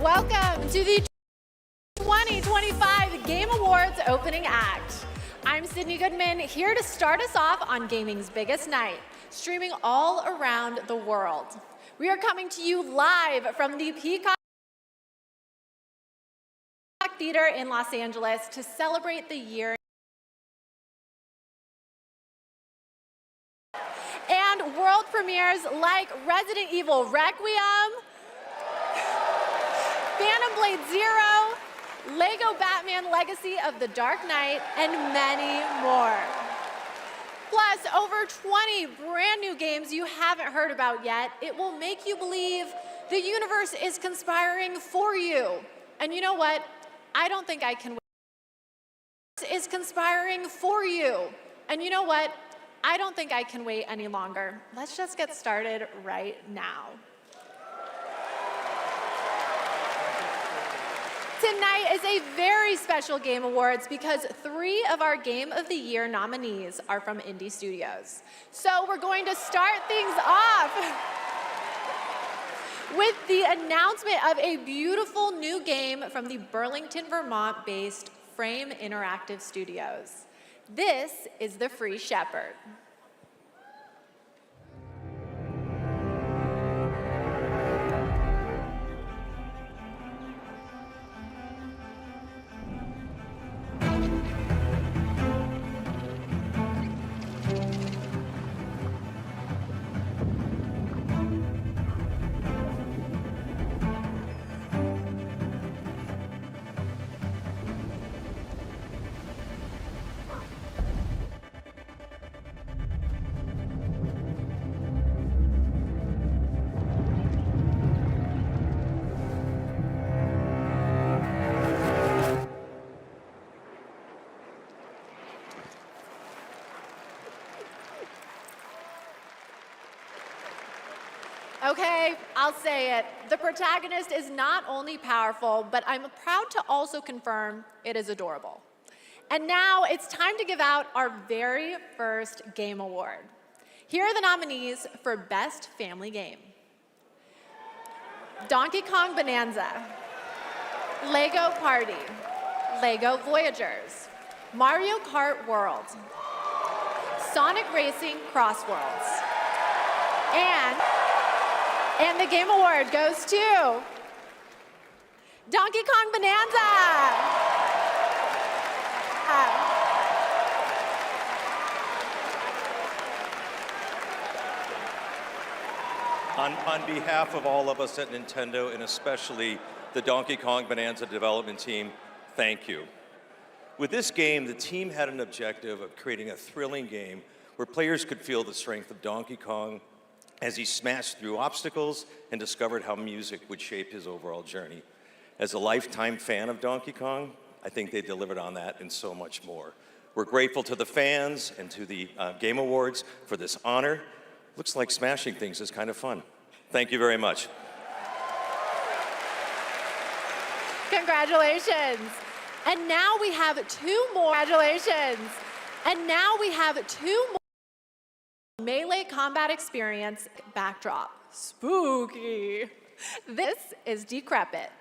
welcome to the 2025 Game Awards opening act. I'm Sydney Goodman, here to start us off on gaming's biggest night, streaming all around the world. We are coming to you live from the Peacock Theater in Los Angeles to celebrate the year. And world premieres like Resident Evil Requiem, Phantom Blade Zero, Lego Batman Legacy of the Dark Knight, and many more. Plus, over 20 brand new games you haven't heard about yet. It will make you believe the universe is conspiring for you. And you know what? I don't think I can wait. Is conspiring for you. And you know what? I don't think I can wait any longer. Let's just get started right now. Tonight is a very special Game Awards because 3 of our Game of the Year nominees are from indie studios. So we're going to start things off with the announcement of a beautiful new game from the Burlington, Vermont-based Frame Interactive Studios. This is The Free Shepherd. Okay, I'll say it. The protagonist is not only powerful, but I'm proud to also confirm it is adorable. And now it's time to give out our very first Game Award. Here are the nominees for Best Family Game. Donkey Kong Bonanza, Lego Party, Lego Voyagers, Mario Kart World, Sonic Racing Cross Worlds, and the Game Award goes to Donkey Kong Bonanza. On behalf of all of us at Nintendo, and especially the Donkey Kong Bonanza development team, thank you. With this game, the team had an objective of creating a thrilling game where players could feel the strength of Donkey Kong as he smashed through obstacles and discovered how music would shape his overall journey. As a lifetime fan of Donkey Kong, I think they delivered on that and so much more. We're grateful to the fans and to the Game Awards for this honor. Looks like smashing things is kind of fun. Thank you very much. Congratulations. And now we have 2 more. Congratulations. And now we have 2 more melee combat experience backdrop. Spooky. This is Decrepit.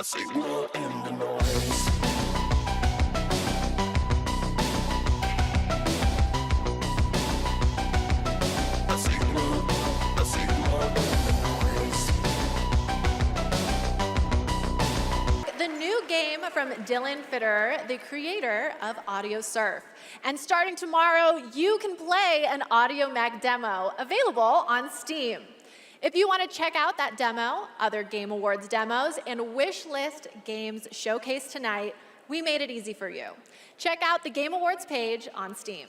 signal in the noise. A signal in the noise. The new game from Dylan Fitter, the creator of Audio Surf. And starting tomorrow, you can play an Audio Mac demo available on Steam. If you want to check out that demo, other Game Awards demos, and wishlist games showcased tonight, we made it easy for you. Check out the Game Awards page on Steam.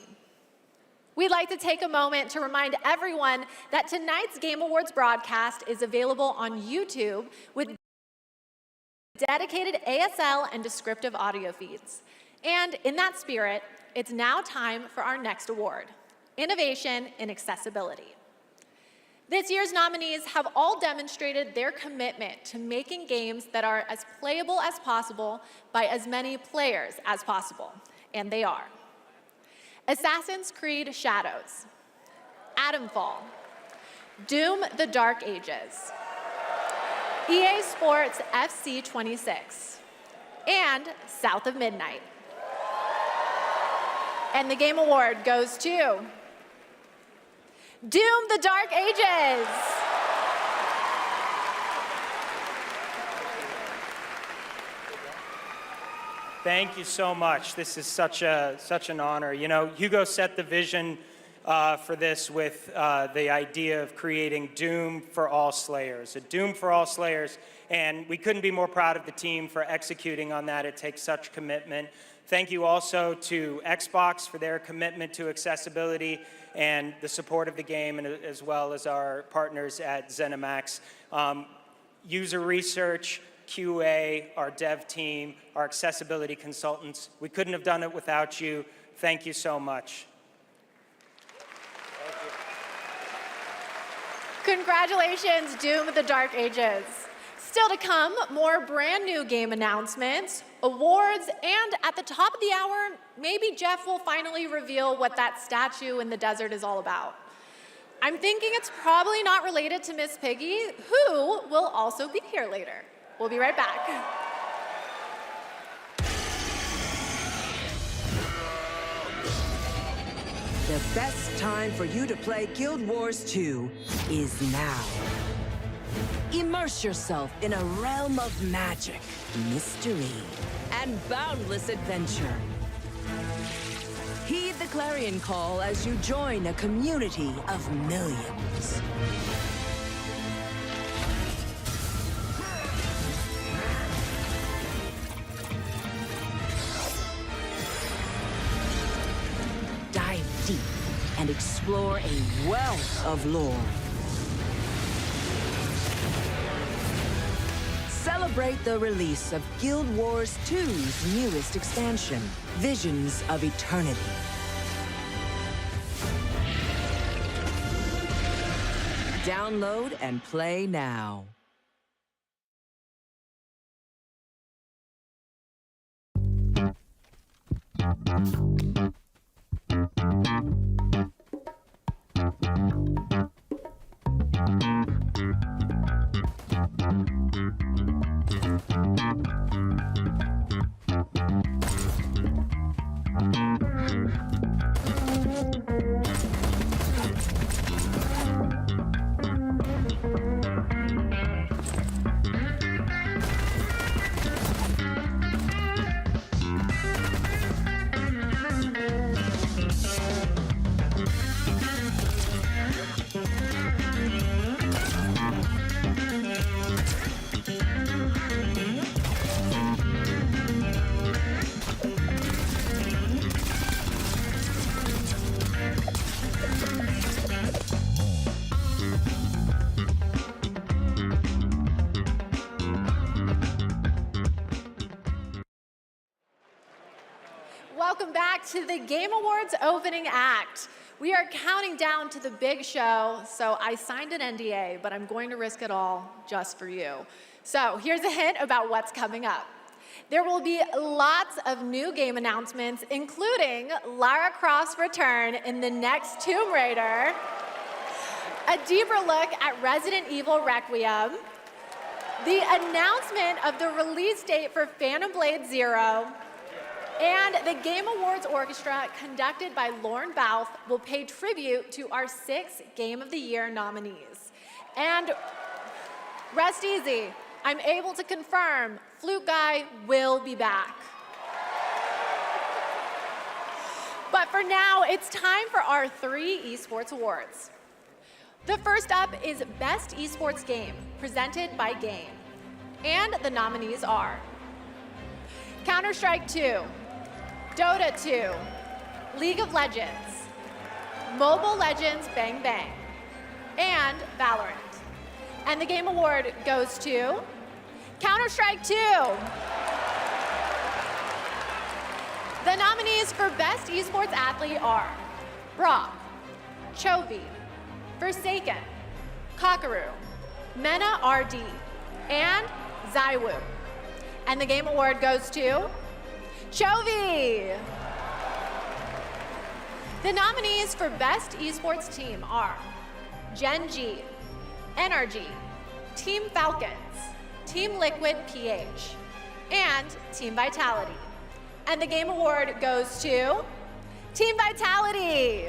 We'd like to take a moment to remind everyone that tonight's Game Awards broadcast is available on YouTube with dedicated ASL and descriptive audio feeds. And in that spirit, it's now time for our next award, Innovation in Accessibility. This year's nominees have all demonstrated their commitment to making games that are as playable as possible by as many players as possible, and they are. Assassin's Creed Shadows, Atomfall, Doom: The Dark Ages, EA Sports FC 26, and South of Midnight. And the Game Award goes to Doom: The Dark Ages. Thank you so much. This is such an honor. You know, Hugo set the vision for this with the idea of creating Doom for all Slayers, a Doom for all Slayers, and we couldn't be more proud of the team for executing on that. It takes such commitment. Thank you also to Xbox for their commitment to accessibility and the support of the game, and as well as our partners at ZeniMax. User research, QA, our dev team, our accessibility consultants. We couldn't have done it without you. Thank you so much. Congratulations, Doom: The Dark Ages. Still to come, more brand new game announcements, awards, and at the top of the hour, maybe Jeff will finally reveal what that statue in the desert is all about. I'm thinking it's probably not related to Miss Piggy, who will also be here later. We'll be right back. The best time for you to play Guild Wars 2 is now. Immerse yourself in a realm of magic, mystery, and boundless adventure. Heed the clarion call as you join a community of millions. Dive deep and explore a wealth of lore. Celebrate the release of Guild Wars 2's newest expansion, Visions of Eternity. Download and play now. Welcome back to the Game Awards opening act. We are counting down to the big show, so I signed an NDA, but I'm going to risk it all just for you. So here's a hint about what's coming up. There will be lots of new game announcements, including Lara Croft's return in the next Tomb Raider, a deeper look at Resident Evil Requiem, the announcement of the release date for Phantom Blade Zero and the Game Awards Orchestra, conducted by Lauren Bouth, will pay tribute to our 6 Game of the Year nominees. And rest easy, I'm able to confirm Flute Guy will be back. But for now, it's time for our 3 esports awards. The first up is Best Esports Game, presented by Game. And the nominees are Counter-Strike 2, Dota 2, League of Legends, Mobile Legends Bang Bang, and Valorant. And the Game Award goes to Counter-Strike 2. The nominees for Best Esports Athlete are Brock, Chovy, Forsaken, Kakaru, Mena RD, and Zaiwu. And the Game Award goes to Chovy. The nominees for Best Esports Team are Gen G, NRG, Team Falcons, Team Liquid PH, and Team Vitality. And the Game Award goes to Team Vitality.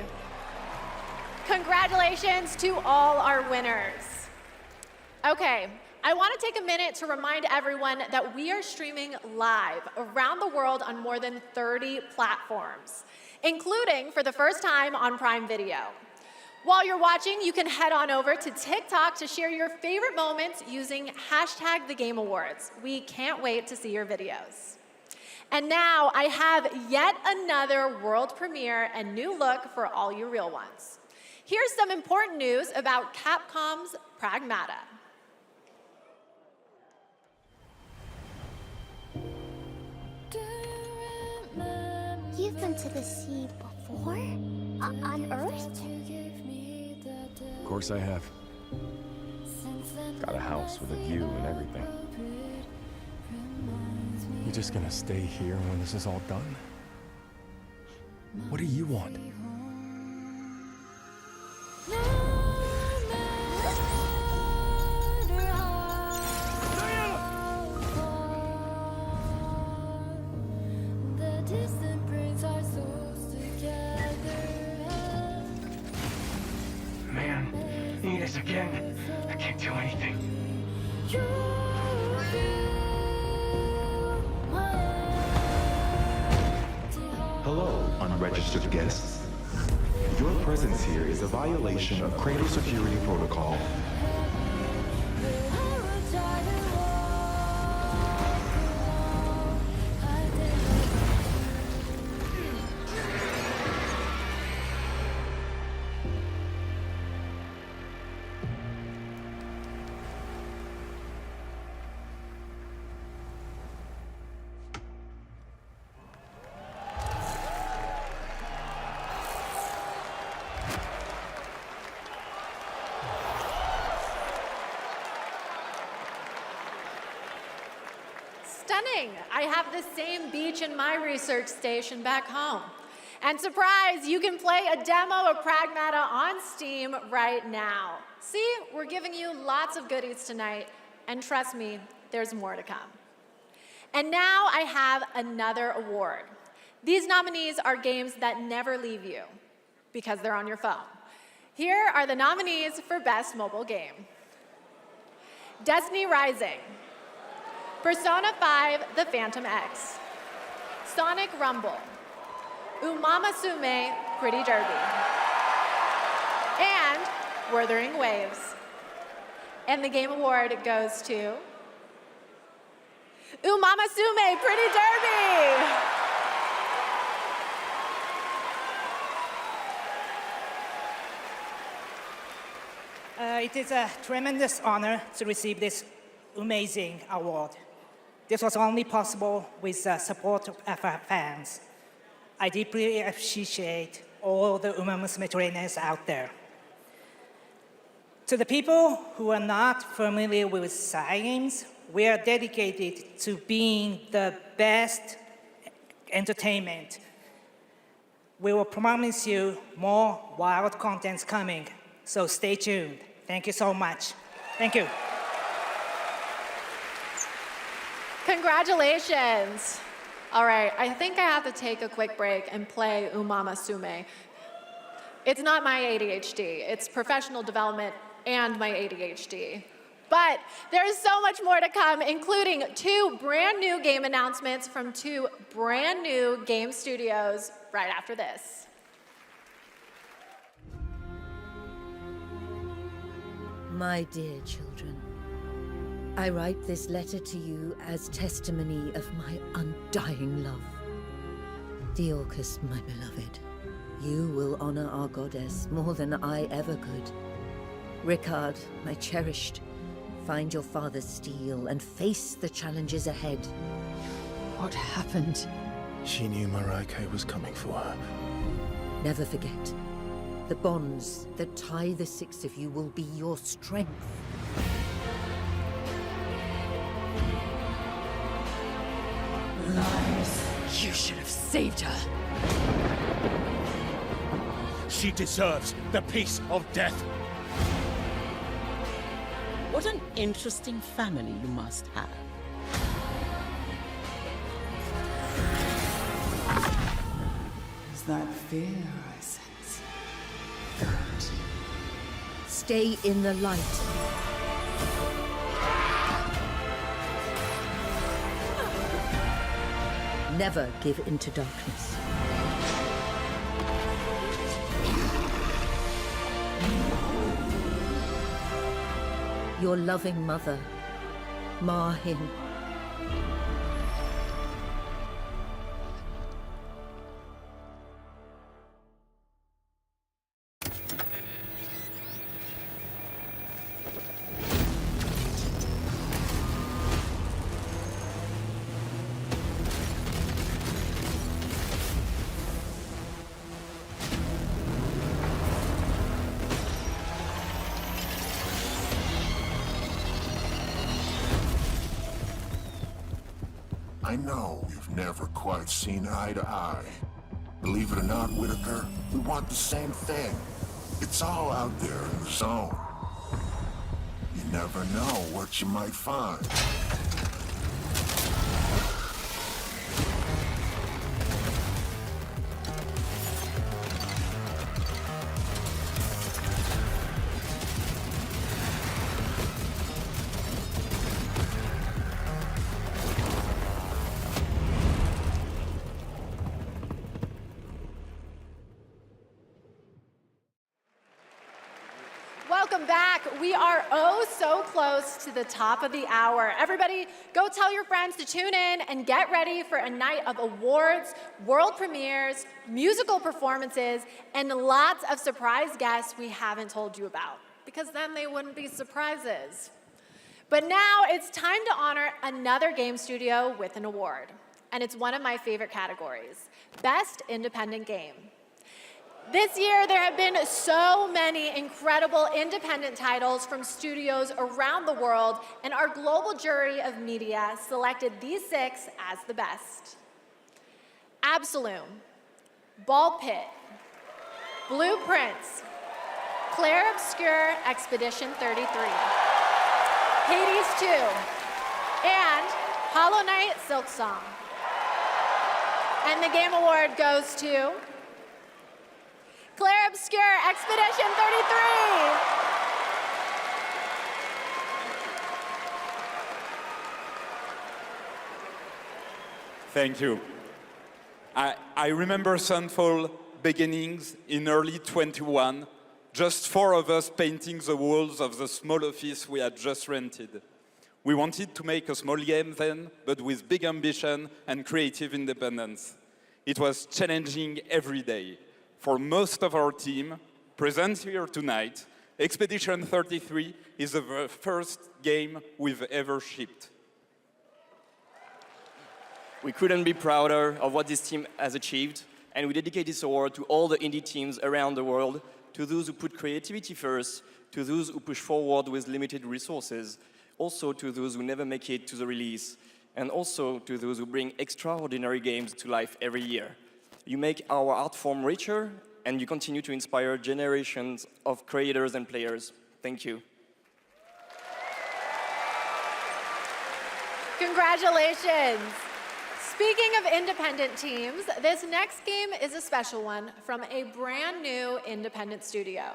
Congratulations to all our winners. Okay, I want to take a minute to remind everyone that we are streaming live around the world on more than 30 platforms, including for the first time on Prime Video. While you're watching, you can head on over to TikTok to share your favorite moments using #TheGameAwards. We can't wait to see your videos. And now I have yet another world premiere and new look for all you real ones. Here's some important news about Capcom's Pragmata. You've been to the sea before? On Earth? Of course I have. Got a house with a view and everything. You just gonna stay here when this is all done? What do you want? Man, need us again. I can't do anything. Hello, unregistered guests. Your presence here is a violation of cradle security protocol. Stunning. I have the same beach in my research station back home. And surprise, you can play a demo of Pragmata on Steam right now. See, we're giving you lots of goodies tonight, and trust me, there's more to come. And now I have another award. These nominees are games that never leave you because they're on your phone. Here are the nominees for Best Mobile Game. Destiny Rising, Persona 5 The Phantom X, Sonic Rumble, Umamasume Pretty Derby, and Wuthering Waves. And the Game Award goes to Umamasume Pretty Derby! It is a tremendous honor to receive this amazing award. This was only possible with the support of our fans. I deeply appreciate all the Umamusume trainers out there. To the people who are not familiar with science, we are dedicated to being the best entertainment. We will promise you more wild contents coming, so stay tuned. Thank you so much. Thank you. Congratulations. All right, I think I have to take a quick break and play Umama Sume. It's not my ADHD, it's professional development and my ADHD. But there's so much more to come, including 2 brand new game announcements from 2 brand new game studios right after this. My dear children, I write this letter to you as testimony of my undying love. Deorcus, my beloved, you will honor our goddess more than I ever could. Ricard, my cherished, find your father's steel and face the challenges ahead. What happened? She knew Marike was coming for her. Never forget, the bonds that tie the 6 of you will be your strength. Lies. You should have saved her. She deserves the peace of death. What an interesting family you must have. Is that fear I sense? Good. Stay in the light. Never give in to darkness. Your loving mother, Mahin. I know we've never quite seen eye to eye. Believe it or not, Whitaker, we want the same thing. It's all out there in the zone. You never know what you might find. Welcome back. We are oh so close to the top of the hour. Everybody, go tell your friends to tune in and get ready for a night of awards, world premieres, musical performances, and lots of surprise guests we haven't told you about, because then they wouldn't be surprises. But now it's time to honor another game studio with an award, and it's one of my favorite categories, Best Independent Game. This year, there have been so many incredible independent titles from studios around the world, and our global jury of media selected these 6 as the best. Absolum, Ball Pit, Blueprints, Clair Obscur Expedition 33, Hades 2, and Hollow Knight Silksong. And the game award goes to Clair Obscur Expedition 33. Thank you. I remember Sunfall beginnings in early 21, just 4 of us painting the walls of the small office we had just rented. We wanted to make a small game then, but with big ambition and creative independence. It was challenging every day. For most of our team, present here tonight, Expedition 33 is the first game we've ever shipped. We couldn't be prouder of what this team has achieved, and we dedicate this award to all the indie teams around the world, to those who put creativity first, to those who push forward with limited resources, also to those who never make it to the release, and also to those who bring extraordinary games to life every year. You make our art form richer, and you continue to inspire generations of creators and players. Thank you. Congratulations. Speaking of independent teams, this next game is a special one from a brand new independent studio.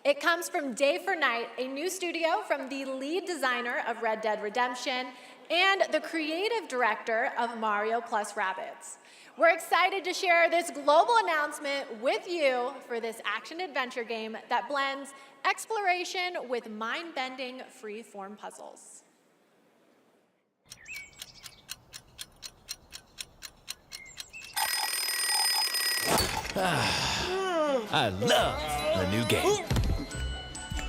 It comes from Day for Night, a new studio from the lead designer of Red Dead Redemption and the creative director of Mario plus Rabbids. We're excited to share this global announcement with you for this action-adventure game that blends exploration with mind-bending free-form puzzles. I love a new game.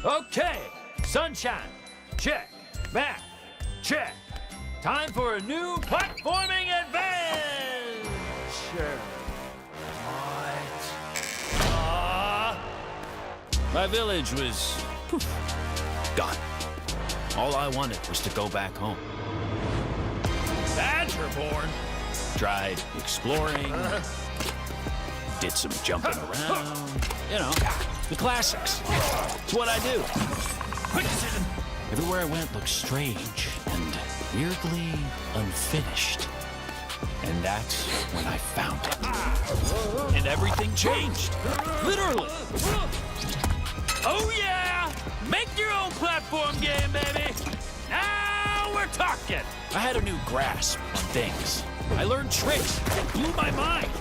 Okay, sunshine, check. Map, check. Time for a new platforming adventure. What? My village was gone. All I wanted was to go back home. Badgerborn. Tried exploring. Did some jumping around. You know, the classics. It's what I do. Everywhere I went looked strange and weirdly unfinished. And that's when I found it. And everything changed. Literally. Oh yeah! Make your own platform game, baby! Now we're talking! I had a new grasp on things. I learned tricks that blew my mind.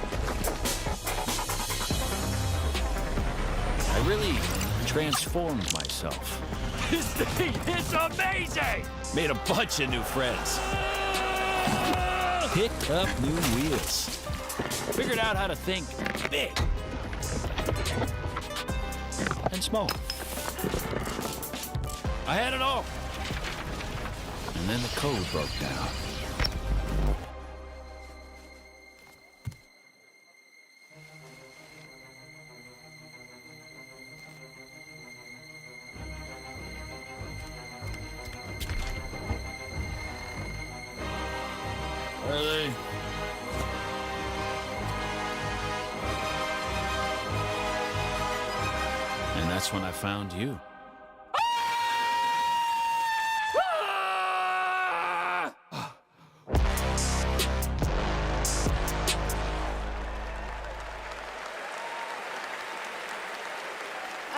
I really transformed myself. This thing is amazing! Made a bunch of new friends. Picked up new wheels. Figured out how to think big. And small. I had it all. And then the code broke down. Are they? And that's when I found you.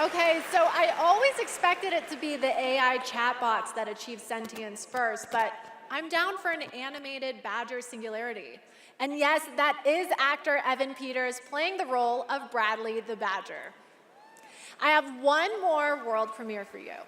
Okay, so I always expected it to be the AI chatbots that achieve sentience first, but I'm down for an animated Badger singularity. And yes, that is actor Evan Peters playing the role of Bradley the Badger. I have one more world premiere for you.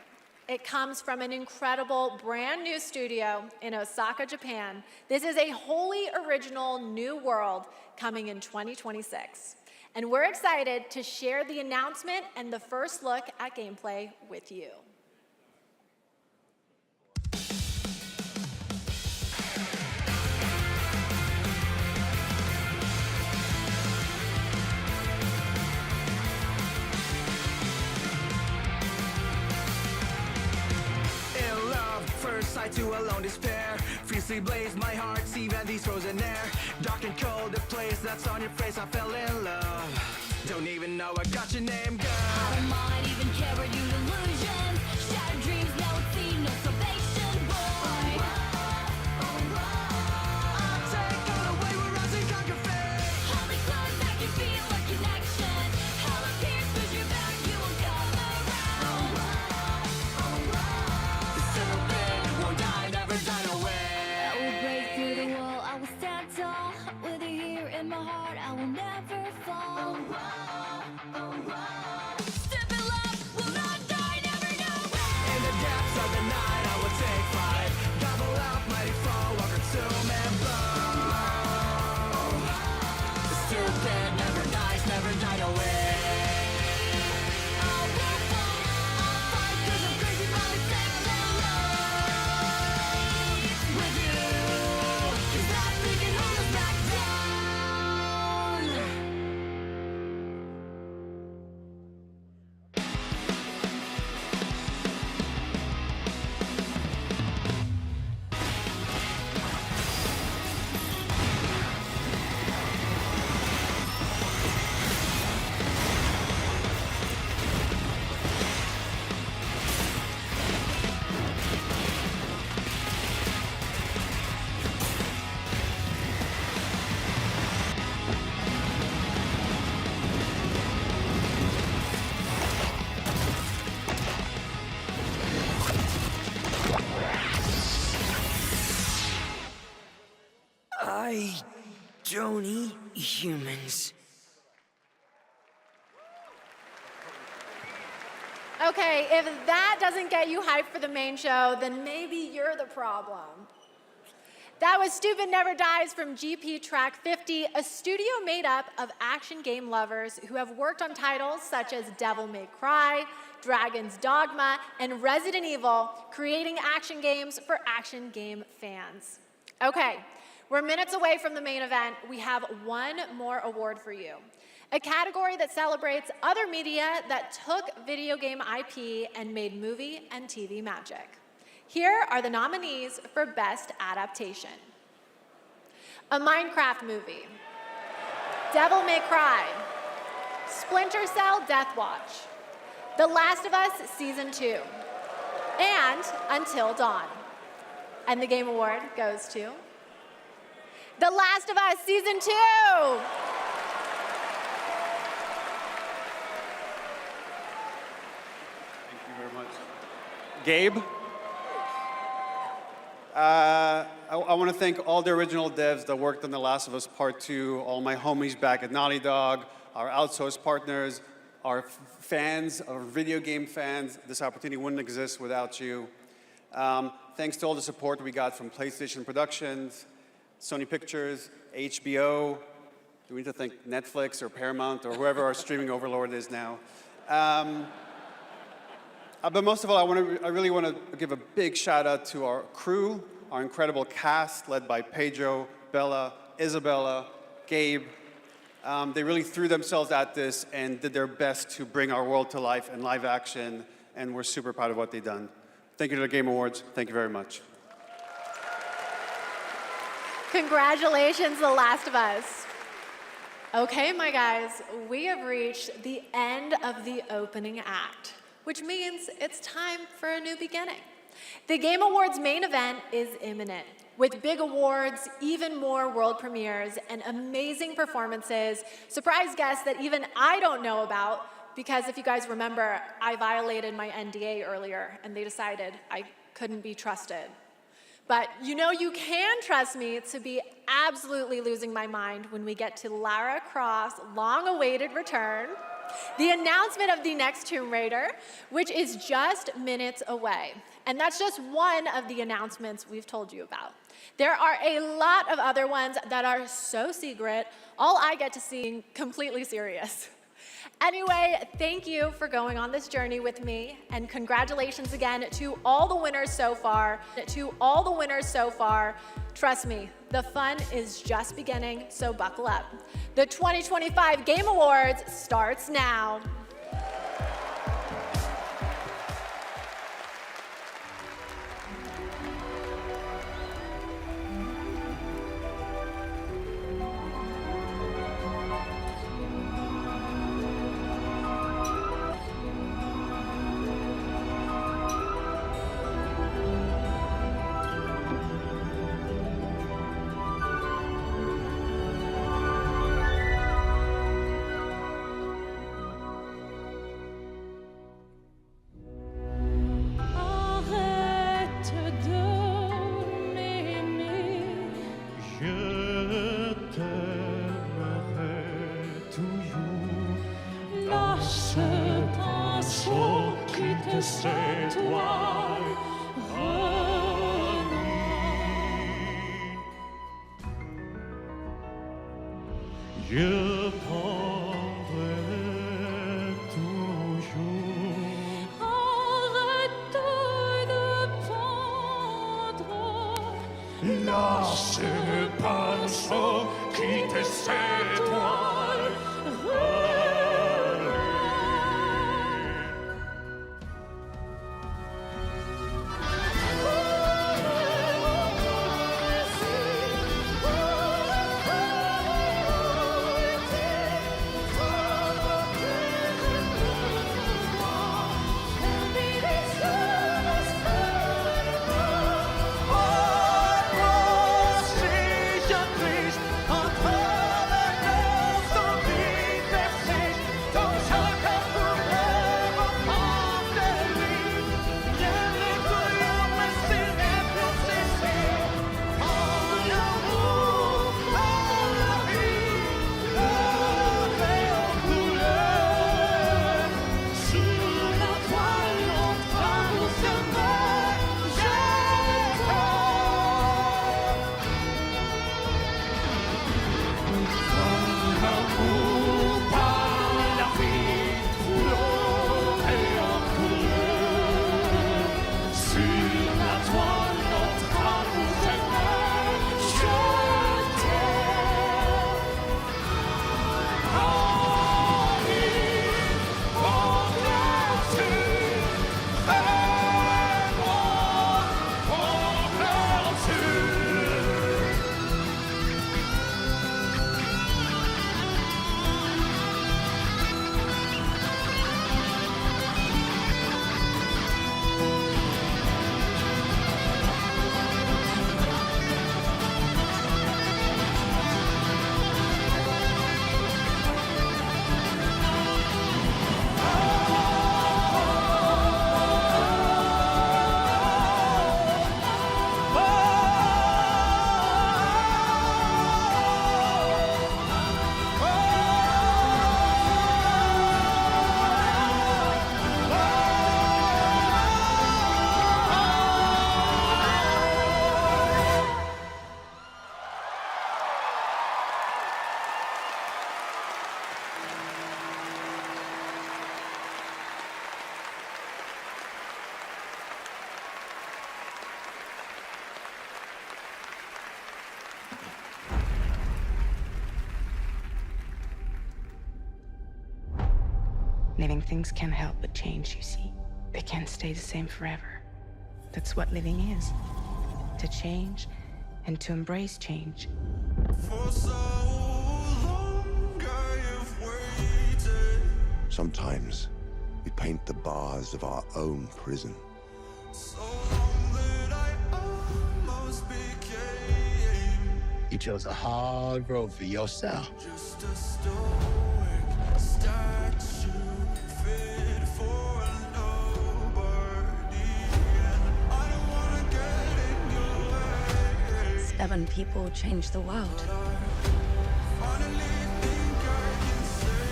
It comes from an incredible brand new studio in Osaka, Japan. This is a wholly original new world coming in 2026. And we're excited to share the announcement and the first look at gameplay with you. Sight to alone despair, fiercely blazed my heart, even these frozen air. Dark and cold, the place that's on your face, I fell in love. Don't even know I got your name, girl. I don't mind, even care about you illusion. Shattered dreams, now it seems no salvation, boy. I'll take all the way we're rising, conquer fate. Hold me close, I can feel a connection. Hell appears, push your back, you won't come around. The serpent won't die, never die away. I will break through the wall, I will stand tall. With you here in my heart, I will never fall. Step in love, will not die, never know. In the depths of the night, I will take flight. Gobble up, mighty fall, walk consume and blow. The serpent never dies, never died away. With you, 'cause nothing can hold us back down. I don't eat humans. Okay, if that doesn't get you hyped for the main show, then maybe you're the problem. That was Stupid Never Dies from GP Track 50, a studio made up of action game lovers who have worked on titles such as Devil May Cry, Dragon's Dogma, and Resident Evil, creating action games for action game fans. Okay, we're minutes away from the main event. We have one more award for you. A category that celebrates other media that took video game IP and made movie and TV magic. Here are the nominees for Best Adaptation. A Minecraft movie, Devil May Cry, Splinter Cell Death Watch, The Last of Us Season 2, and Until Dawn. And the Game Award goes to The Last of Us Season 2! Gabe. I want to thank all the original devs that worked on The Last of Us Part 2, all my homies back at Naughty Dog, our outsourced partners, our fans, our video game fans. This opportunity wouldn't exist without you. Thanks to all the support we got from PlayStation Productions, Sony Pictures, HBO. Do we need to thank Netflix or Paramount or whoever our streaming overlord is now? But most of all, I really want to give a big shout out to our crew, our incredible cast led by Pedro, Bella, Isabella, Gabe. They really threw themselves at this and did their best to bring our world to life in live action, and we're super proud of what they've done. Thank you to the Game Awards. Thank you very much. Congratulations, The Last of Us. Okay, my guys, we have reached the end of the opening act, which means it's time for a new beginning. The Game Awards main event is imminent, with big awards, even more world premieres, and amazing performances, surprise guests that even I don't know about, because if you guys remember, I violated my NDA earlier, and they decided I couldn't be trusted. But you know you can trust me to be absolutely losing my mind when we get to Lara Croft's long-awaited return, the announcement of the next Tomb Raider, which is just minutes away. And that's just one of the announcements we've told you about. There are a lot of other ones that are so secret, all I get to see completely serious. Anyway, thank you for going on this journey with me, and congratulations again to all the winners so far. Trust me, the fun is just beginning, so buckle up. The 2025 Game Awards starts now. Je prendrai toujours. Arrête de prendre. Lâche pas son quitte cette toile. Entre Living things can't help but change, you see. They can't stay the same forever. That's what living is. To change and to embrace change. For so long I've waited. Sometimes we paint the bars of our own prison. So long that I almost became You chose a hard road for yourself. just a stoic statue fit for nobody. And I don't wanna get in your way. Stubborn people change the world. Finally think I can say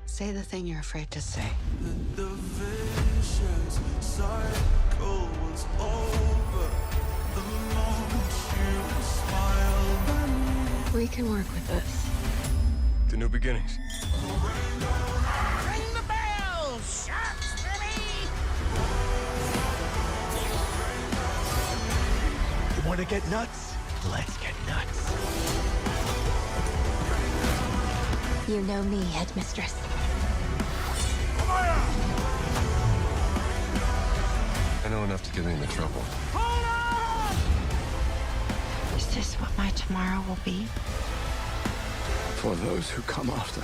Say the thing you're afraid to say. that the vicious cycle was over the moment you smiled at me. We can work with this. To new beginnings. Ring the bell, sharks for me. You want to get nuts? Let's get nuts. You know me, headmistress. I know enough to get me into trouble. Is this what my tomorrow will be? For those who come after.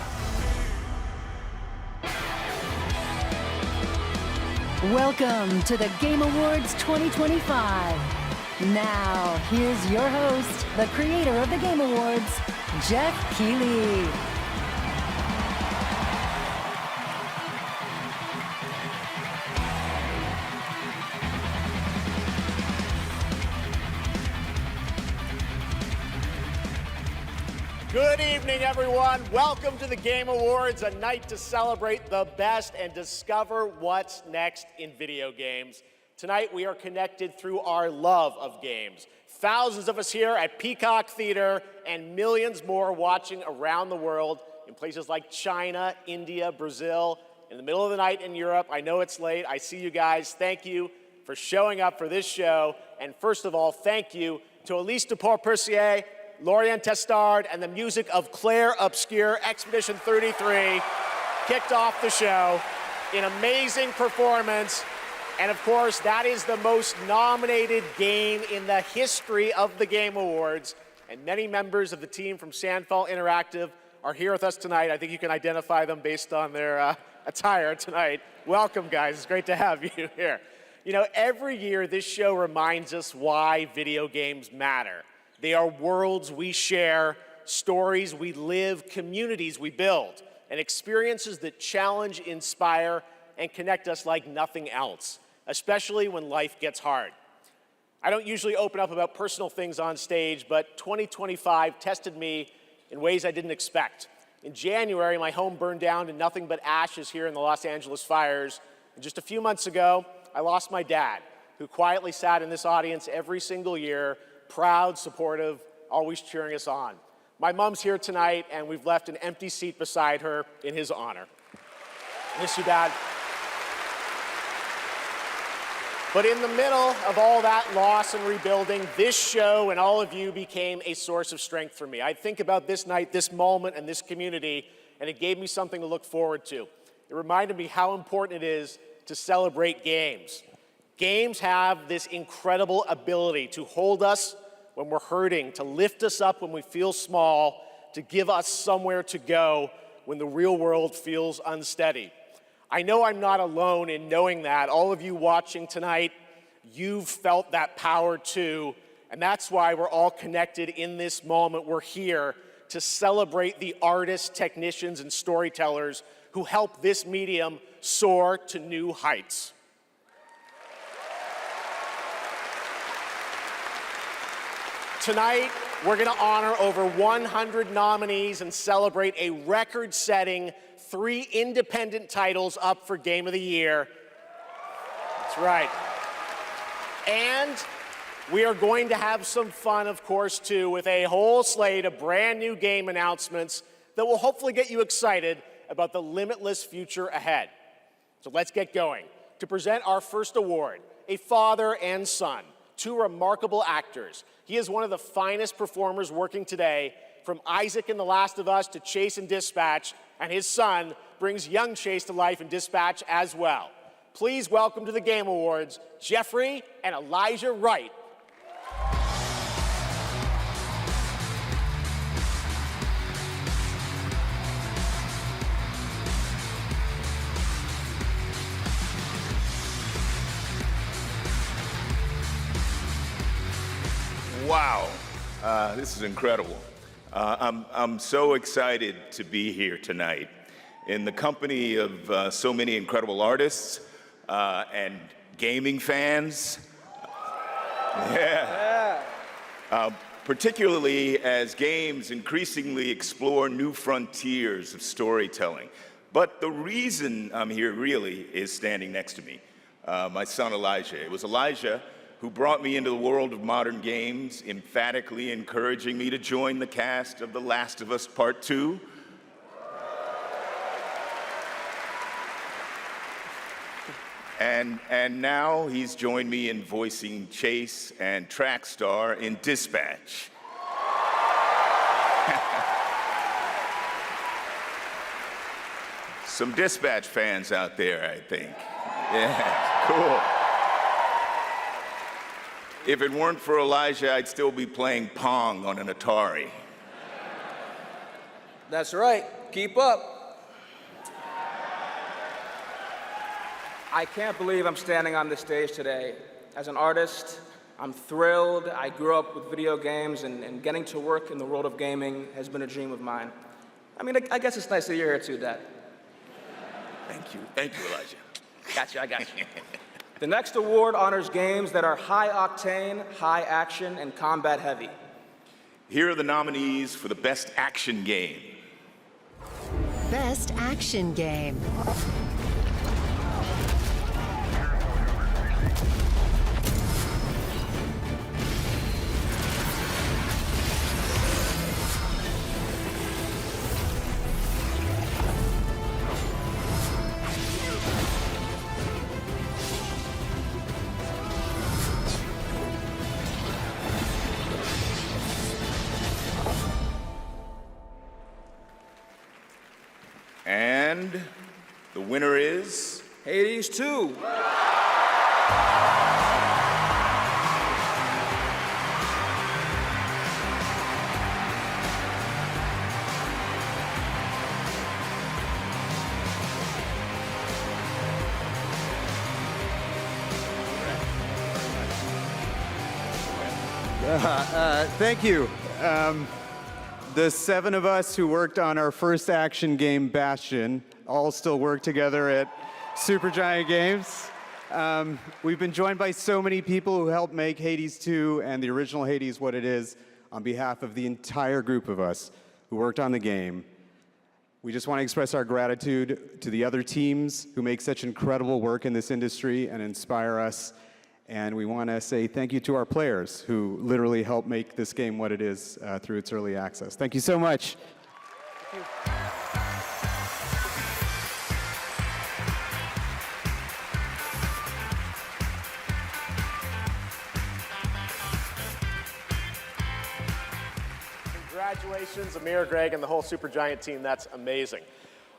Welcome to the Game Awards 2025. Now, here's your host, the creator of the Game Awards, Jeff Keighley. Good evening, everyone. Welcome to the Game Awards, a night to celebrate the best and discover what's next in video games. Tonight, we are connected through our love of games. Thousands of us here at Peacock Theater and millions more watching around the world in places like China, India, Brazil, in the middle of the night in Europe. I know it's late. I see you guys. Thank you for showing up for this show. And first of all, thank you to Elise Duport-Percier, Lorian Testard, and the music of Claire Obscure. Expedition 33 kicked off the show. An amazing performance. And of course, that is the most nominated game in the history of the Game Awards. And many members of the team from Sandfall Interactive are here with us tonight. I think you can identify them based on their attire tonight. Welcome, guys. It's great to have you here. You know, every year this show reminds us why video games matter. They are worlds we share, stories we live, communities we build, and experiences that challenge, inspire, and connect us like nothing else, especially when life gets hard. I don't usually open up about personal things on stage, but 2025 tested me in ways I didn't expect. In January, my home burned down to nothing but ashes here in the Los Angeles fires. And just a few months ago, I lost my dad, who quietly sat in this audience every single year, proud, supportive, always cheering us on. My mom's here tonight, and we've left an empty seat beside her in his honor. Miss you, Dad. But in the middle of all that loss and rebuilding, this show and all of you became a source of strength for me. I think about this night, this moment, and this community, and it gave me something to look forward to. It reminded me how important it is to celebrate games. Games have this incredible ability to hold us when we're hurting, to lift us up when we feel small, to give us somewhere to go when the real world feels unsteady. I know I'm not alone in knowing that. All of you watching tonight, you've felt that power too, and that's why we're all connected in this moment. We're here to celebrate the artists, technicians, and storytellers who help this medium soar to new heights. Tonight, we're going to honor over 100 nominees and celebrate a record-setting 3 independent titles up for Game of the Year. That's right. And we are going to have some fun, of course, too, with a whole slate of brand new game announcements that will hopefully get you excited about the limitless future ahead. So let's get going. To present our first award, a father and son, two remarkable actors. He is one of the finest performers working today, from Isaac in The Last of Us to Chase in Dispatch, and his son brings young Chase to life in Dispatch as well. Please welcome to the Game Awards, Jeffrey and Elijah Wright. Wow, this is incredible. I'm so excited to be here tonight in the company of so many incredible artists and gaming fans. Particularly as games increasingly explore new frontiers of storytelling. But the reason I'm here really is standing next to me, my son Elijah. It was Elijah who brought me into the world of modern games, emphatically encouraging me to join the cast of The Last of Us Part 2. And now he's joined me in voicing Chase and Trackstar in Dispatch. Some Dispatch fans out there, I think. Yeah, cool. If it weren't for Elijah, I'd still be playing Pong on an Atari. That's right. Keep up. I can't believe I'm standing on this stage today. As an artist, I'm thrilled. I grew up with video games, and getting to work in the world of gaming has been a dream of mine. I mean, I guess it's nice that you're here too, Dad. Thank you. Thank you, Elijah. I got you. The next award honors games that are high octane, high action, and combat heavy. Here are the nominees for the Best Action Game. Best Action Game. And the winner is... Hades 2. Thank you. The 7 of us who worked on our first action game, Bastion, all still work together at Supergiant Games. We've been joined by so many people who helped make Hades 2 and the original Hades what it is on behalf of the entire group of us who worked on the game. We just want to express our gratitude to the other teams who make such incredible work in this industry and inspire us. And we want to say thank you to our players who literally helped make this game what it is through its early access. Thank you so much. Thank you. Congratulations, Amir, Greg, and the whole Supergiant team. That's amazing.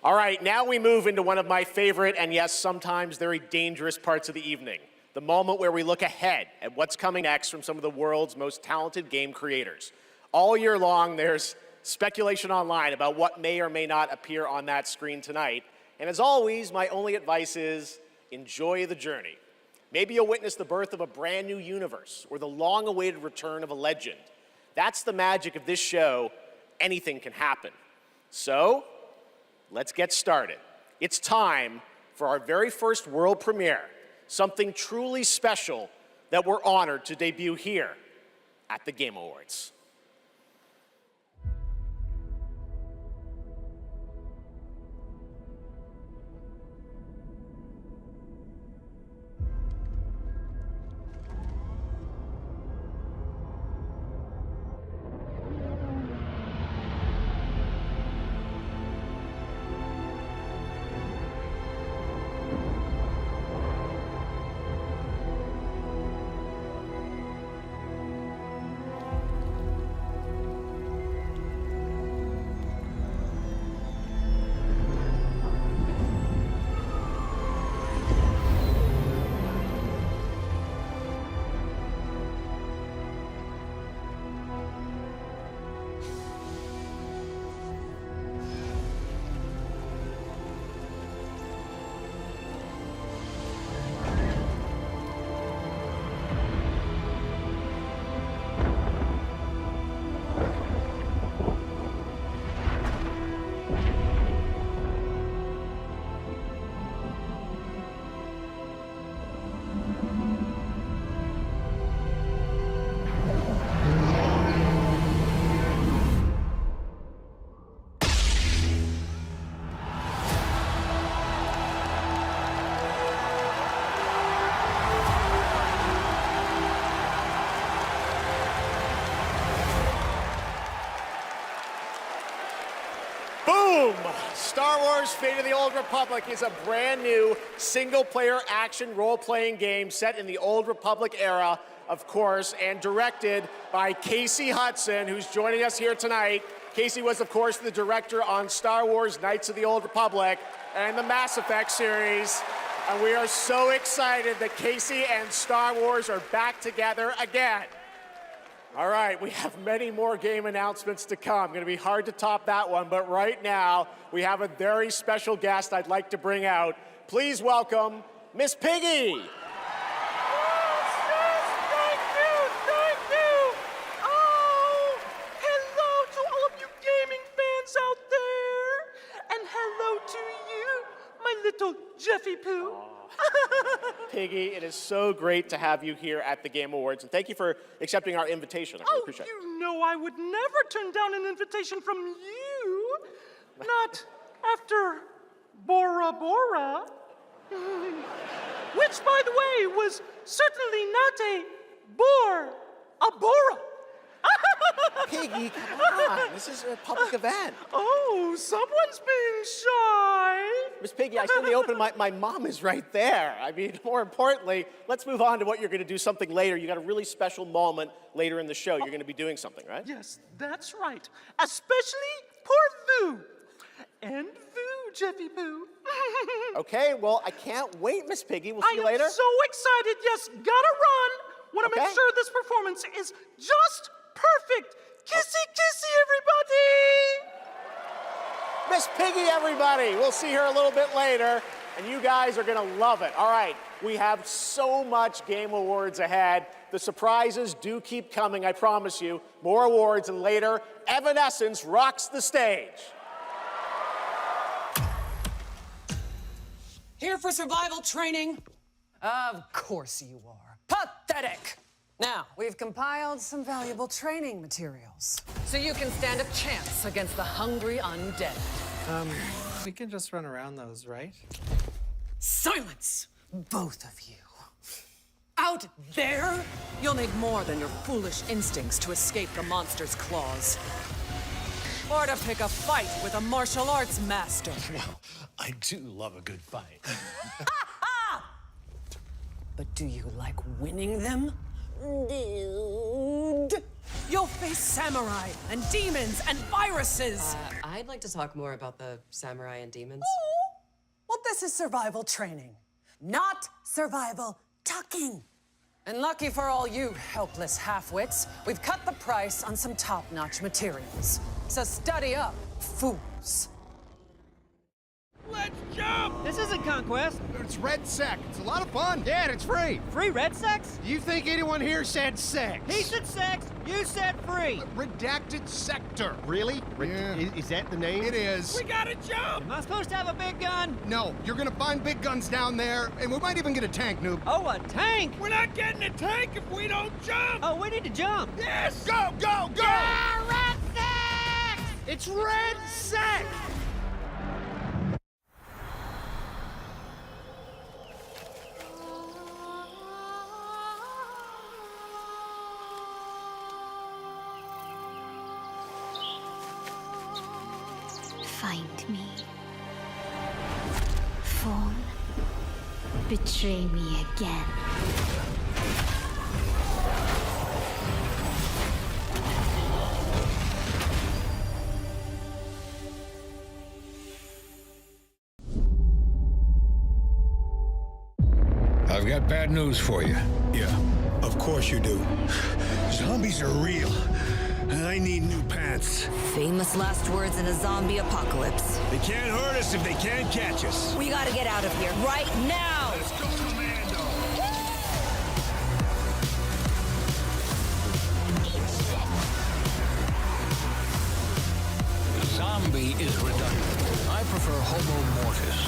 All right, now we move into one of my favorite and, yes, sometimes very dangerous parts of the evening. The moment where we look ahead at what's coming next from some of the world's most talented game creators. All year long, there's speculation online about what may or may not appear on that screen tonight. And as always, my only advice is enjoy the journey. Maybe you'll witness the birth of a brand new universe or the long-awaited return of a legend. That's the magic of this show. Anything can happen. So, let's get started. It's time for our very first world premiere. Something truly special that we're honored to debut here at the Game Awards. Boom! Star Wars Fate of the Old Republic is a brand new single-player action role-playing game set in the Old Republic era, of course, and directed by Casey Hudson, who's joining us here tonight. Casey was, of course, the director on Star Wars Knights of the Old Republic and the Mass Effect series. And we are so excited that Casey and Star Wars are back together again. All right, we have many more game announcements to come. Going to be hard to top that one, but right now we have a very special guest I'd like to bring out. Please welcome Miss Piggy. Thank you. Oh, hello to all of you gaming fans out there. And hello to you, my little Jeffy Poo. Piggy, it is so great to have you here at the Game Awards, and thank you for accepting our invitation. I really appreciate it. You know I would never turn down an invitation from you. Not after Bora Bora. Which, by the way, was certainly not a bore, a Bora. Piggy, come on. This is a public event. Oh, someone's being shy. Miss Piggy, I said in the open, my mom is right there. I mean, more importantly, let's move on to what you're going to do something later. You got a really special moment later in the show. You're going to be doing something, right? Yes, that's right. Especially poor Vu. And Vu, Jeffy Poo. Okay, well, I can't wait, Miss Piggy. We'll see you later. I am so excited. Yes, gotta run. Want to make sure this performance is just perfect. Kissy, kissy, everybody. Miss Piggy, everybody. We'll see her a little bit later, and you guys are going to love it. All right, we have so much Game Awards ahead. The surprises do keep coming, I promise you. More awards, and later, Evanescence rocks the stage. Here for survival training? Of course you are. Pathetic! Now, we've compiled some valuable training materials, so you can stand a chance against the hungry undead. We can just run around those, right? Silence, both of you. Out there, you'll need more than your foolish instincts to escape the monster's claws. Or to pick a fight with a martial arts master. Well, I do love a good fight. But do you like winning them? Dude. You'll face samurai and demons and viruses. I'd like to talk more about the samurai and demons. Oh, well, this is survival training, not survival tucking. And lucky for all you helpless half-wits, we've cut the price on some top-notch materials. So study up, fools. Let's jump! This isn't Conquest. It's Red Sec. It's a lot of fun. Yeah, and it's free. Free Red Sex? Do you think anyone here said sex? He said sex. You said free. Redacted Sector. Really? Yeah. Is that the name? It is. We gotta jump! Am I supposed to have a big gun? No, you're gonna find big guns down there, and we might even get a tank, noob. Oh, a tank? We're not getting a tank if we don't jump! Oh, we need to jump. Yes! Go, go, go! Yeah, Red Sex! It's Red Sex! Find me. Phone. Betray me again. I've got bad news for you. Yeah, of course you do. Zombies are real. And I need new pants. Famous last words in a zombie apocalypse. They can't hurt us if they can't catch us. We gotta get out of here right now! Let's go, Commando! Zombie is redundant. I prefer Homo Mortis.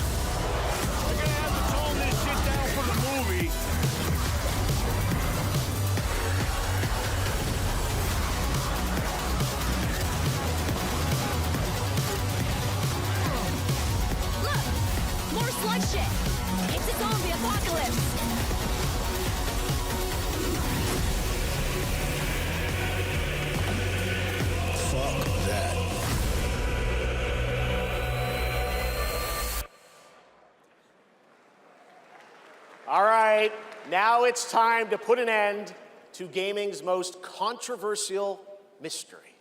We're gonna have to tone this shit down for the movie. More slug shit! It's a zombie apocalypse! Fuck that. right, now it's time to put an end to gaming's most controversial mystery.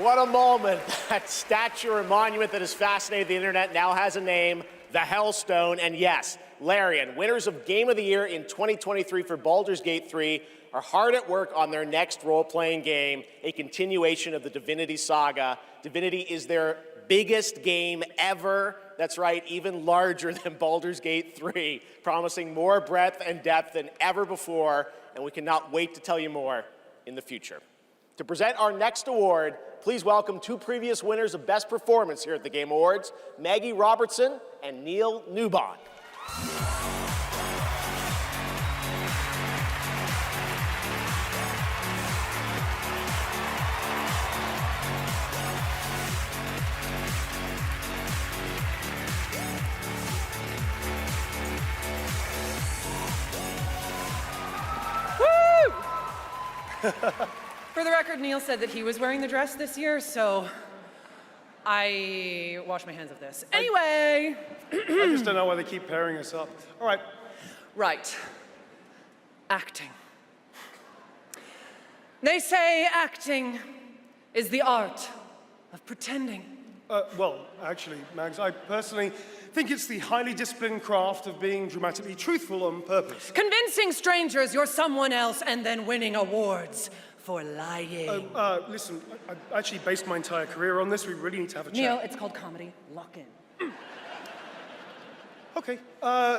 What a moment. That statue or monument that has fascinated the internet now has a name, the Hellstone. And yes, Larian, winners of Game of the Year in 2023 for Baldur's Gate 3, are hard at work on their next role-playing game, a continuation of the Divinity saga. Divinity is their biggest game ever, That's right, even larger than Baldur's Gate 3, promising more breadth and depth than ever before, and we cannot wait to tell you more in the future. To present our next award, please welcome two previous winners of Best Performance here at the Game Awards, Maggie Robertson and Neil Newbon. For the record, Neil said that he was wearing the dress this year, so I wash my hands of this. Anyway! I just don't know why they keep pairing us up. All right. Right. Acting. They say acting is the art of pretending. Well, actually, Mags, I personally think it's the highly disciplined craft of being dramatically truthful on purpose. Convincing strangers you're someone else and then winning awards for lying. Listen, I actually based my entire career on this. We really need to have a chat. Neil, it's called comedy. Lock in. Okay,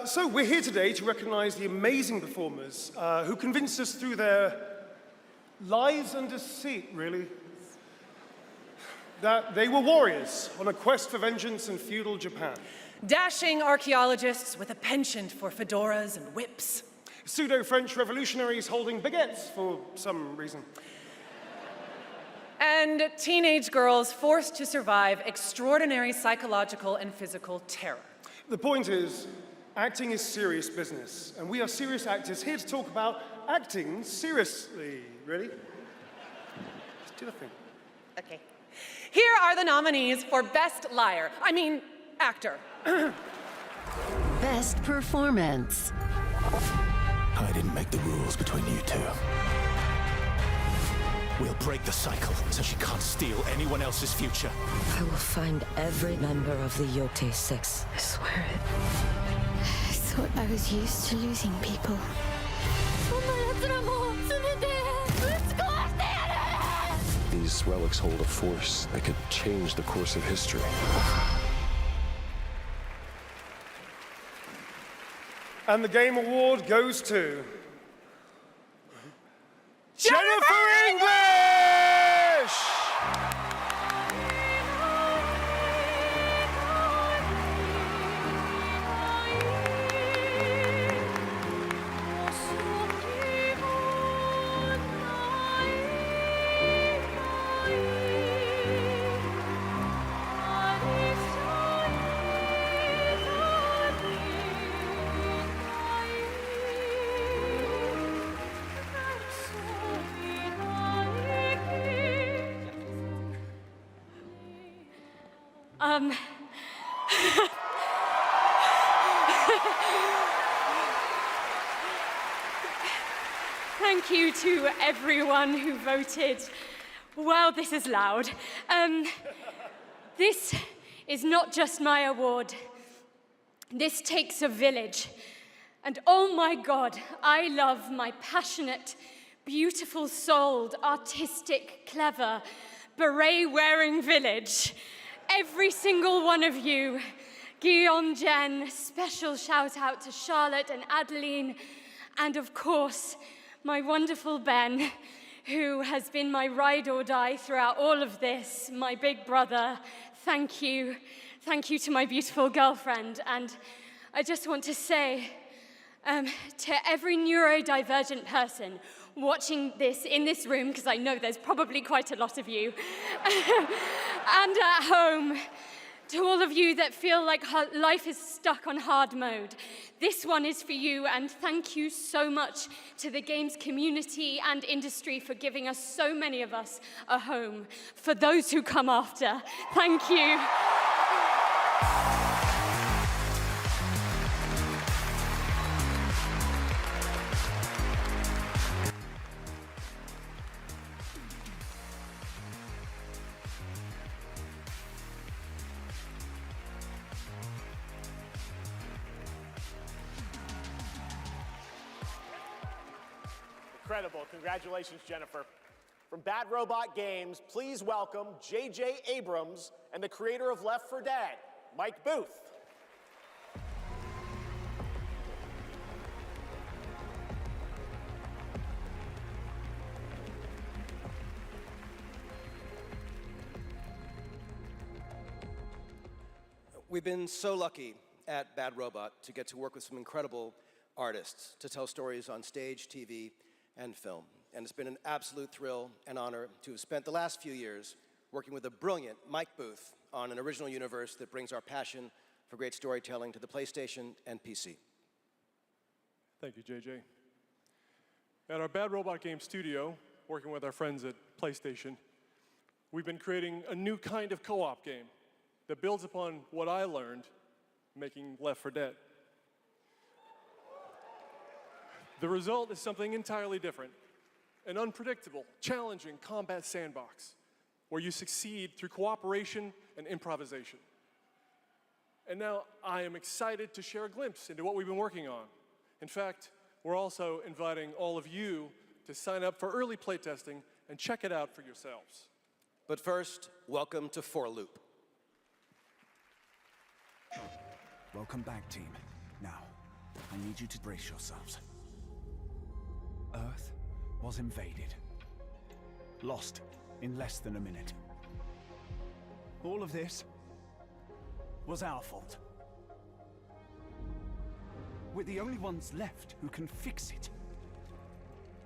so we're here today to recognize the amazing performers who convinced us through their lies and deceit, really, that they were warriors on a quest for vengeance in feudal Japan. Dashing archaeologists with a penchant for fedoras and whips. Pseudo-French revolutionaries holding baguettes for some reason. And teenage girls forced to survive extraordinary psychological and physical terror. The point is, acting is serious business, and we are serious actors here to talk about acting seriously. Ready? Just do the thing. Okay. Here are the nominees for Best Actor. Best Performance. I didn't make the rules between you two. We'll break the cycle so she can't steal anyone else's future. I will find every member of the Yote Six. I swear it. I thought I was used to losing people. These relics hold a force that could change the course of history. And the Game Award goes to... Jennifer English! Thank you to everyone who voted. Wow, this is loud. This is not just my award. This takes a village. And oh my God, I love my passionate, beautiful-souled, artistic, clever, beret-wearing village. Every single one of you. Guillaume, Jen, special shout out to Charlotte and Adeline, and of course, my wonderful Ben, who has been my ride or die throughout all of this, my big brother. Thank you. Thank you to my beautiful girlfriend. And I just want to say to every neurodivergent person watching this in this room, because I know there's probably quite a lot of you, and at home, to all of you that feel like life is stuck on hard mode, this one is for you, and thank you so much to the games community and industry for giving us, so many of us, a home. For those who come after, thank you. Incredible. Congratulations, Jennifer. From Bad Robot Games, please welcome J.J. Abrams and the creator of Left 4 Dead, Mike Booth. We've been so lucky at Bad Robot to get to work with some incredible artists to tell stories on stage, TV, and film. And it's been an absolute thrill and honor to have spent the last few years working with the brilliant Mike Booth on an original universe that brings our passion for great storytelling to the PlayStation and PC. Thank you, JJ. At our Bad Robot Game studio, working with our friends at PlayStation, we've been creating a new kind of co-op game that builds upon what I learned making Left 4 Dead. The result is something entirely different, an unpredictable, challenging combat sandbox where you succeed through cooperation and improvisation. And now I am excited to share a glimpse into what we've been working on. In fact, we're also inviting all of you to sign up for early playtesting and check it out for yourselves. But first, welcome to 4 Loop. Welcome back, team. Now, I need you to brace yourselves. Earth was invaded. Lost in less than a minute. All of this was our fault. We're the only ones left who can fix it.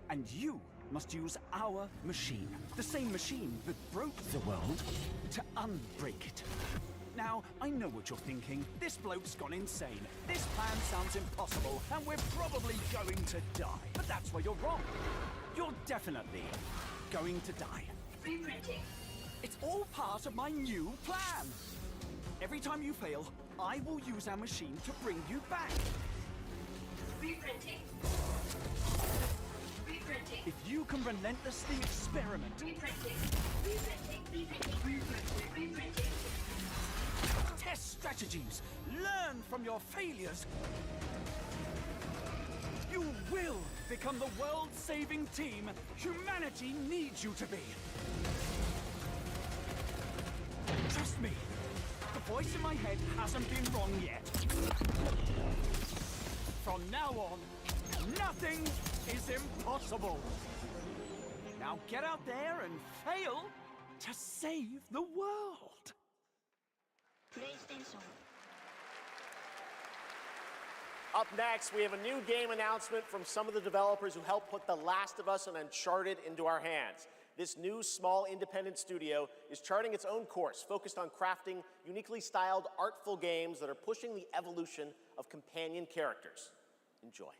And you must use our machine, the same machine that broke the world, to unbreak it. Now, I know what you're thinking. This bloke's gone insane. This plan sounds impossible, and we're probably going to die. But that's where you're wrong. You're definitely going to die. Reprinting. It's all part of my new plan. Every time you fail, I will use our machine to bring you back. Reprinting. Reprinting. If you can relentlessly experiment. Reprinting. Reprinting. Reprinting. Reprinting. Test strategies. Learn from your failures. You will become the world-saving team humanity needs you to be. Trust me, the voice in my head hasn't been wrong yet. From now on, nothing is impossible. Now get out there and fail to save the world. PlayStation. Up next, we have a new game announcement from some of the developers who helped put The Last of Us and Uncharted into our hands. This new, small, independent studio is charting its own course, focused on crafting uniquely styled, artful games that are pushing the evolution of companion characters. Enjoy.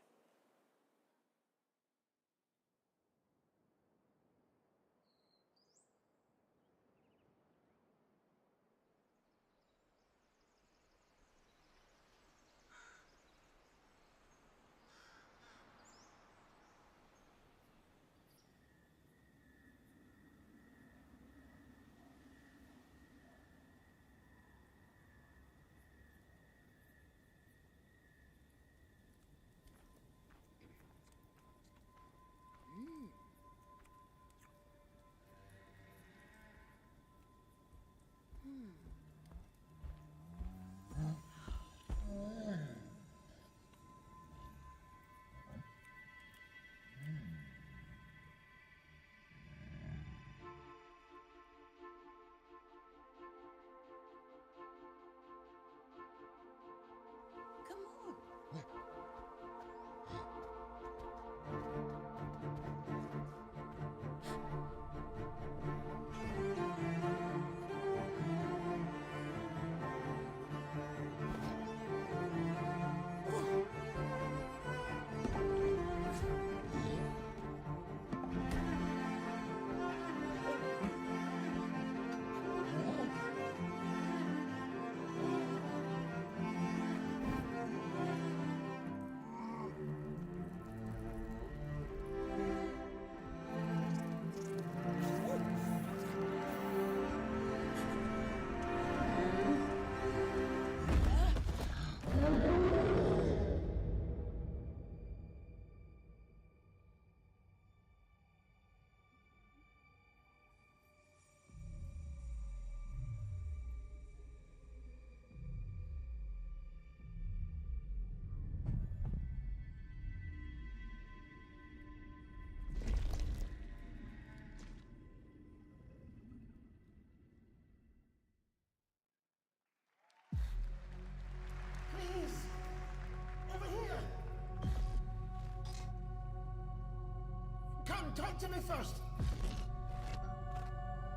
talk to me first.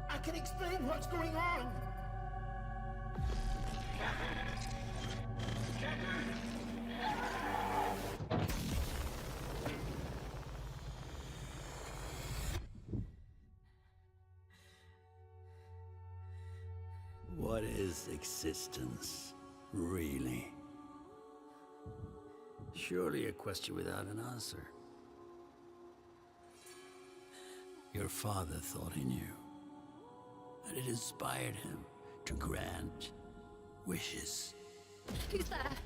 I can explain what's going on. What is existence, really? Surely a question without an answer. Your father thought he knew, and it inspired him to grant wishes. Who's there?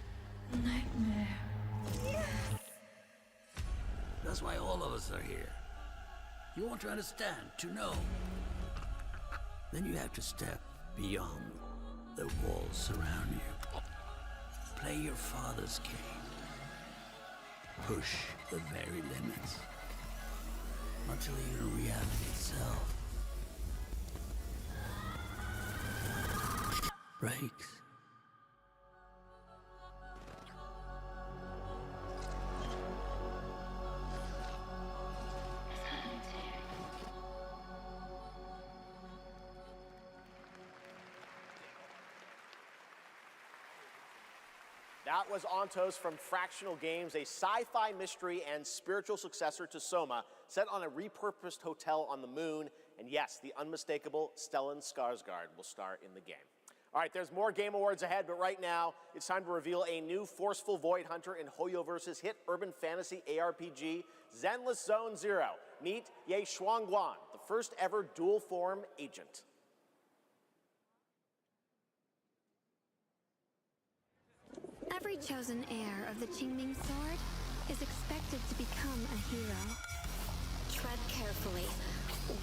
Nightmare. That's why all of us are here. You want to understand, to know. Then you have to step beyond the walls surround you. Play your father's game. Push the very limits. Until even reality itself breaks. That was Ontos from Fractional Games, a sci-fi mystery and spiritual successor to Soma, set on a repurposed hotel on the moon. And yes, the unmistakable Stellan Skarsgård will star in the game. All right, there's more Game Awards ahead, but right now, it's time to reveal a new forceful Void Hunter in HoYoverse's hit urban fantasy ARPG, Zenless Zone Zero. Meet Ye Shuangguan, the first ever dual-form agent. Every chosen heir of the Qingming Sword is expected to become a hero. Tread carefully.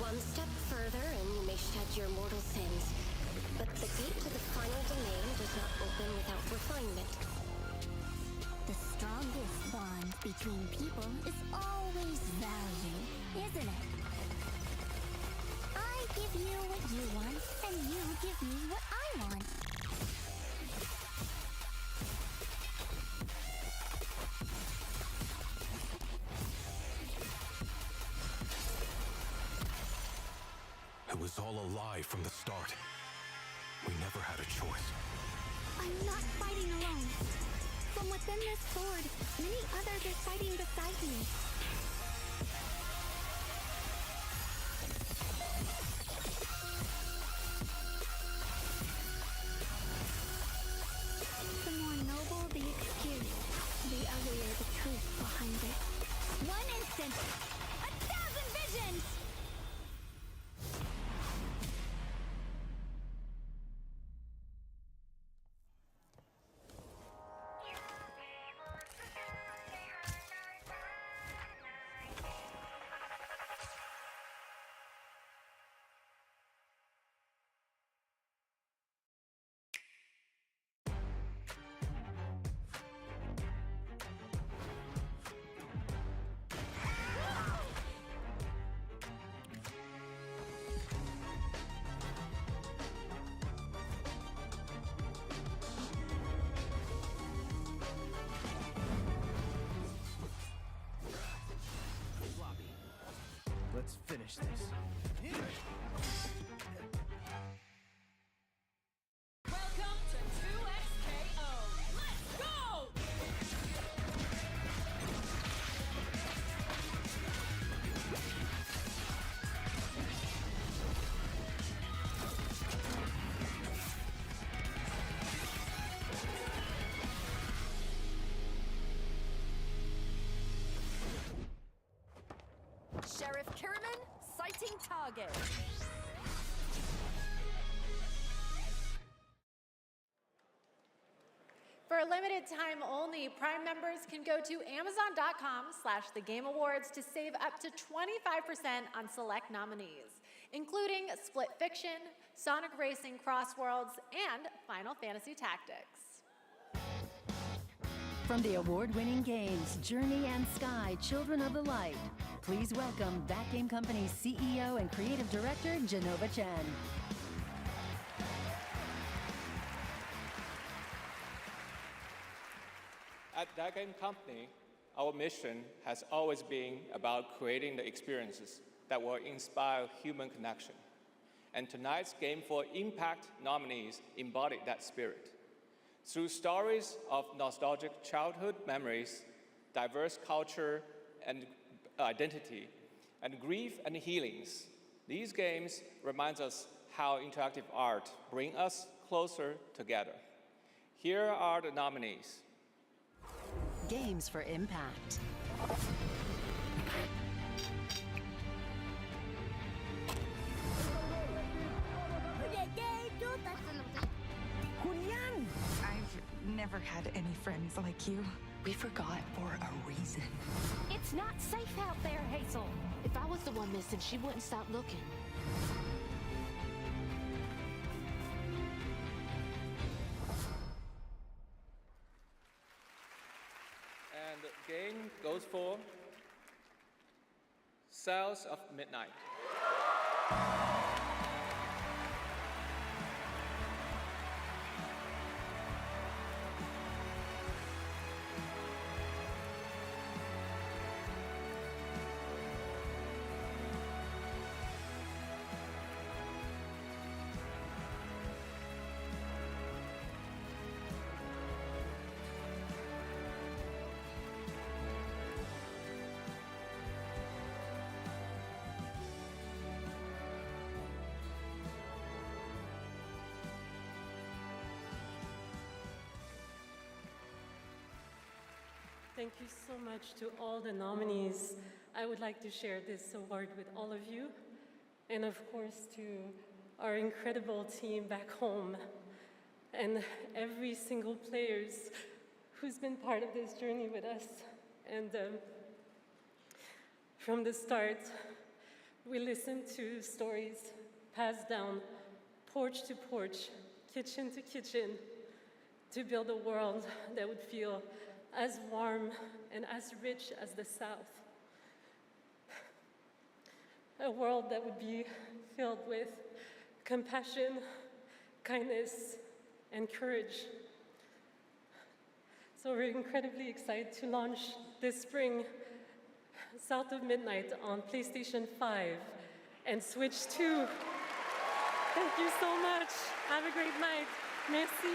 One step further and you may shed your mortal sins. But the gate to the final domain does not open without refinement. The strongest bond between people is always value, isn't it? I give you what you want, and you give me what I want. It was all a lie from the start. We never had a choice. I'm not fighting alone. From within this sword, many others are fighting beside me. The more noble the excuse, the uglier the truth behind it. One instant, 1,000 visions! Let's finish this. Welcome to 2XKO. Let's go! Sheriff Kierman, sighting target. For a limited time only, Prime members can go to Amazon.com/thegameawards to save up to 25% on select nominees, including Split Fiction, Sonic Racing Crossworlds, and Final Fantasy Tactics. From the award-winning games Journey and Sky, Children of the Light, please welcome That Game Company's CEO and Creative Director, Genova Chen. At That Game Company, our mission has always been about creating the experiences that will inspire human connection. And tonight's Game for Impact nominees embody that spirit. Through stories of nostalgic childhood memories, diverse culture and identity, and grief and healings, these games remind us how interactive art brings us closer together. Here are the nominees. Games for Impact. I've never had any friends like you. We forgot for a reason. It's not safe out there, Hazel. If I was the one missing, she wouldn't stop looking. And the game goes for Cells of Midnight. Thank you so much to all the nominees. I would like to share this award with all of you, and of course to our incredible team back home, and every single players who's been part of this journey with us. And from the start, we listened to stories passed down porch to porch, kitchen to kitchen, to build a world that would feel as warm and as rich as the South. A world that would be filled with compassion, kindness, and courage. So we're incredibly excited to launch this spring South of Midnight on PlayStation 5 and Switch 2. Thank you so much. Have a great night. Merci.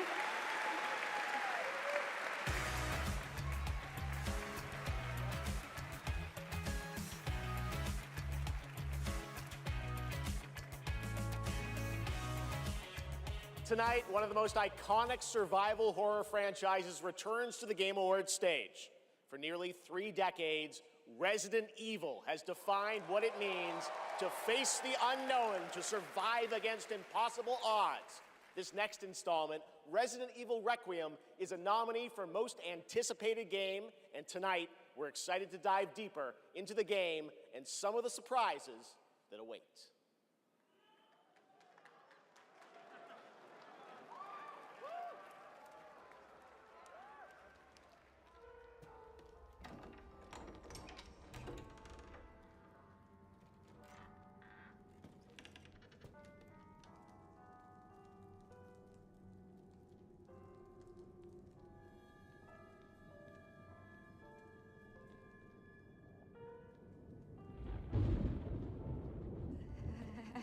Tonight, one of the most iconic survival horror franchises returns to the Game Awards stage. For nearly 3 decades, Resident Evil has defined what it means to face the unknown, to survive against impossible odds. This next installment, Resident Evil Requiem, is a nominee for Most Anticipated Game, and tonight, we're excited to dive deeper into the game and some of the surprises that await.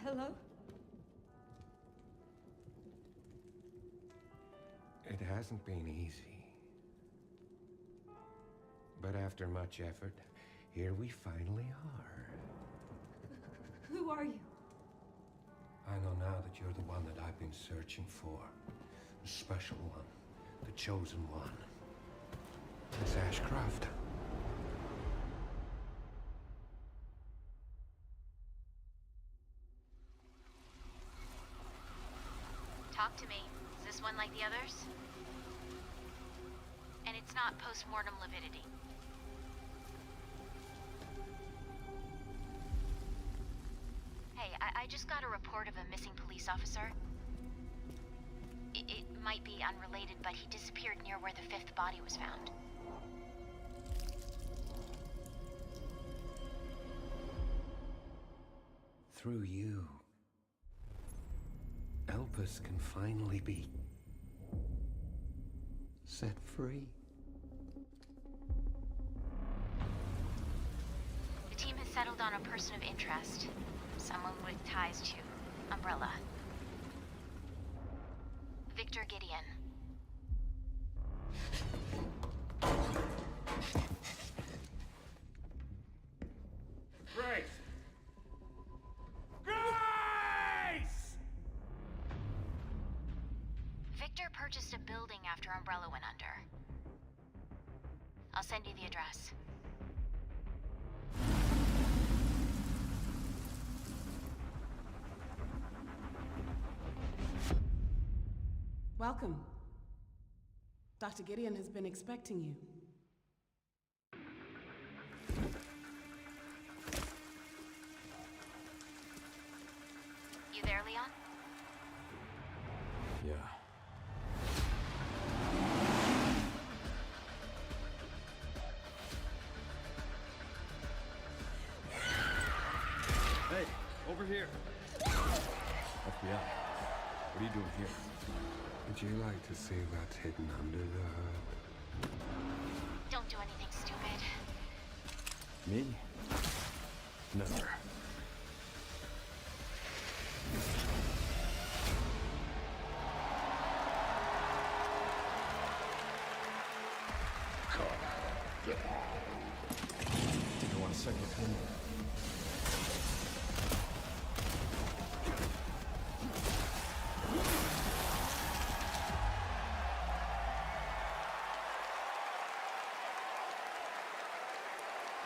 Hello? It hasn't been easy. But after much effort, here we finally are. Who are you? I know now that you're the one that I've been searching for. The special one. The chosen one. Miss Ashcroft. Talk to me. Is this one like the others? And it's not post-mortem lividity. Hey, I just got a report of a missing police officer. It might be unrelated, but he disappeared near where the 5th body was found. Through you, Elpis can finally be set free. settled on a person of interest. Someone with ties to Umbrella. Victor Gideon. Grace! Grace! Victor purchased a building after Umbrella went under. I'll send you the address. Welcome. Dr. Gideon has been expecting you. You there, Leon? Yeah. Hey, over here. FBI. What are you doing here? Would you like to see what's hidden under the hood? Don't do anything stupid. Me? Never. Take a 1 second.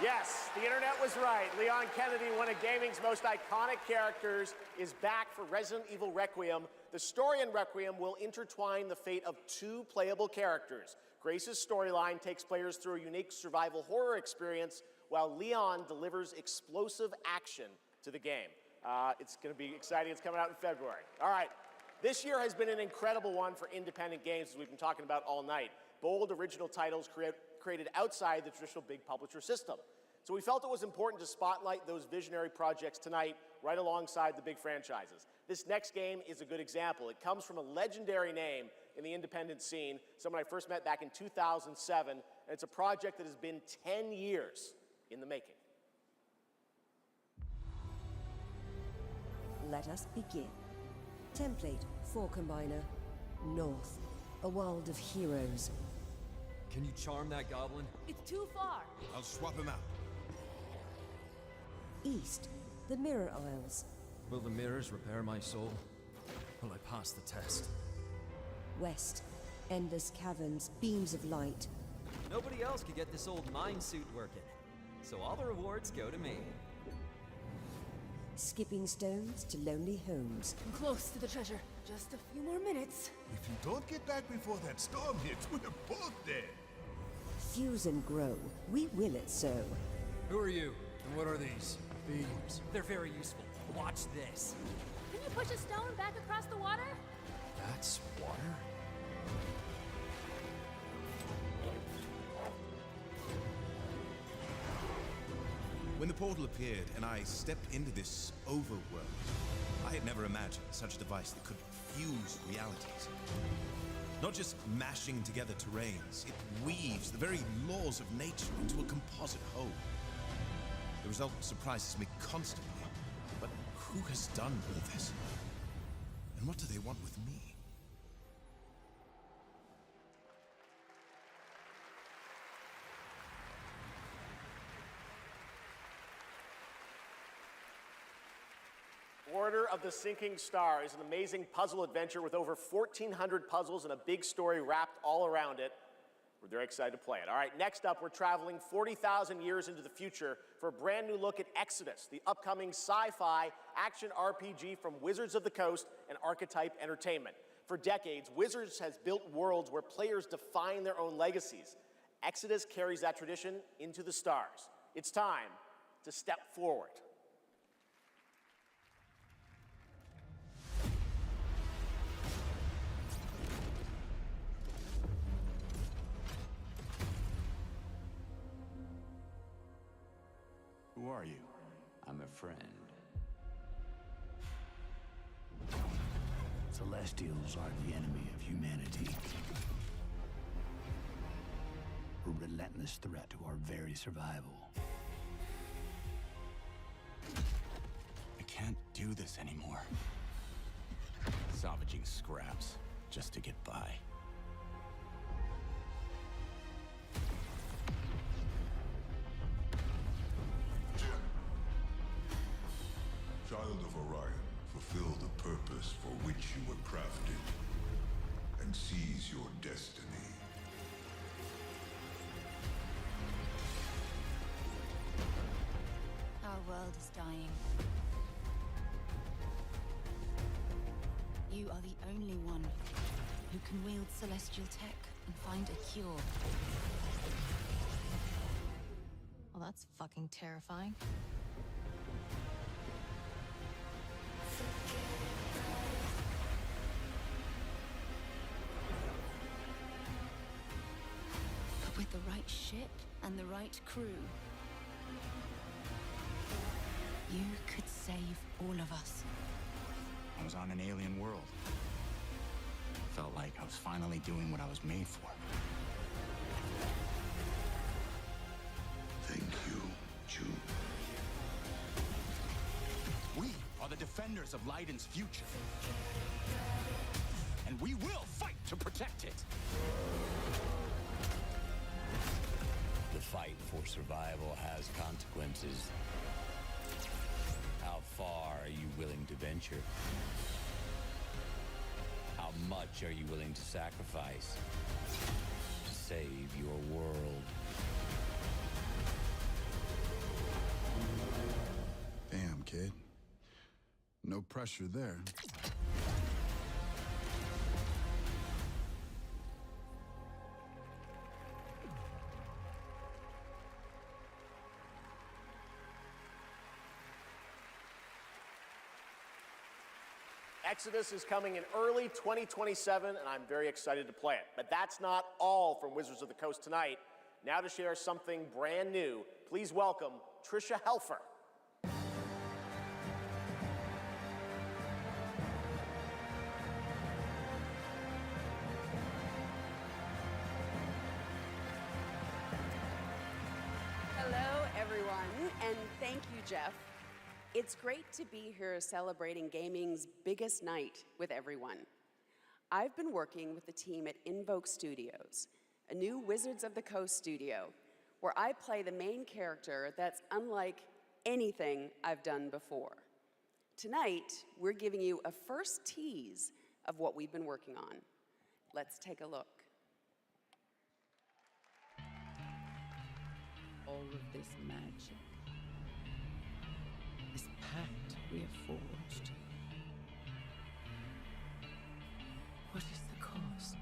Yes, the internet was right. Leon Kennedy, one of gaming's most iconic characters, is back for Resident Evil Requiem. The story in Requiem will intertwine the fate of 2 playable characters. Grace's storyline takes players through a unique survival horror experience, while Leon delivers explosive action to the game. It's going to be exciting. It's coming out in February. All right. This year has been an incredible one for independent games, as we've been talking about all night. Bold, original titles created outside the traditional big publisher system. So we felt it was important to spotlight those visionary projects tonight, right alongside the big franchises. This next game is a good example. It comes from a legendary name in the independent scene, someone I first met back in 2007, and it's a project that has been 10 years in the making. Let us begin. Template 4 Combiner. North. A world of heroes. Can you charm that goblin? It's too far. I'll swap him out. East. The Mirror Isles. Will the mirrors repair my soul? Will I pass the test? West. Endless caverns, beams of light. Nobody else could get this old mine suit working, so all the rewards go to me. Skipping stones to lonely homes. I'm close to the treasure. Just a few more minutes. If you don't get back before that storm hits, we're both dead. Fuse and grow. We will it so. Who are you? And what are these? Beams. They're very useful. Watch this. Can you push a stone back across the water? That's water? When the portal appeared and I stepped into this overworld, I had never imagined such a device that could fuse realities. Not just mashing together terrains, it weaves the very laws of nature into a composite whole. The result surprises me constantly, but who has done all this? And what do they want with me? Order of the Sinking Star is an amazing puzzle adventure with over 1,400 puzzles and a big story wrapped all around it. We're very excited to play it. All right, next up, we're traveling 40,000 years into the future for a brand new look at Exodus, the upcoming sci-fi action RPG from Wizards of the Coast and Archetype Entertainment. For decades, Wizards has built worlds where players define their own legacies. Exodus carries that tradition into the stars. It's time to step forward. Who are you? I'm a friend. Celestials are the enemy of humanity. A relentless threat to our very survival. do this anymore. Salvaging scraps just to get by. Child of Orion, fulfill the purpose for which you were crafted, and seize your destiny. Our world is dying. You are the only one who can wield celestial tech and find a cure. Well, that's fucking terrifying. But with the right ship and the right crew, you could save all of us. I was on an alien world. Felt like I was finally doing what I was made for. Thank you, June. We are the defenders of Leiden's future. And we will fight to protect it. The fight for survival has consequences. How far are you willing to venture? How much are you willing to sacrifice to save your world? Damn, kid. No pressure there. Exodus is coming in early 2027, and I'm very excited to play it. But that's not all from Wizards of the Coast tonight. Now to share something brand new, please welcome Trisha Helfer. Hello, everyone, and thank you, Jeff. It's great to be here celebrating gaming's biggest night with everyone. I've been working with the team at Invoke Studios, a new Wizards of the Coast studio, where I play the main character that's unlike anything I've done before. Tonight, we're giving you a first tease of what we've been working on. Let's take a look. All of this magic, this pact we have forged. What is the cost?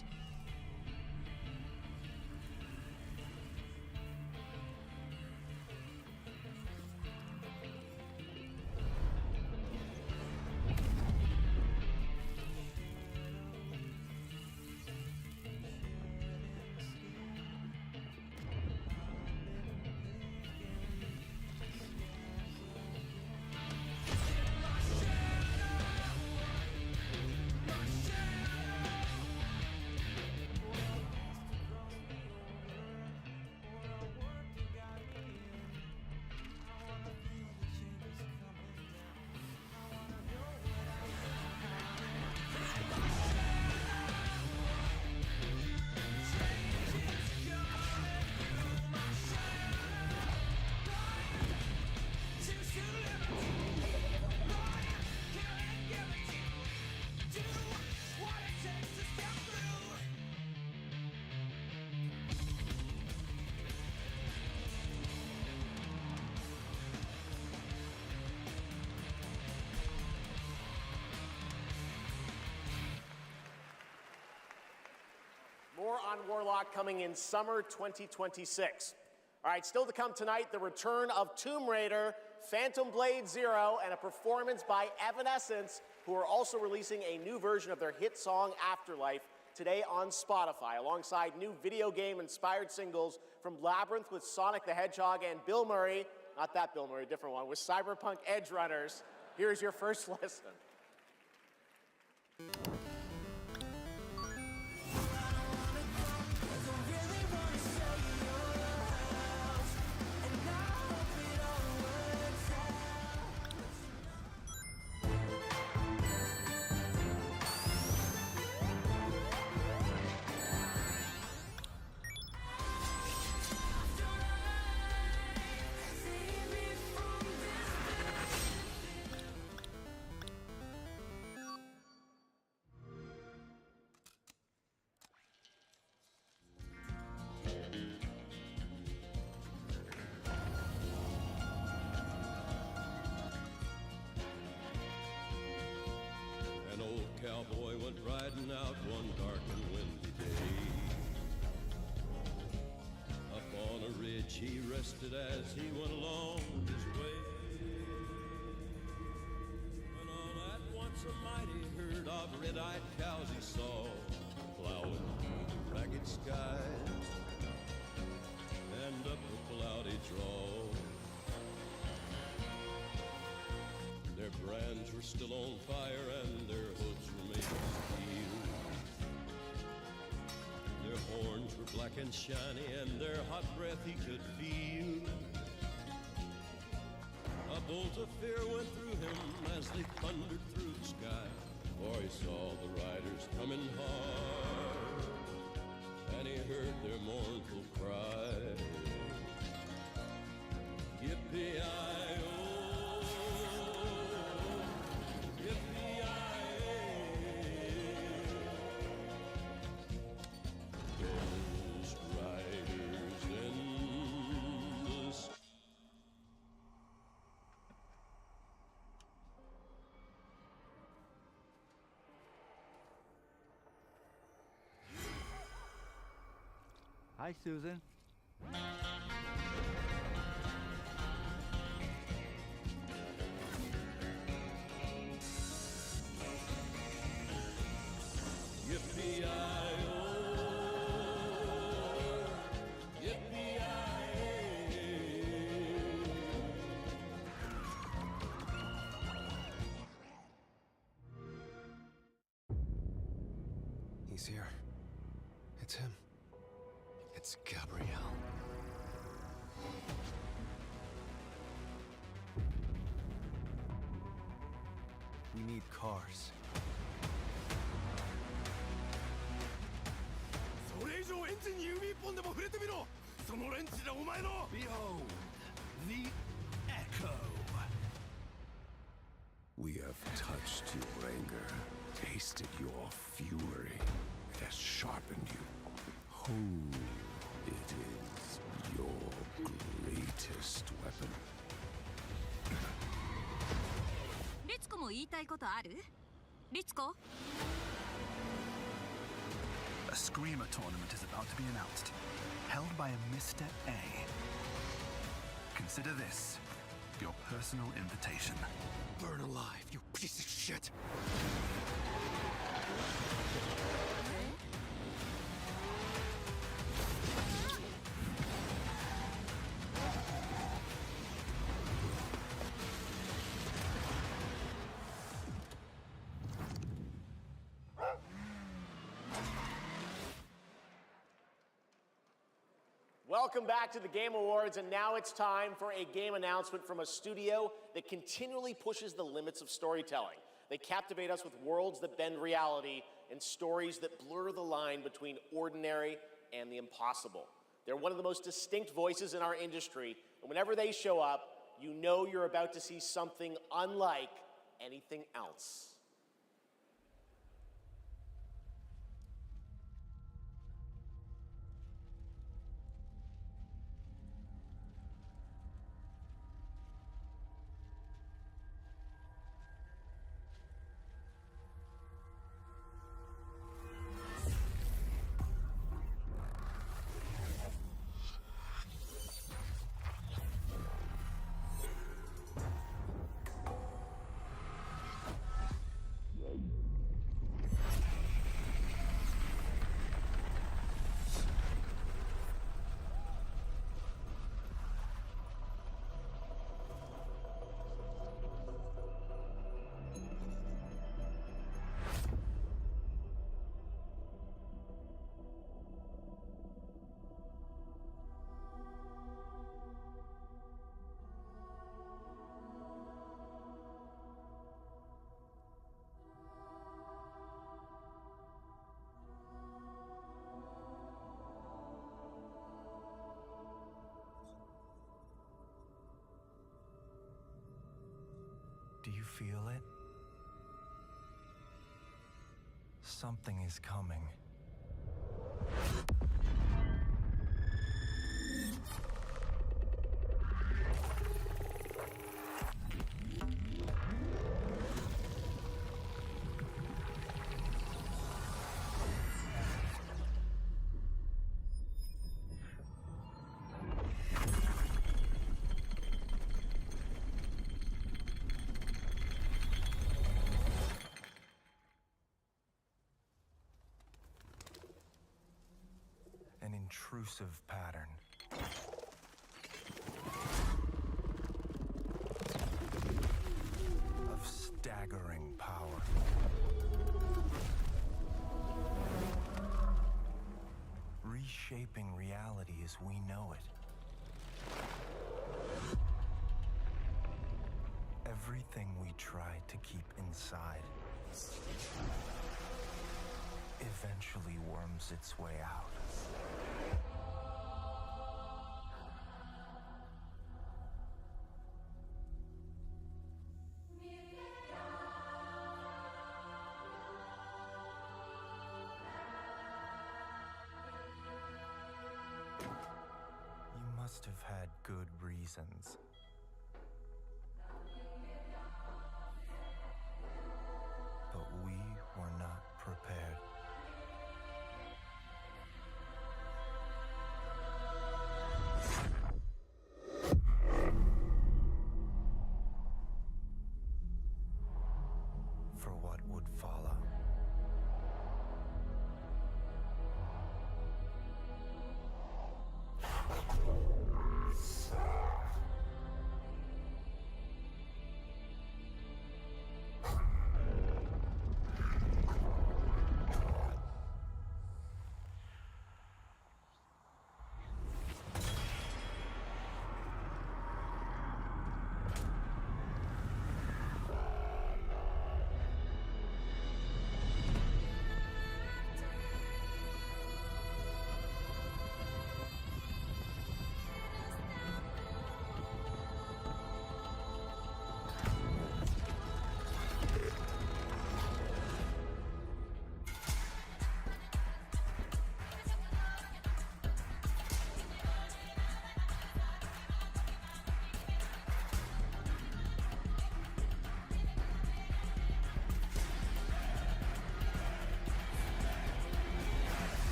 More on Warlock coming in summer 2026. All right, still to come tonight, the return of Tomb Raider, Phantom Blade Zero, and a performance by Evanescence, who are also releasing a new version of their hit song Afterlife today on Spotify, alongside new video game-inspired singles from Labyrinth with Sonic the Hedgehog and Bill Murray, not that Bill Murray, different one, with Cyberpunk Edge Runners. Here's your first listen. cowboy went riding out one dark and windy day. Up on a ridge he rested as he went along his way. When all at once a mighty herd of red-eyed cows he saw plowing through the ragged skies and up a cloudy draw. Their brands were still on fire and their hooves were made of steel. Their horns were black and shiny and their hot breath he could feel. A bolt of fear went through him as they thundered through the sky, for he saw the riders coming hard and he heard their mournful cry. Yippee-i-oh, those riders in the sky. Hi, Susan. Yippee-i-oh, yippee-i-ay. He's here. It's him. It's Gabrielle. We need cars. それ以上エンジンに指一本でも触れてみろ。そのレンチでお前の Behold, the echo. We have touched your anger, tasted your fury. It has sharpened you. Who it is your greatest weapon. リツコも言いたいことある？リツコ？ A Screamer tournament is about to be announced, held by a Mr. A. Consider this your personal invitation. Burn alive, you piece of shit! Welcome back to the Game Awards, and now it's time for a game announcement from a studio that continually pushes the limits of storytelling. They captivate us with worlds that bend reality and stories that blur the line between ordinary and the impossible. They're one of the most distinct voices in our industry, and whenever they show up, you know you're about to see something unlike anything else. Do you feel it? Something is coming. intrusive pattern. Of staggering power. Reshaping reality as we know it. Everything we try to keep inside eventually worms its way out. You must have had good reasons. But we were not prepared. For what would follow.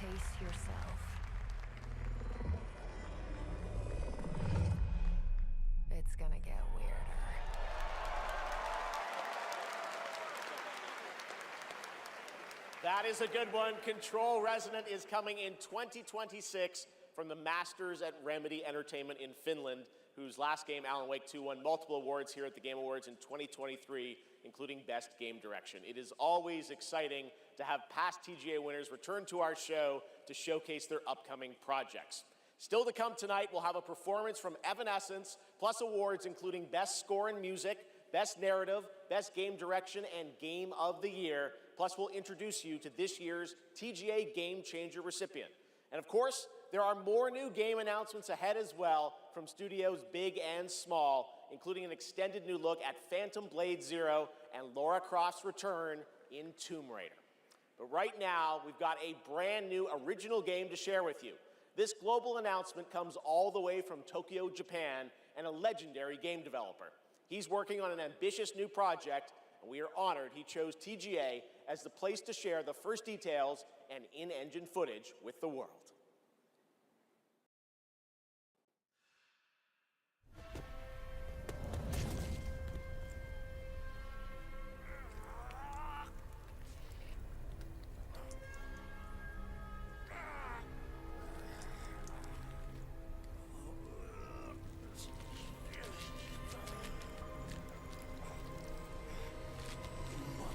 Pace yourself. It's gonna get weirder. That is a good one. Control Resonant is coming in 2026 from the Masters at Remedy Entertainment in Finland, whose last game, Alan Wake 2, won multiple awards here at the Game Awards in 2023, including Best Game Direction. It is always exciting to have past TGA winners return to our show to showcase their upcoming projects. Still to come tonight, we'll have a performance from Evanescence, plus awards including Best Score in Music, Best Narrative, Best Game Direction, and Game of the Year. Plus, we'll introduce you to this year's TGA Game Changer recipient. And of course, there are more new game announcements ahead as well from studios big and small, including an extended new look at Phantom Blade Zero and Lara Croft's return in Tomb Raider. But right now, we've got a brand new original game to share with you. This global announcement comes all the way from Tokyo, Japan, and a legendary game developer. He's working on an ambitious new project, and we are honored he chose TGA as the place to share the first details and in-engine footage with the world.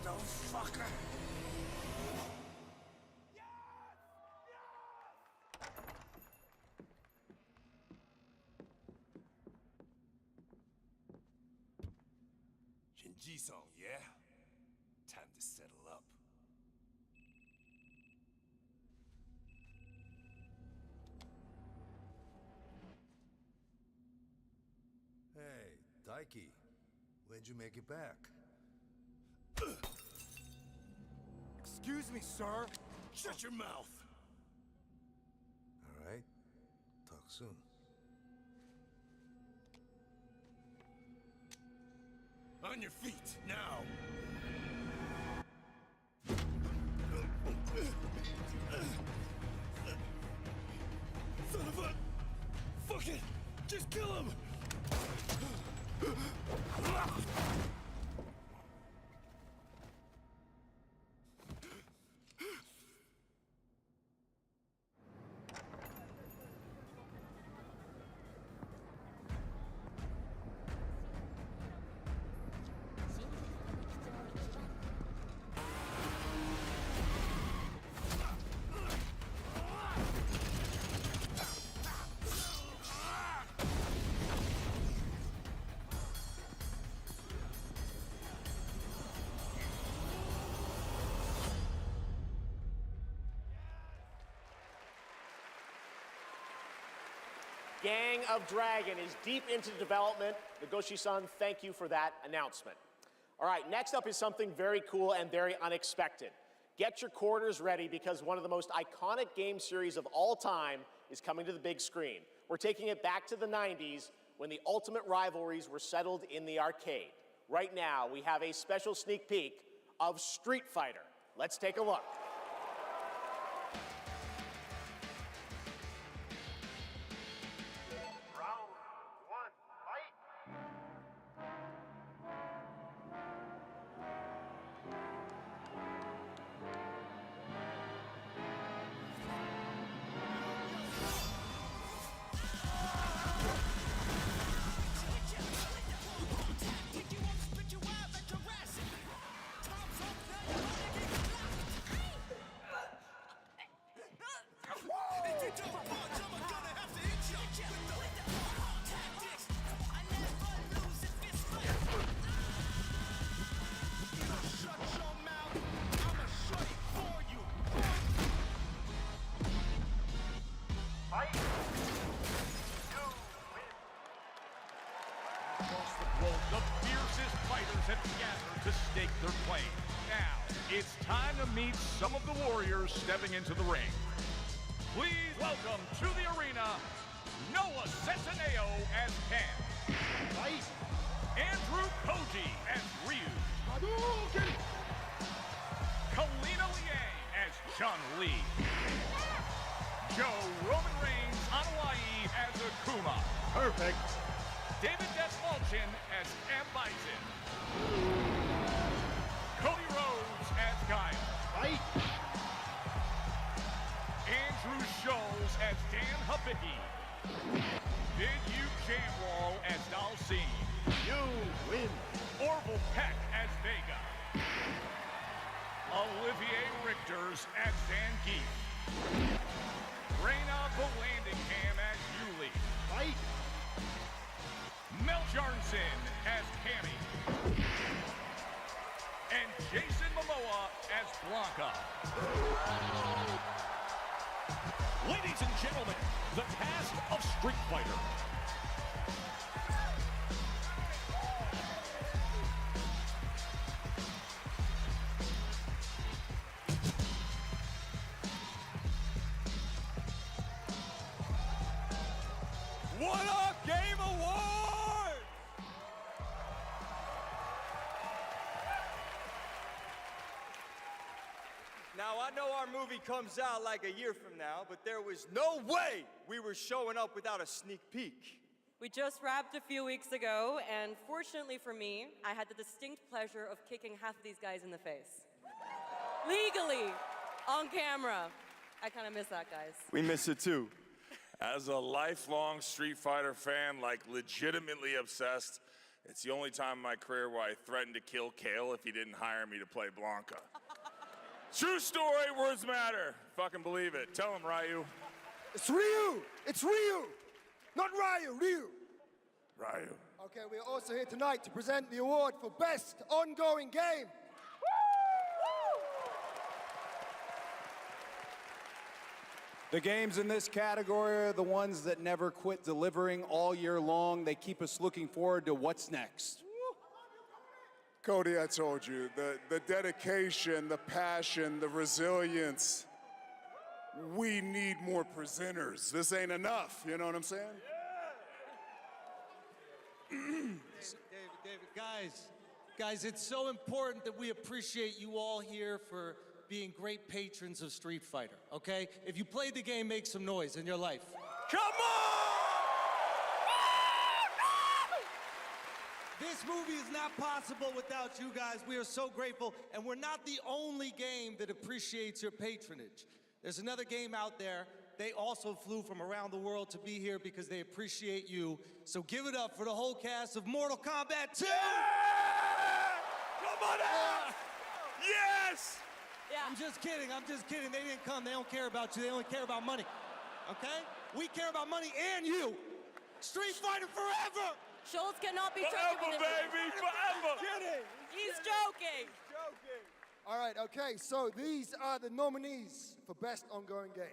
Motherfucker! Shinji-san, yeah? Time to settle up. Hey, Daiki. When'd you make it back? Excuse me, sir. Shut your mouth. All right. Talk soon. On your feet, now. Son of a... Just kill him! Gang of Dragon is deep into development. Nagoshi-san, thank you for that announcement. All right, next up is something very cool and very unexpected. Get your quarters ready because one of the most iconic game series of all time is coming to the big screen. We're taking it back to the 90s when the ultimate rivalries were settled in the arcade. Right now, we have a special sneak peek of Street Fighter. Let's take a look. The fiercest fighters have gathered to stake their claim. Now, it's time to meet some of the warriors stepping into the ring. Please welcome to the arena, Noah Centineo as Ken. Fight. Andrew Koji as Ryu. Hadouken! Kalina Liang as Chun-Li. Joe Roman Reigns on Hawaii as Akuma. Perfect. David Desmalchin as M. Bison. Cody Rhodes as Guile. Fight. Andrew Scholes as Dan Habicki. Big U Jamwall as Dalcine. You win. Orville Peck as Vega. Olivier Richters as Zangief. Reyna Volandingham as Yuli. Fight. Mel Jarnson as Cammy. And Jason Momoa as Blanca. Ladies and gentlemen, the cast of Street Fighter. What a game award! Now, I know our movie comes out like a year from now, but there was no way we were showing up without a sneak peek. We just wrapped a few weeks ago, and fortunately for me, I had the distinct pleasure of kicking half of these guys in the face. Legally, on camera. I kind of miss that, guys. We miss it too. As a lifelong Street Fighter fan, like legitimately obsessed, it's the only time in my career where I threatened to kill Kale if he didn't hire me to play Blanca. True story, words matter. Fucking believe it. Tell him, Ryu. It's Ryu! It's Ryu! Not Ryu, Ryu! Ryu. Okay, we're also here tonight to present the award for Best Ongoing Game. The games in this category are the ones that never quit delivering all year long. They keep us looking forward to what's next. Cody, I told you, the dedication, the passion, the resilience. We need more presenters. This ain't enough, you know what I'm saying? David, guys, it's so important that we appreciate you all here for being great patrons of Street Fighter, okay? If you played the game, make some noise in your life. Come on! This movie is not possible without you guys. We are so grateful, and we're not the only game that appreciates your patronage. There's another game out there. They also flew from around the world to be here because they appreciate you. So give it up for the whole cast of Mortal Kombat 2! Yeah! Come on out! Yes! Yeah. I'm just kidding. They didn't come. They don't care about you. They only care about money. Okay? We care about money and you. Street Fighter forever! Schultz cannot be Forever, joking. baby, forever! He's joking. All right, okay, so these are the nominees for Best Ongoing Game.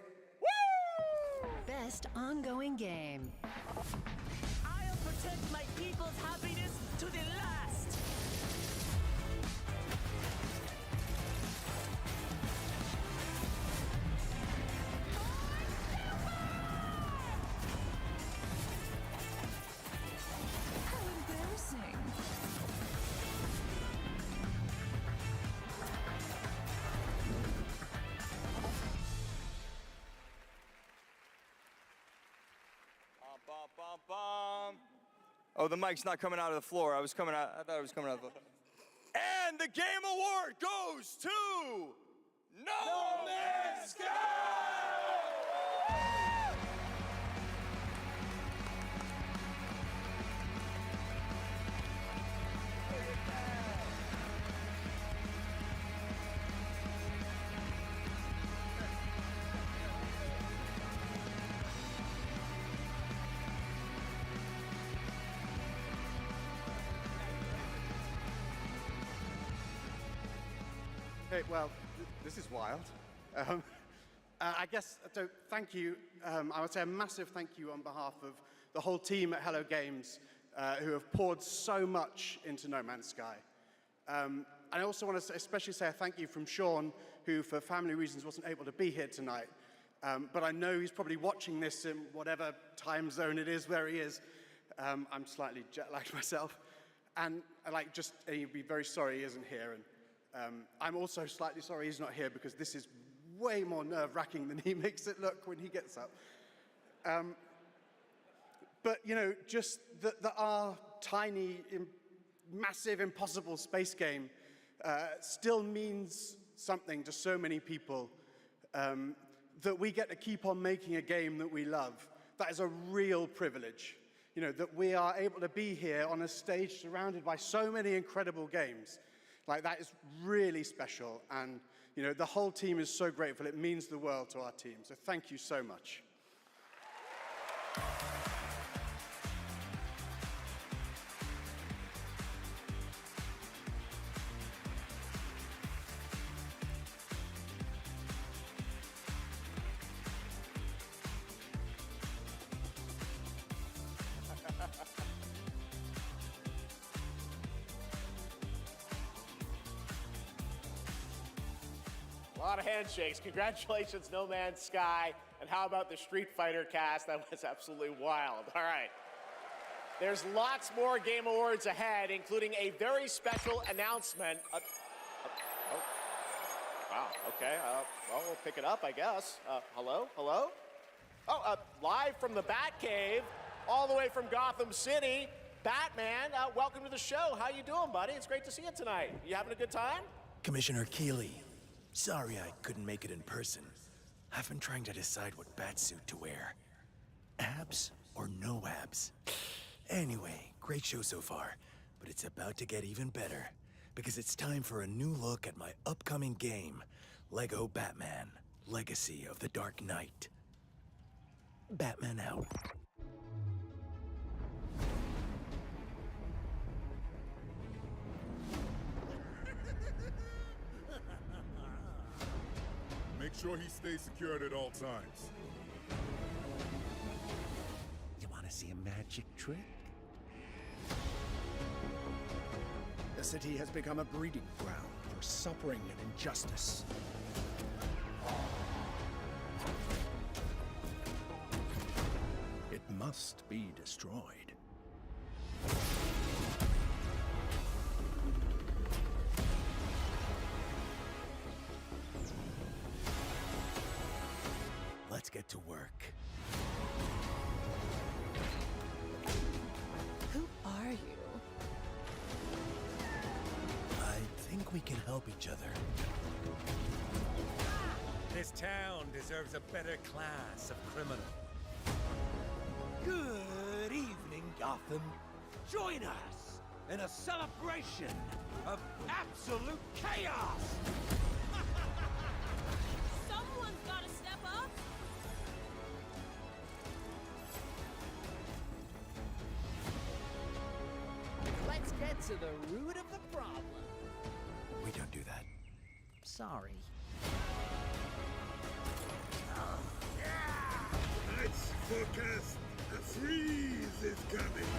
Best ongoing game. I'll protect my people's happiness to the last. How embarrassing. Bum, bum, bum. Oh, the mic's not coming out of the floor. I thought it was coming out of the floor. And the game award goes to No Man's Sky! Okay, well, this is wild. I guess, so thank you. I would say a massive thank you on behalf of the whole team at Hello Games who have poured so much into No Man's Sky. I also want to especially say a thank you from Sean, who for family reasons wasn't able to be here tonight. But I know he's probably watching this in whatever time zone it is where he is. I'm slightly jet-lagged myself. And he'd be very sorry he isn't here. And I'm also slightly sorry he's not here because this is way more nerve-wracking than he makes it look when he gets up. But, you know, just that our tiny, massive, impossible space game still means something to so many people, that we get to keep on making a game that we love. That is a real privilege. You know, that we are able to be here on a stage surrounded by so many incredible games. Like, that is really special, and, you know, the whole team is so grateful. It means the world to our team, so thank you so much. A lot of handshakes. Congratulations, No Man's Sky. And how about the Street Fighter cast? That was absolutely wild. All right. There's lots more Game Awards ahead, including a very special announcement. Wow, okay. Well, we'll pick it up, I guess. Hello? Hello? Oh, live from the Batcave, all the way from Gotham City, Batman, welcome to the show. How you doing, buddy? It's great to see you tonight. You having a good time? Commissioner Keeley, sorry I couldn't make it in person. I've been trying to decide what batsuit to wear. Abs or no abs? Anyway, great show so far, but it's about to get even better, because it's time for a new look at my upcoming game, Lego Batman, Legacy of the Dark Knight. Batman out. Make sure he stays secured at all times. You want to see a magic trick? The city has become a breeding ground for suffering and injustice. It must be destroyed. Let's get to work. Who are you? we can help each other. This town deserves a better class of criminal. Good evening, Gotham. Join us in a celebration of absolute chaos! Someone's gotta step up. Let's get to the root of the problem. We don't do that. Sorry. Let's forecast. A freeze is coming.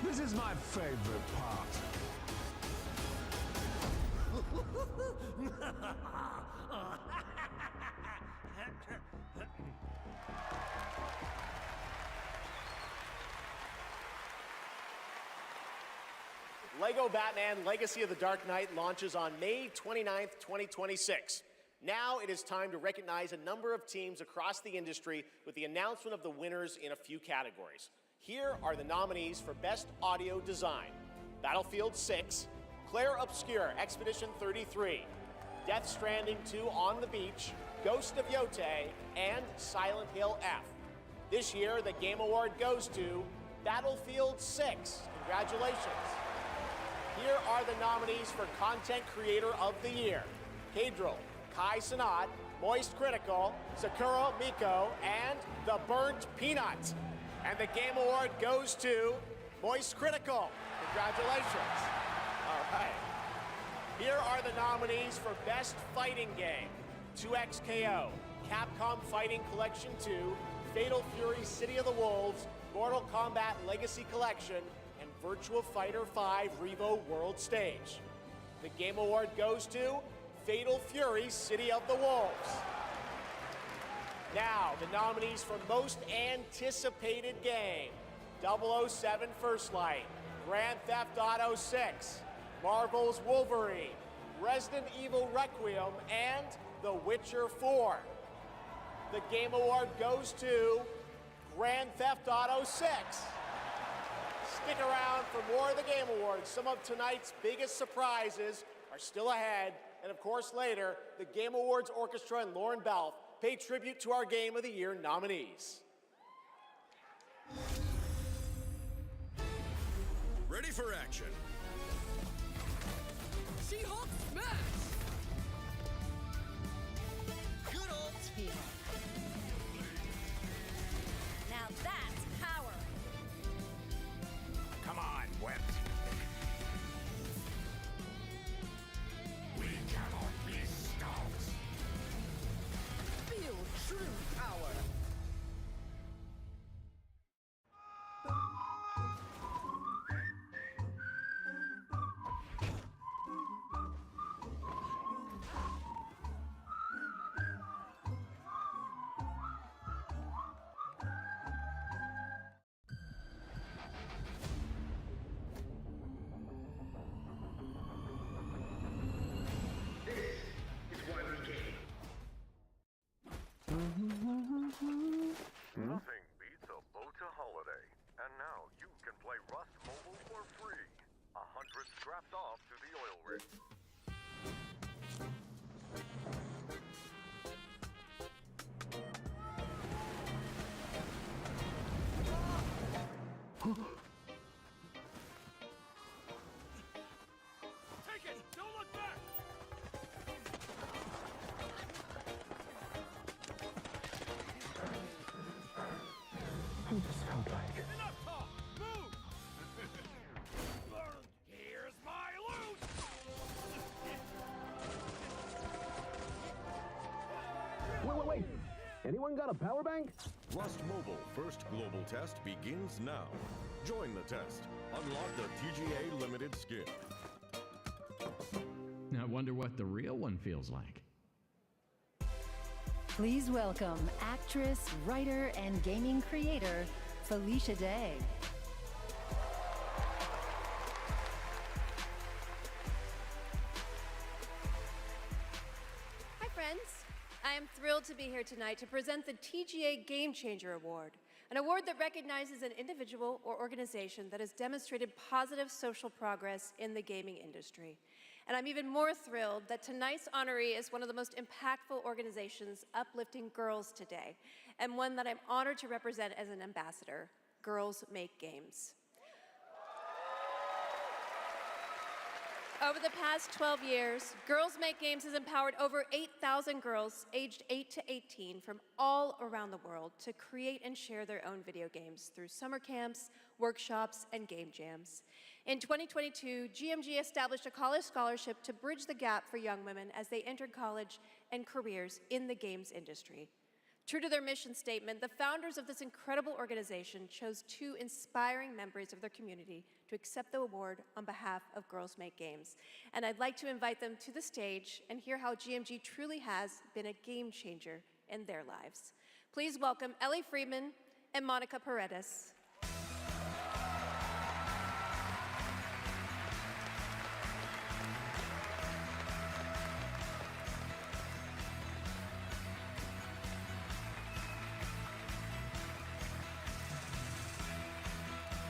This is my favorite part. Lego Batman Legacy of the Dark Knight launches on May 29th, 2026. Now it is time to recognize a number of teams across the industry with the announcement of the winners in a few categories. Here are the nominees for Best Audio Design: Battlefield 6, Claire Obscure Expedition 33, Death Stranding 2 On the Beach, Ghost of Yotei, and Silent Hill F. This year, the Game Award goes to Battlefield 6. Congratulations. Here are the nominees for Content Creator of the Year: Cadril, Kai Sanat, Moist Critical, Sakura Miko, and The Burnt Peanut. And the Game Award goes to Moist Critical. Congratulations. All right. Here are the nominees for Best Fighting Game: 2XKO, Capcom Fighting Collection 2, Fatal Fury City of the Wolves, Mortal Kombat Legacy Collection, and Virtua Fighter 5 Revo World Stage. The Game Award goes to Fatal Fury City of the Wolves. Now, the nominees for Most Anticipated Game: 007 First Light, Grand Theft Auto 6, Marvel's Wolverine, Resident Evil Requiem, and The Witcher 4. The Game Award goes to Grand Theft Auto 6. Stick around for more of the Game Awards. Some of tonight's biggest surprises are still ahead. And of course, later, the Game Awards Orchestra and Lauren Balfe pay tribute to our Game of the Year nominees. Ready for action. She-Hulk smash! Good old team. Now that's power. Come on, Web. We cannot be stopped. Feel true power. Nothing beats a Bota holiday. And now you can play Rust Mobile for free. 100 strapped off to the oil rig. Take it! Don't look back! I just felt like. Enough talk! Move! Here's my loot! Wait. Anyone got a power bank? Rust Mobile first global test begins now. Join the test. Unlock the TGA limited skin. I wonder what the real one feels like. Please welcome actress, writer, and gaming creator, Felicia Day. Hi, friends. I am thrilled to be here tonight to present the TGA Game Changer Award, an award that recognizes an individual or organization that has demonstrated positive social progress in the gaming industry. And I'm even more thrilled that tonight's honoree is one of the most impactful organizations uplifting girls today, and one that I'm honored to represent as an ambassador, Girls Make Games. Over the past 12 years, Girls Make Games has empowered over 8,000 girls aged 8 to 18 from all around the world to create and share their own video games through summer camps, workshops, and game jams. In 2022, GMG established a college scholarship to bridge the gap for young women as they entered college and careers in the games industry. True to their mission statement, the founders of this incredible organization chose 2 inspiring members of their community to accept the award on behalf of Girls Make Games. And I'd like to invite them to the stage and hear how GMG truly has been a game changer in their lives. Please welcome Ellie Friedman and Monica Paredes.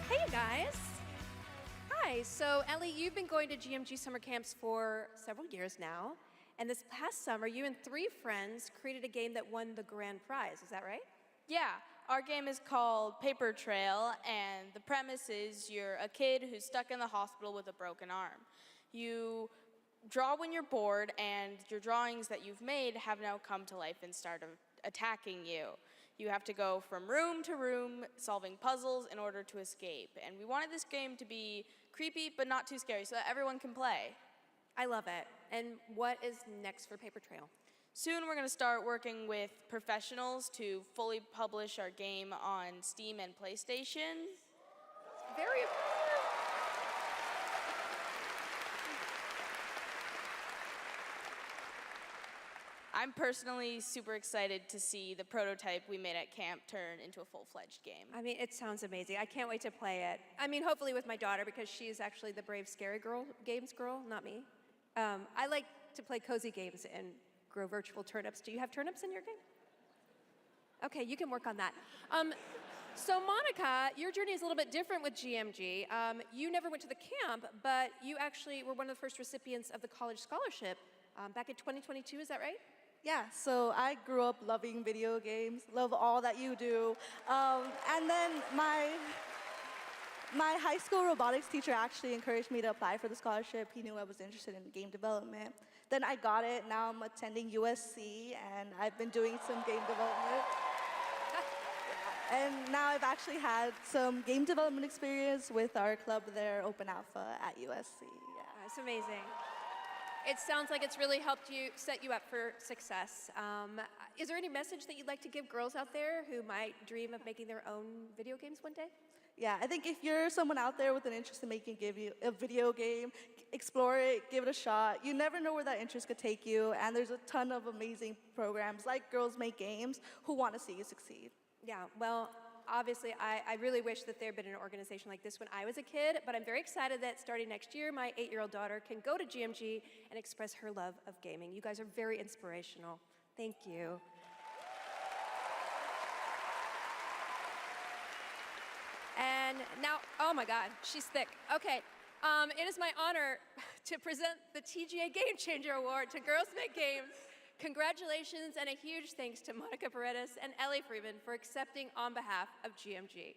Hey, you guys. Hi, so Ellie, you've been going to GMG summer camps for several years now, and this past summer, you and 3 friends created a game that won the grand prize, is that right? Yeah, our game is called Paper Trail, and the premise is you're a kid who's stuck in the hospital with a broken arm. You draw when you're bored, and your drawings that you've made have now come to life and start attacking you. You have to go from room to room, solving puzzles in order to escape. And we wanted this game to be creepy, but not too scary, so that everyone can play. I love it. And what is next for Paper Trail? Soon we're going to start working with professionals to fully publish our game on Steam and PlayStation. Very impressive. I'm personally super excited to see the prototype we made at camp turn into a full-fledged game. I mean, it sounds amazing. I can't wait to play it. I mean, hopefully with my daughter, because she is actually the brave, scary girl, games girl, not me. I like to play cozy games and grow virtual turnips. Do you have turnips in your game? Okay, you can work on that. So Monica, your journey is a little bit different with GMG. You never went to the camp, but you actually were one of the first recipients of the college scholarship back in 2022, is that right? Yeah, so I grew up loving video games, love all that you do. And then my high school robotics teacher actually encouraged me to apply for the scholarship. He knew I was interested in game development. Then I got it. Now I'm attending USC, and I've been doing some game development. And now I've actually had some game development experience with our club there, Open Alpha at USC. Yeah. That's amazing. It sounds like it's really helped you, set you up for success. Is there any message that you'd like to give girls out there who might dream of making their own video games one day? Yeah, I think if you're someone out there with an interest in making a video game, explore it, give it a shot. You never know where that interest could take you, and there's a ton of amazing programs like Girls Make Games who want to see you succeed. Yeah, well, obviously, I really wish that there had been an organization like this when I was a kid, but I'm very excited that starting next year, my 8-year-old daughter can go to GMG and express her love of gaming. You guys are very inspirational. Thank you. And now, oh my God, she's thick. Okay, it is my honor to present the TGA Game Changer Award to Girls Make Games. Congratulations and a huge thanks to Monica Paredes and Ellie Freeman for accepting on behalf of GMG.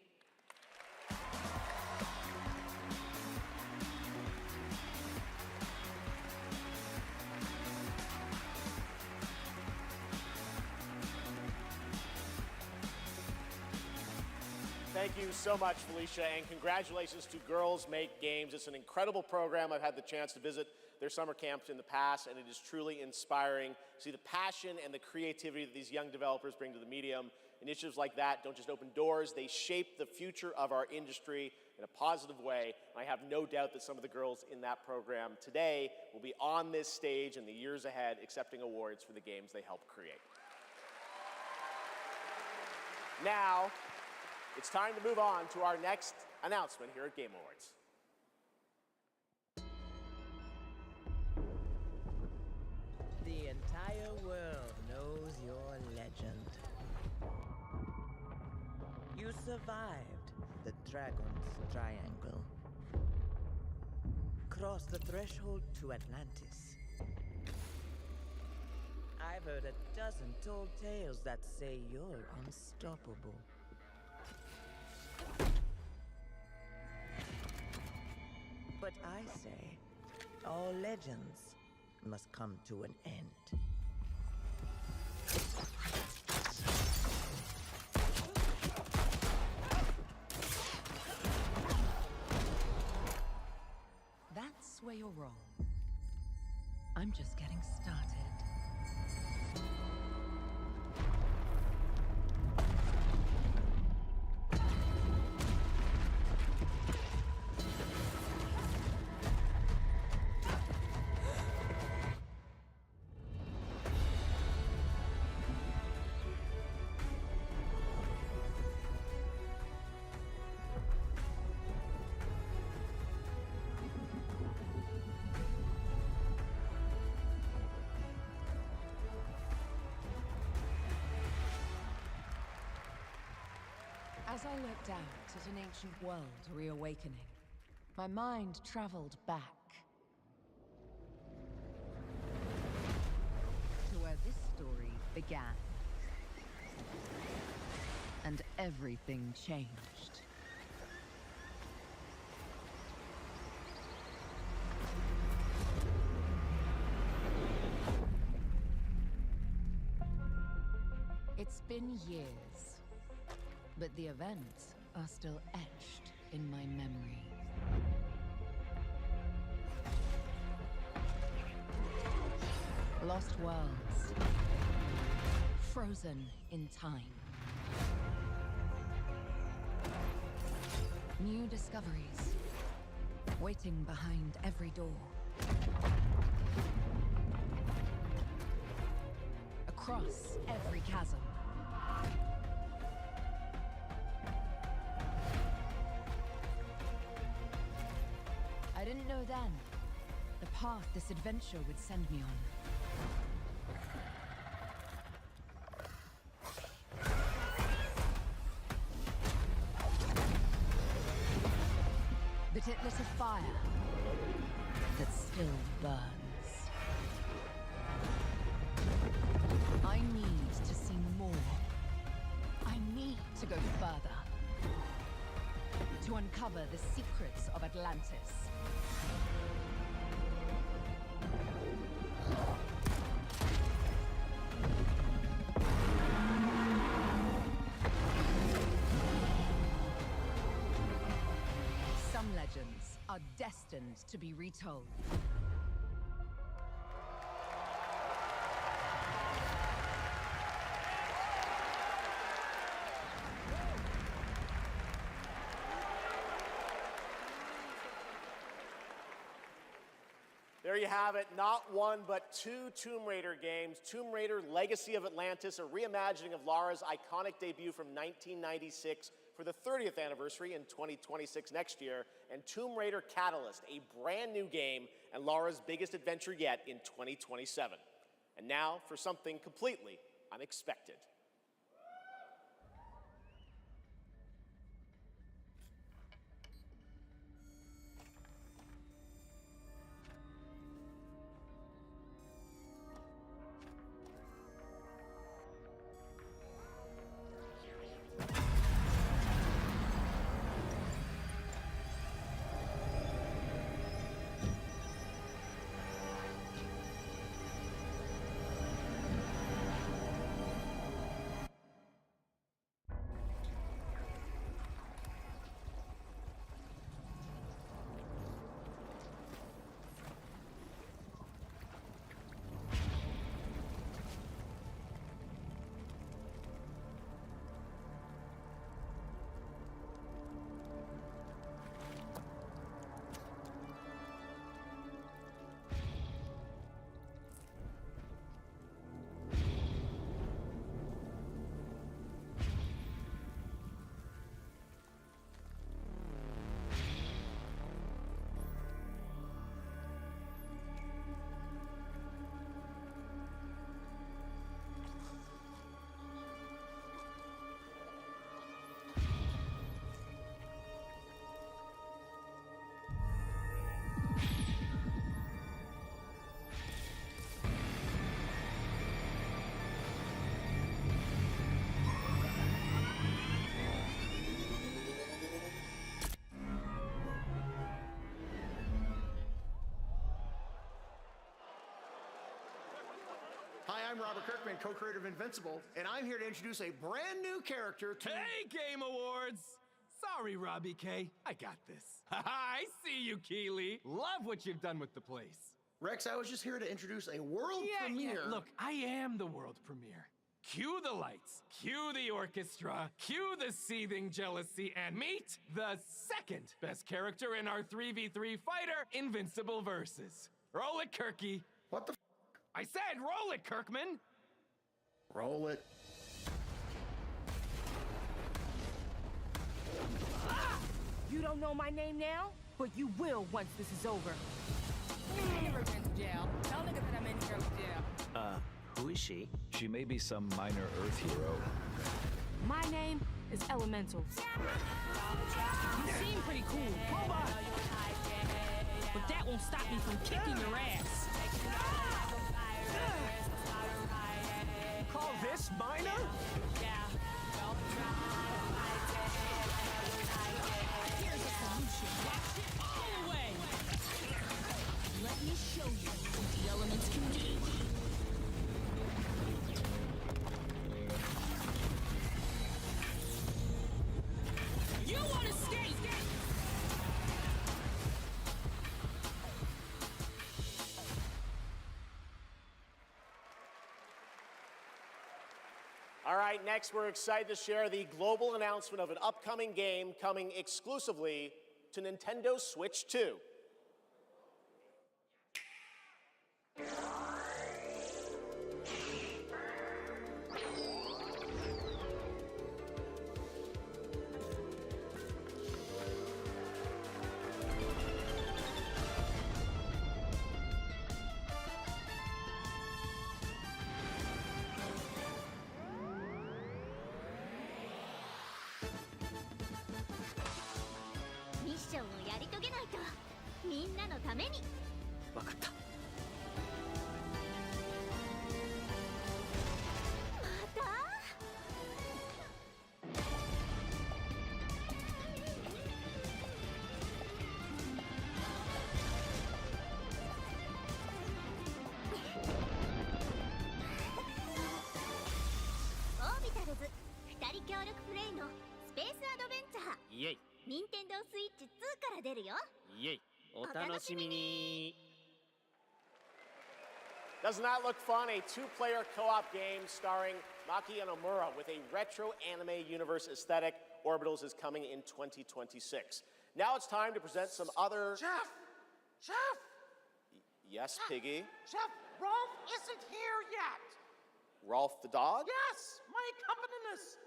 Thank you so much, Felicia, and congratulations to Girls Make Games. It's an incredible program. I've had the chance to visit their summer camps in the past, and it is truly inspiring to see the passion and the creativity that these young developers bring to the medium. Initiatives like that don't just open doors, they shape the future of our industry in a positive way. I have no doubt that some of the girls in that program today will be on this stage in the years ahead accepting awards for the games they helped create. Now, it's time to move on to our next announcement here at Game Awards. The entire world knows your legend. You survived the Dragon's Triangle. Crossed the threshold to Atlantis. I've heard a dozen tall tales that say you're unstoppable. But I say, all legends must come to an end. That's where you're wrong. I'm just getting started. As I looked out at an ancient world reawakening, my mind traveled back to where this story began. And everything changed. It's been years. But the events are still etched in my memory. Lost worlds. Frozen in time. New discoveries. Waiting behind every door. Across every chasm. I didn't know then the path this adventure would send me on. But it lit a fire that still burns. I need to see more. I need to go further. To uncover the secrets of Atlantis. Some legends are destined to be retold. There you have it, not one but two Tomb Raider games. Tomb Raider Legacy of Atlantis, a reimagining of Lara's iconic debut from 1996 for the 30th anniversary in 2026 next year, and Tomb Raider Catalyst, a brand new game and Lara's biggest adventure yet in 2027. And now for something completely unexpected. I'm Robert Kirkman, co-creator of Invincible, and I'm here to introduce a brand new character to... Hey, Game Awards! Sorry, Robbie K. I got this. I see you, Keeley. Love what you've done with the place. Rex, I was just here to introduce a world premiere. Yeah, look, I am the world premiere. Cue the lights, cue the orchestra, cue the seething jealousy, and meet the second best character in our 3v3 fighter, Invincible Versus. Roll it, Kirky. What the f? I said roll it, Kirkman. Roll it. You don't know my name now, but you will once this is over. I never been to jail. Tell niggas that I'm in here with jail. Who is she? She may be some minor Earth hero. My name is Elemental. You seem pretty cool. Move on. But that won't stop me from kicking your ass. You call this minor? Here's a solution. Watch it all the way. Let me show you what the elements can do. You want to skate? All right, next we're excited to share the global announcement of an upcoming game coming exclusively to Nintendo Switch 2. Doesn't that look fun? A two-player co-op game starring Maki and Omura with a retro anime universe aesthetic. Orbitals is coming in 2026. Now it's time to present some other... Chef! Yes, Piggy? Chef, Rolf isn't here yet. Rolf the dog? Yes, my accompanist,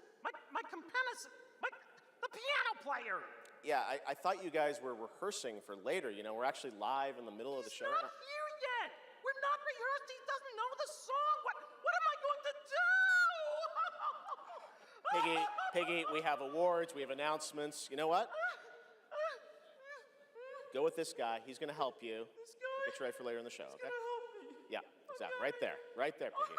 the piano player. Yeah, I thought you guys were rehearsing for later. You know, we're actually live in the middle of the show. He's not here yet. We're not rehearsed. He doesn't know the song. What am I going to do? Piggy, we have awards, we have announcements. You know what? Go with this guy. He's going to help you. This guy? Get you ready for later in the show, He's okay? gonna help me. Yeah, exactly. Right there, Piggy.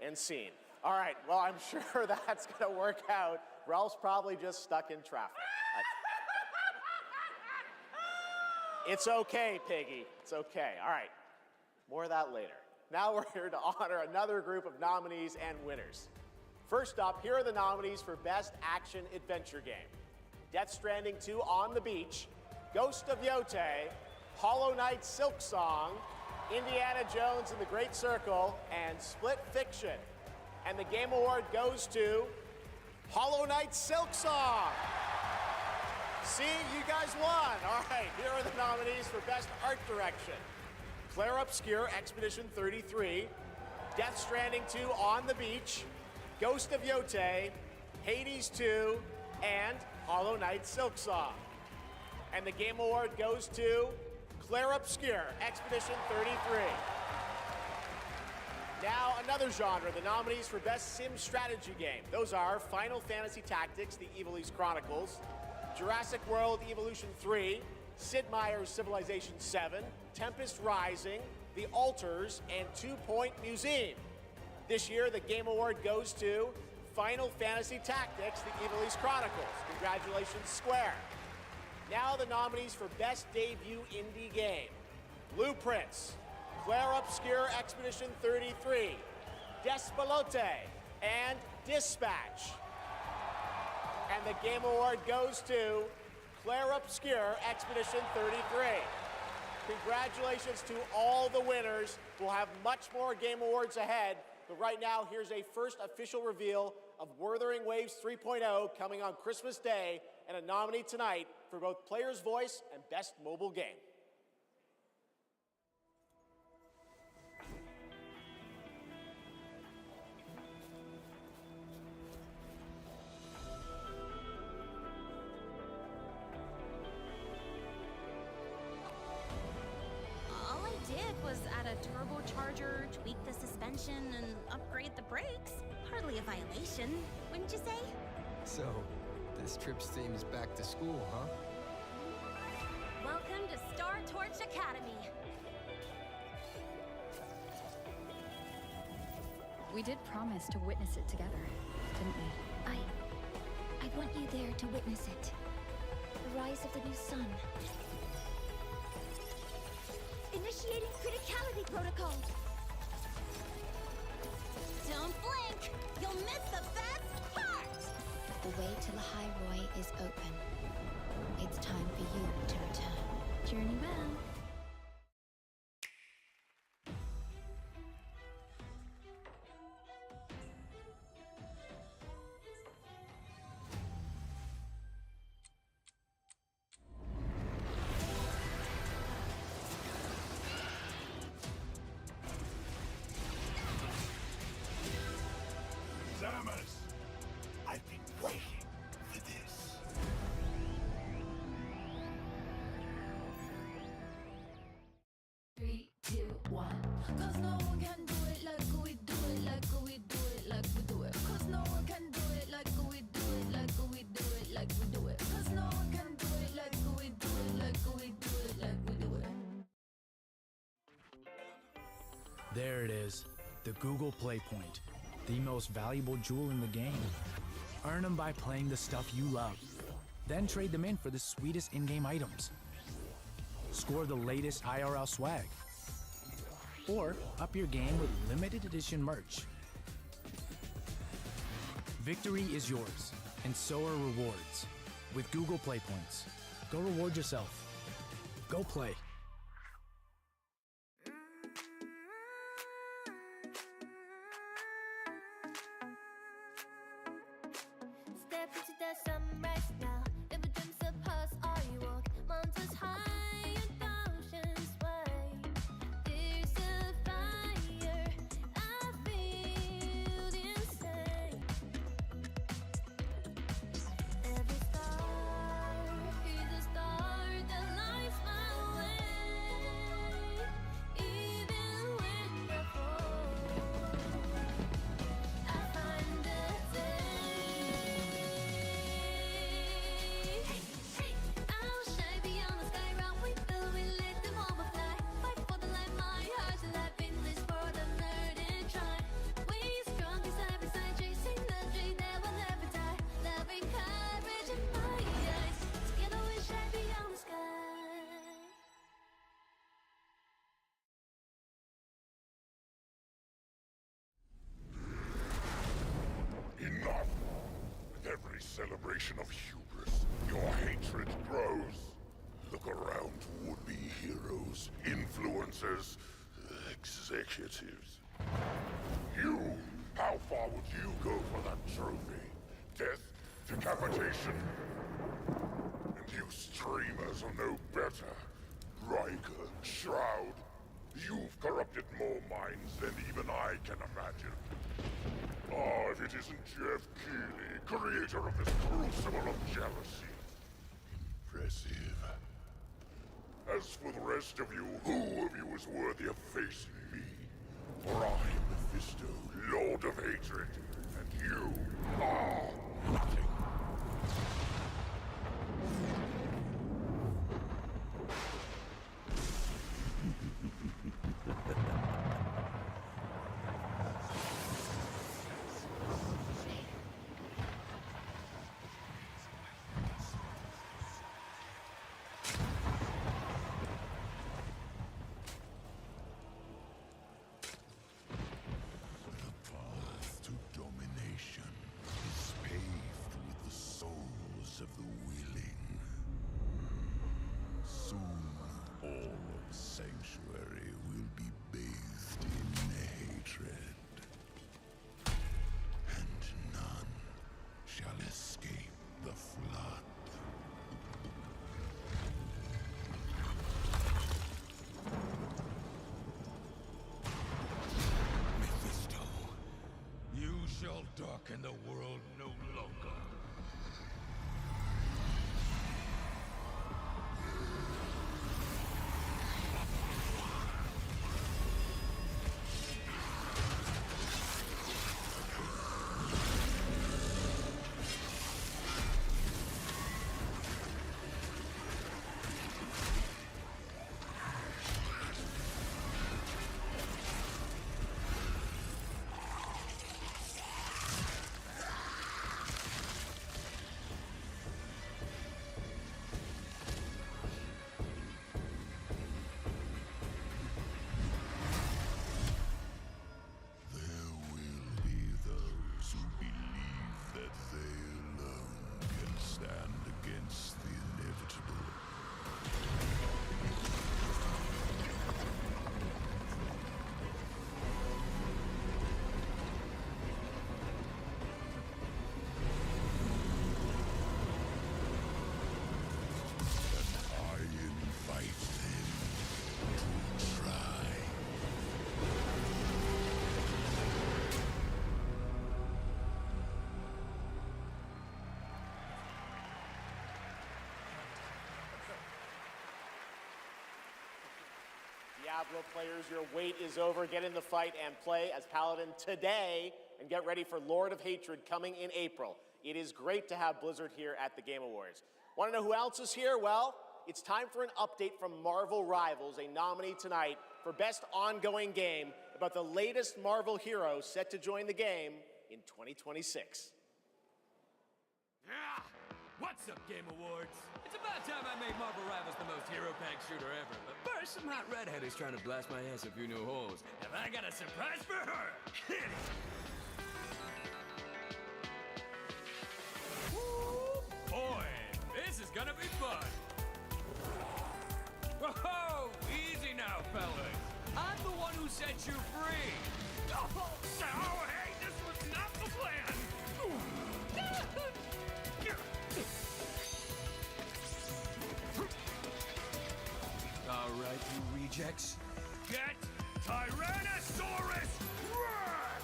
And scene. All right, well, I'm sure that's going to work out. Ralph's probably just stuck in traffic. It's okay, Piggy. It's okay. All right, more of that later. Now we're here to honor another group of nominees and winners. First up, here are the nominees for Best Action Adventure Game. Death Stranding 2 On the Beach, Ghost of Yote, Hollow Knight Silk Song, Indiana Jones and the Great Circle, and Split Fiction. And the Game Award goes to Hollow Knight Silk Song. See, you guys won. All right, here are the nominees for Best Art Direction. Claire Obscure, Expedition 33, Death Stranding 2 On the Beach, Ghost of Yote, Hades 2, and Hollow Knight Silk Song. And the Game Award goes to Claire Obscure, Expedition 33. Now, another genre, the nominees for Best Sim Strategy Game. Those are Final Fantasy Tactics, The Evil East Chronicles, Jurassic World Evolution 3, Sid Meier's Civilization 7, Tempest Rising, The Alters, and 2 Point Museum. This year, the Game Award goes to Final Fantasy Tactics, The Evil East Chronicles. Congratulations, Square. Now the nominees for Best Debut Indie Game. Blueprints, Claire Obscure Expedition 33, Despalote, and Dispatch. And the Game Award goes to Claire Obscure Expedition 33. Congratulations to all the winners. We'll have much more Game Awards ahead, but right now, here's a first official reveal of Wuthering Waves 3.0 coming on Christmas Day, and a nominee tonight for both Player's Voice and Best Mobile Game. All I did was add a turbocharger, tweak the suspension, and upgrade the brakes. Hardly a violation, wouldn't you say? So, this trip seems back to school, huh? Welcome to Star Torch Academy. We did promise to witness it together, didn't we? I want you there to witness it. The rise of the new sun. Initiating criticality protocol. Don't blink! You'll miss the best part! The way to Lahai is open. It's time for you to return. Journey well. Zamas! I've been waiting for this. 3, 2, 1. 'Cause no one can do it like we do it, like we do it, like we do it. 'Cause no one can do it like we do it, like we do it, like we do it. 'Cause no one can do it like we do it, like we do it, like we do it. There it is, the Google Play Point, the most valuable jewel in the game. Earn them by playing the stuff you love. Then trade them in for the sweetest in-game items. Score the latest IRL swag. Or up your game with limited edition merch. Victory is yours, and so are rewards. With Google Play Points, go reward yourself. Go play. Step into the sunrise now. Never dreams of us, I walk mountains high and oceans wide. There's a fire I feel inside. Every star is a star that lights my way. Even when I fall, I find the day. I'll shine beyond the sky, run with the wind, let them overfly. Fight for the light, my heart's alive in this world of nerd and try. We strong side by side, chasing the dream that will never die. Loving courage in my eyes, together we shine beyond the sky. Enough! With every celebration of hubris, your hatred grows. Look around to would-be heroes, influencers, executives. You! How far would you go for that trophy? Death? Decapitation? And you streamers are no better. Riker, Shroud, you've corrupted more minds than even I can imagine. Ah, if it isn't Jeff Keighley, creator of this crucible of jealousy. Impressive. As for the rest of you, who of you is worthy of facing me? For I am Mephisto, Lord of Hatred, and you are nothing. and the world no longer. Diablo players, your wait is over. Get in the fight and play as Paladin today, and get ready for Lord of Hatred coming in April. It is great to have Blizzard here at the Game Awards. Want to know who else is here? Well, it's time for an update from Marvel Rivals, a nominee tonight for Best Ongoing Game about the latest Marvel hero set to join the game in 2026. What's up, Game Awards? It's about time I made Marvel Rivals the most hero-packed shooter ever. But first, some hot redhead is trying to blast my ass a few new holes. And I got a surprise for her! Hit it! Woo, boy, this is gonna be fun! Whoa! Easy now, fellas. I'm the one who set you free! Oh, hey, this was not the plan! All right, you rejects. Get Tyrannosaurus Roar!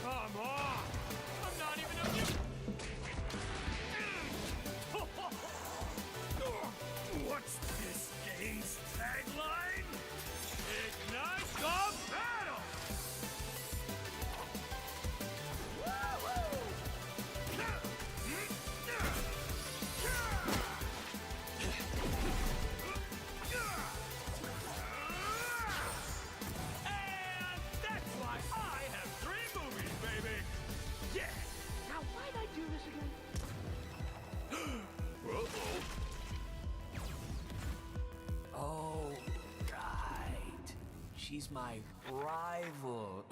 Come on! I'm not even a mutant! What's this game's tagline? Ignite the battle! Oh, right. She's my rival.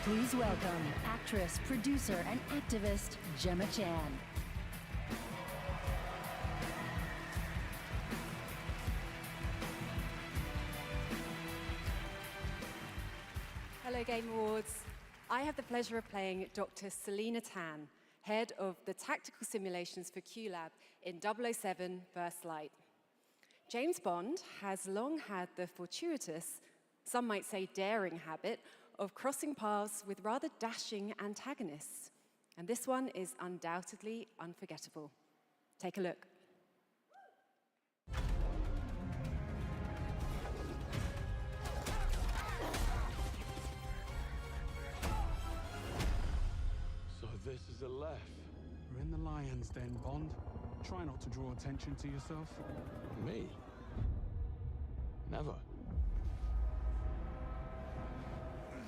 Please welcome actress, producer, and activist Gemma Chan. Hello, Game Awards. I have the pleasure of playing Dr. Selena Tan, head of the tactical simulations for QLab in 007 First Light. James Bond has long had the fortuitous, some might say daring habit, of crossing paths with rather dashing antagonists. And this one is undoubtedly unforgettable. Take a look. So this is a left. We're in the lion's den, Bond. Try not to draw attention to yourself. Me? Never.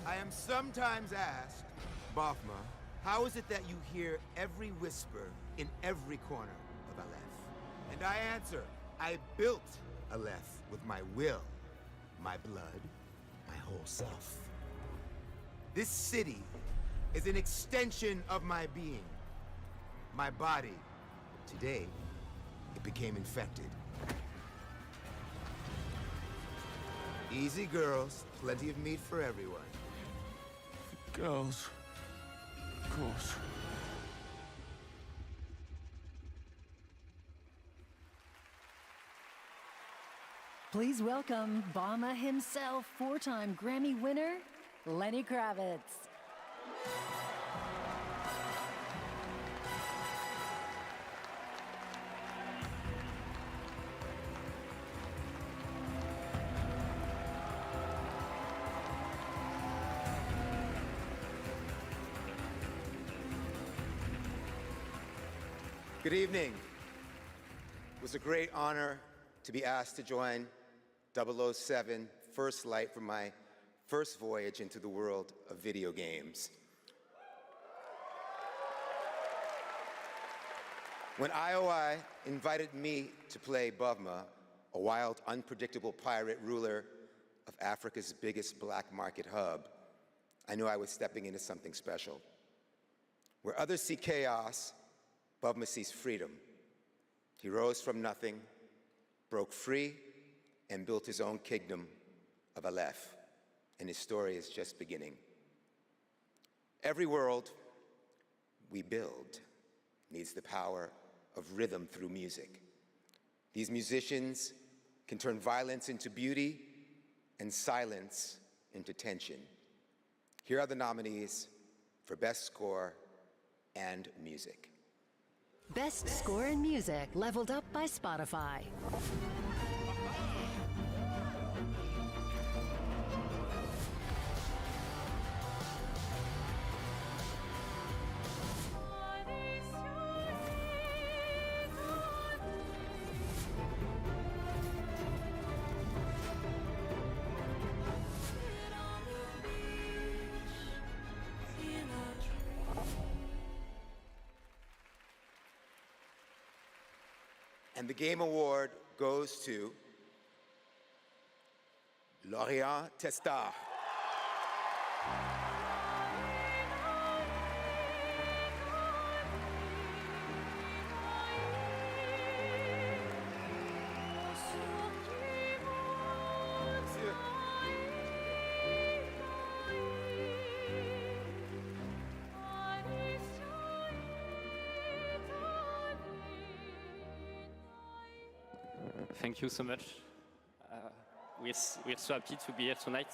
I am sometimes asked, Bafma, how is it that you hear every whisper in every corner of Aleph? And I answer, I built Aleph with my will, my blood, my whole self. This city is an extension of my being, my body. Today, it became infected. Easy, girls. Plenty of meat for everyone. Girls. Of course. Please welcome Obama himself, four-time Grammy winner, Lenny Kravitz. Good evening. It was a great honor to be asked to join 007 First Light for my first voyage into the world of video games. When IOI invited me to play Bavma, a wild, unpredictable pirate ruler of Africa's biggest black market hub, I knew I was stepping into something special. Where others see chaos, Bavma sees freedom. He rose from nothing, broke free, and built his own kingdom of Aleph, and his story is just beginning. Every world we build needs the power of rhythm through music. These musicians can turn violence into beauty and silence into tension. Here are the nominees for Best Score and Music. Best Score in Music, leveled up by Spotify. And the Game Award goes to Lorient Testa. Thank you so much. We're so happy to be here tonight.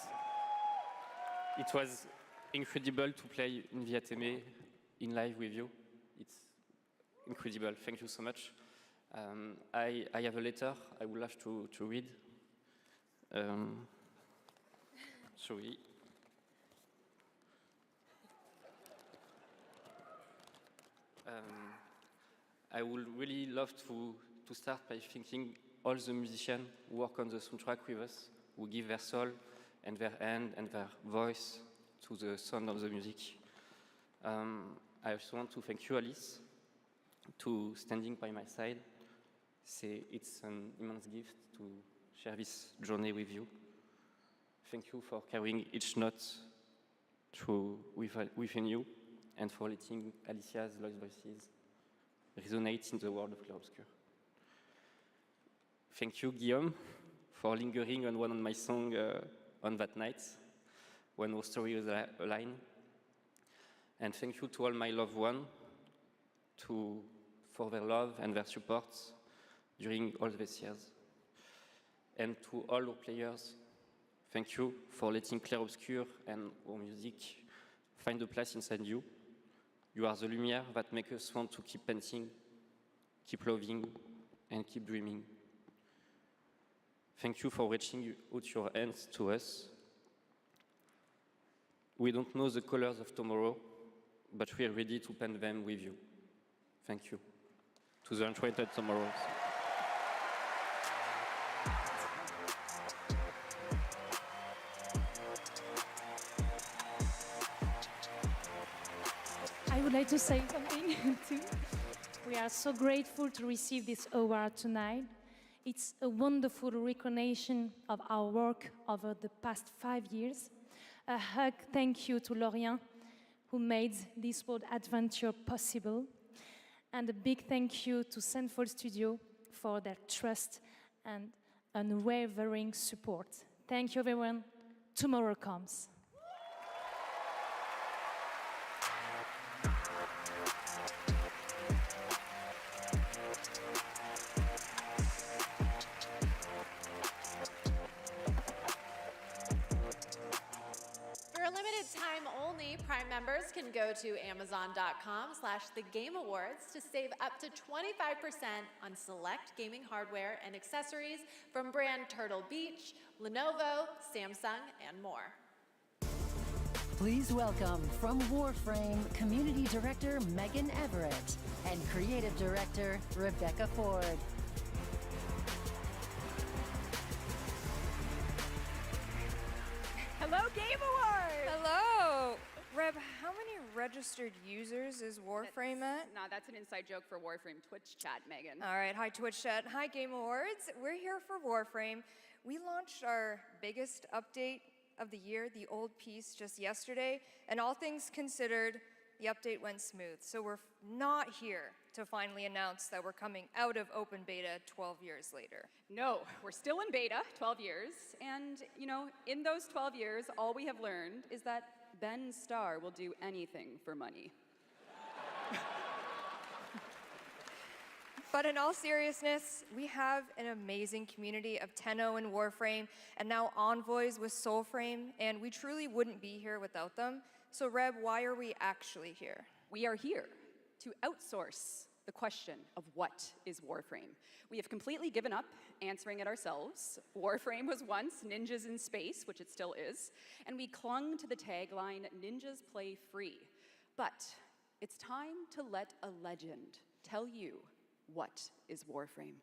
It was incredible to play in Viateme in live with you. It's incredible. Thank you so much. I have a letter I would love to read. Sorry. I would really love to start by thanking all the musicians who work on the soundtrack with us, who give their soul and their hand and their voice to the sound of the music. I also want to thank you, Alice, to standing by my side. It's an immense gift to share this journey with you. Thank you for carrying each note within you and for letting Alicia's lost voices resonate in the world of Clarobscur. Thank you, Guillaume, for lingering on one of my songs on that night when our story was aligned. And thank you to all my loved ones for their love and their support during all these years. And to all our players, thank you for letting Clarobscur and our music find a place inside you. You are the lumière that makes us want to keep painting, keep loving, and keep dreaming. Thank you for reaching out your hands to us. We don't know the colors of tomorrow, but we are ready to paint them with you. Thank you. To the Enchanted Tomorrows. I would like to say something too. We are so grateful to receive this award tonight. It's a wonderful recognition of our work over the past 5 years. A hug thank you to Lorient, who made this world adventure possible. And a big thank you to Central Studio for their trust and unwavering support. Thank you, everyone. Tomorrow comes. go to amazon.com/thegameawards to save up to 25% on select gaming hardware and accessories from brand Turtle Beach, Lenovo, Samsung, and more. Please welcome from Warframe, Community Director Megan Everett and Creative Director Rebecca Ford. Hello, Game Awards! Hello! Reb, how many registered users is Warframe at? Nah, that's an inside joke for Warframe Twitch chat, Megan. All right, hi Twitch chat, hi Game Awards. We're here for Warframe. We launched our biggest update of the year, the old piece, just yesterday, and all things considered, the update went smooth. So we're not here to finally announce that we're coming out of open beta 12 years later. No, we're still in beta, 12 years, and you know, in those 12 years, all we have learned is that Ben Starr will do anything for money. But in all seriousness, we have an amazing community of Tenno and Warframe, and now Envoys with Soulframe, and we truly wouldn't be here without them. So Reb, why are we actually here? We are here to outsource the question of what is Warframe. We have completely given up answering it ourselves. Warframe was once ninjas in space, which it still is, and we clung to the tagline, ninjas play free. But it's time to let a legend tell you what is Warframe.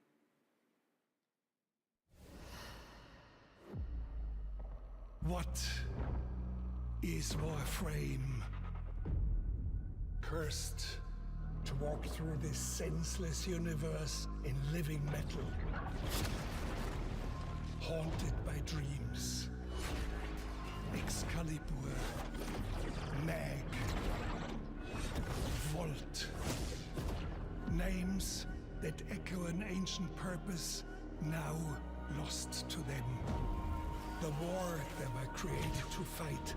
What is Warframe? Cursed to walk through this senseless universe in living metal. Haunted by dreams. Excalibur. Mag. Volt. Names that echo an ancient purpose, now lost to them. The war they were created to fight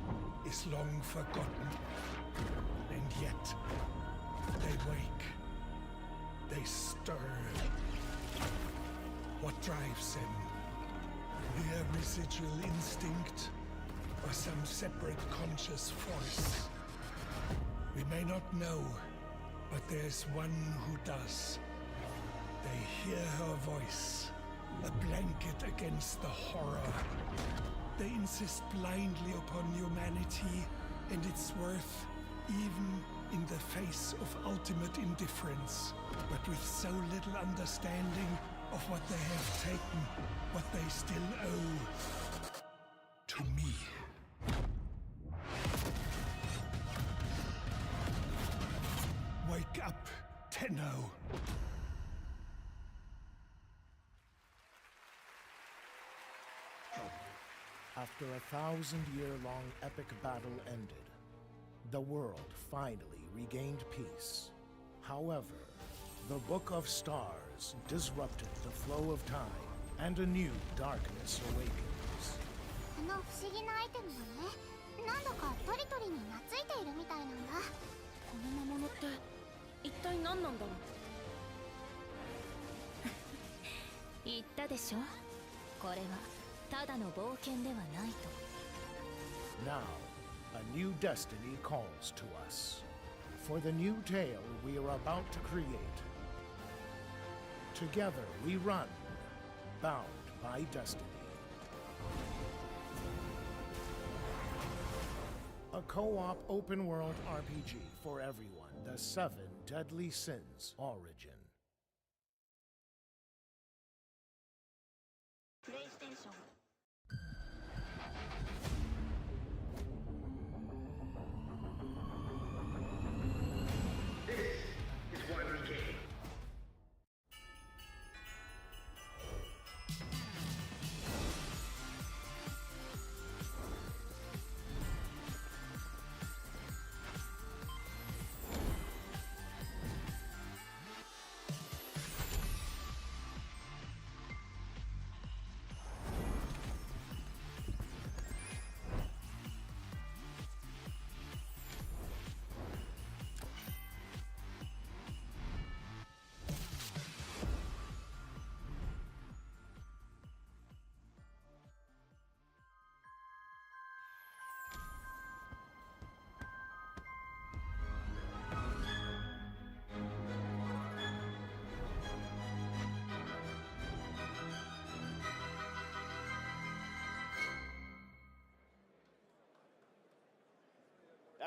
is long forgotten. And yet, they wake. They stir. What drives them? Their residual instinct, or some separate conscious force? We may not know, but there's one who does. They hear her voice, a blanket against the horror. They insist blindly upon humanity and its worth, even in the face of ultimate indifference, but with so little understanding of what they have taken, what they still owe to me. Wake up, Tenno. After a 1,000-year-long epic battle ended, the world finally regained peace. However, the Book of Stars disrupted the flow of time, and a new darkness awakens. この不思議なアイテムがね、なんだかトリトリに懐いているみたいなんだ。この魔物って一体何なんだろう。言ったでしょ。これはただの冒険ではないと。Now, a new destiny calls to us. For the new tale we are about to create. Together we run, bound by destiny. A co-op open-world RPG for everyone. The 7 Deadly Sins Origin. PlayStation. This is why we came.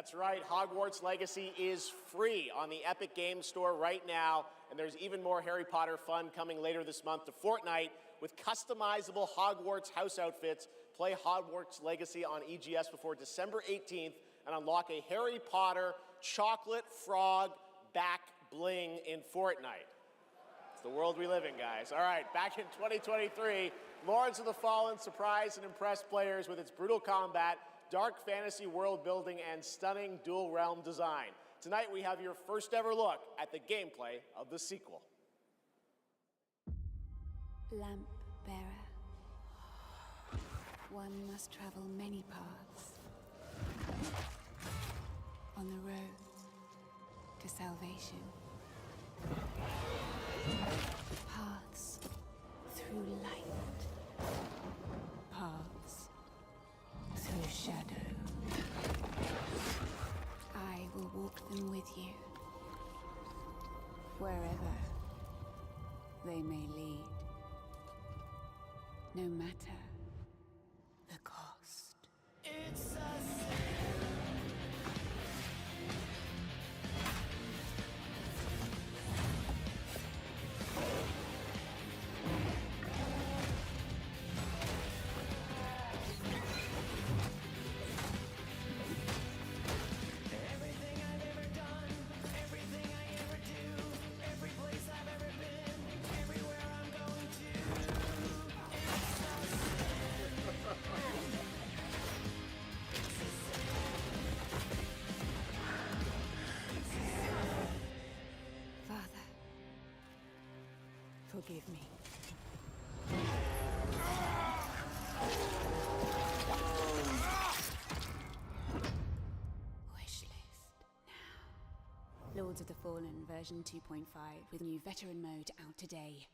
That's right, Hogwarts Legacy is free on the Epic Games Store right now, and there's even more Harry Potter fun coming later this month to Fortnite with customizable Hogwarts house outfits. Play Hogwarts Legacy on EGS before December 18th and unlock a Harry Potter chocolate frog back bling in Fortnite. It's the world we live in, guys. All right, back in 2023, Lords of the Fallen surprised and impressed players with its brutal combat, dark fantasy world building, and stunning dual realm design. Tonight we have your first ever look at the gameplay of the sequel. Lamp bearer. One must travel many paths on the road to salvation. Paths through light. Paths through shadow. I will walk them with you, wherever they may lead, no matter the cost. It's a forgive me. Wishlist now. Lords of the Fallen version 2.5 with new veteran mode out today.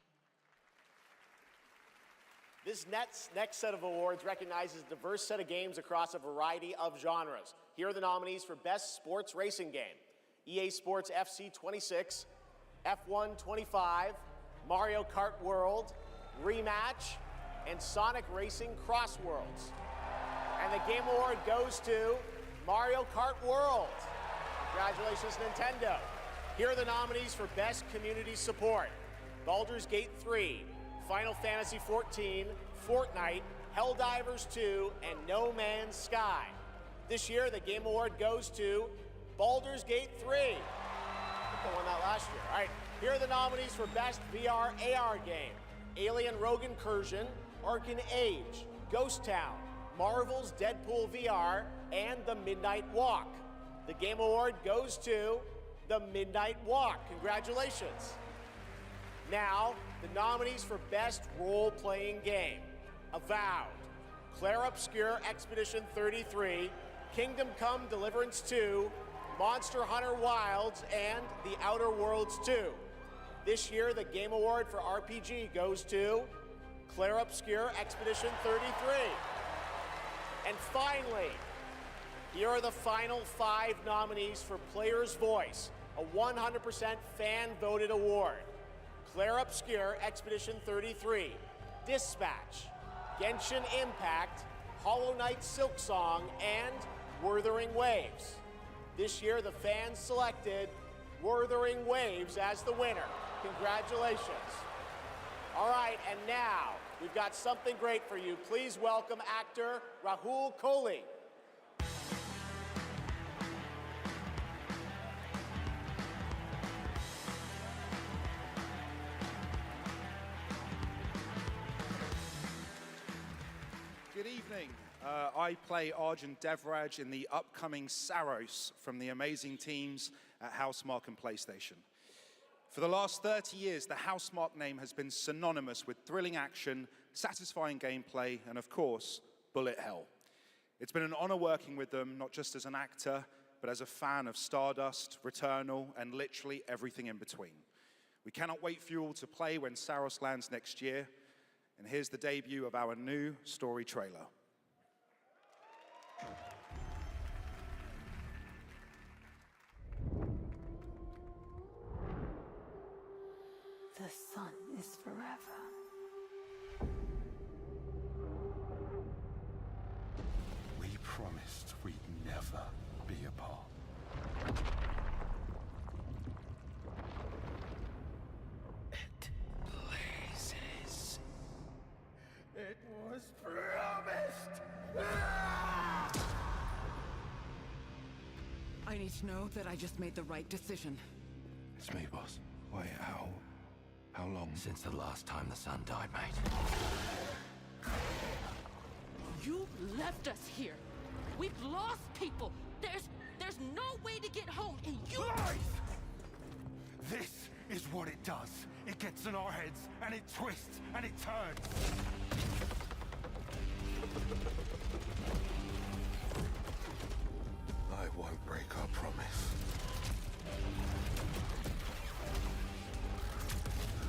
This next set of awards recognizes a diverse set of games across a variety of genres. Here are the nominees for Best Sports Racing Game: EA Sports FC 26, F1 25, Mario Kart World, Rematch, and Sonic Racing Cross Worlds. And the Game Award goes to Mario Kart World. Congratulations, Nintendo. Here are the nominees for Best Community Support: Baldur's Gate 3, Final Fantasy XIV, Fortnite, Helldivers 2, and No Man's Sky. This year, the Game Award goes to Baldur's Gate 3. I think I won that last year. All right, here are the nominees for Best VR AR Game: Alien Rogue Incursion, Arcane Age, Ghost Town, Marvel's Deadpool VR, and The Midnight Walk. The Game Award goes to The Midnight Walk. Congratulations. Now, the nominees for Best Role-Playing Game: Avowed, Claire Obscure Expedition 33, Kingdom Come Deliverance 2, Monster Hunter Wilds, and The Outer Worlds 2. This year, the Game Award for RPG goes to Claire Obscure Expedition 33. And finally, here are the final 5 nominees for Player's Voice, a 100% fan-voted award: Claire Obscure Expedition 33, Dispatch, Genshin Impact, Hollow Knight Silksong, and Wuthering Waves. This year, the fans selected Wuthering Waves as the winner. Congratulations. All right, and now we've got something great for you. Please welcome actor Rahul Kohli. Good evening. I play Arjun Devraj in the upcoming Saros from the amazing teams at Housemarque and PlayStation. For the last 30 years, the Housemarque name has been synonymous with thrilling action, satisfying gameplay, and of course, bullet hell. It's been an honor working with them, not just as an actor, but as a fan of Stardust, Returnal, and literally everything in between. We cannot wait for you all to play when Saros lands next year. And here's the debut of our new story trailer. The sun is forever. We promised we'd never be apart. It blazes. It was promised! I need to know that I just made the right decision. It's me, boss. Wait, how long? Since the last time the sun died, mate. You left us here. We've lost people. There's no way to get home, and you... Lies! This is what it does. It gets in our heads, and it twists, and it turns. I won't break our promise.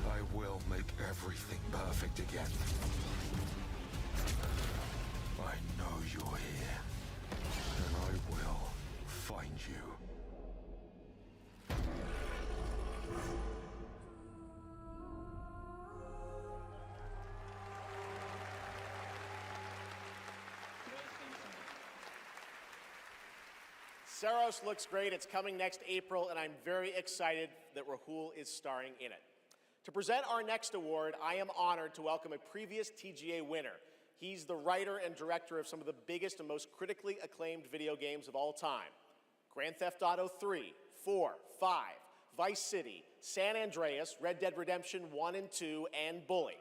I will make everything perfect again. I know you're here, and I will find you. Saros looks great. It's coming next April, and I'm very excited that Rahul is starring in it. To present our next award, I am honored to welcome a previous TGA winner. He's the writer and director of some of the biggest and most critically acclaimed video games of all time. Grand Theft Auto 3, 4, 5, Vice City, San Andreas, Red Dead Redemption 1 and 2, and Bully.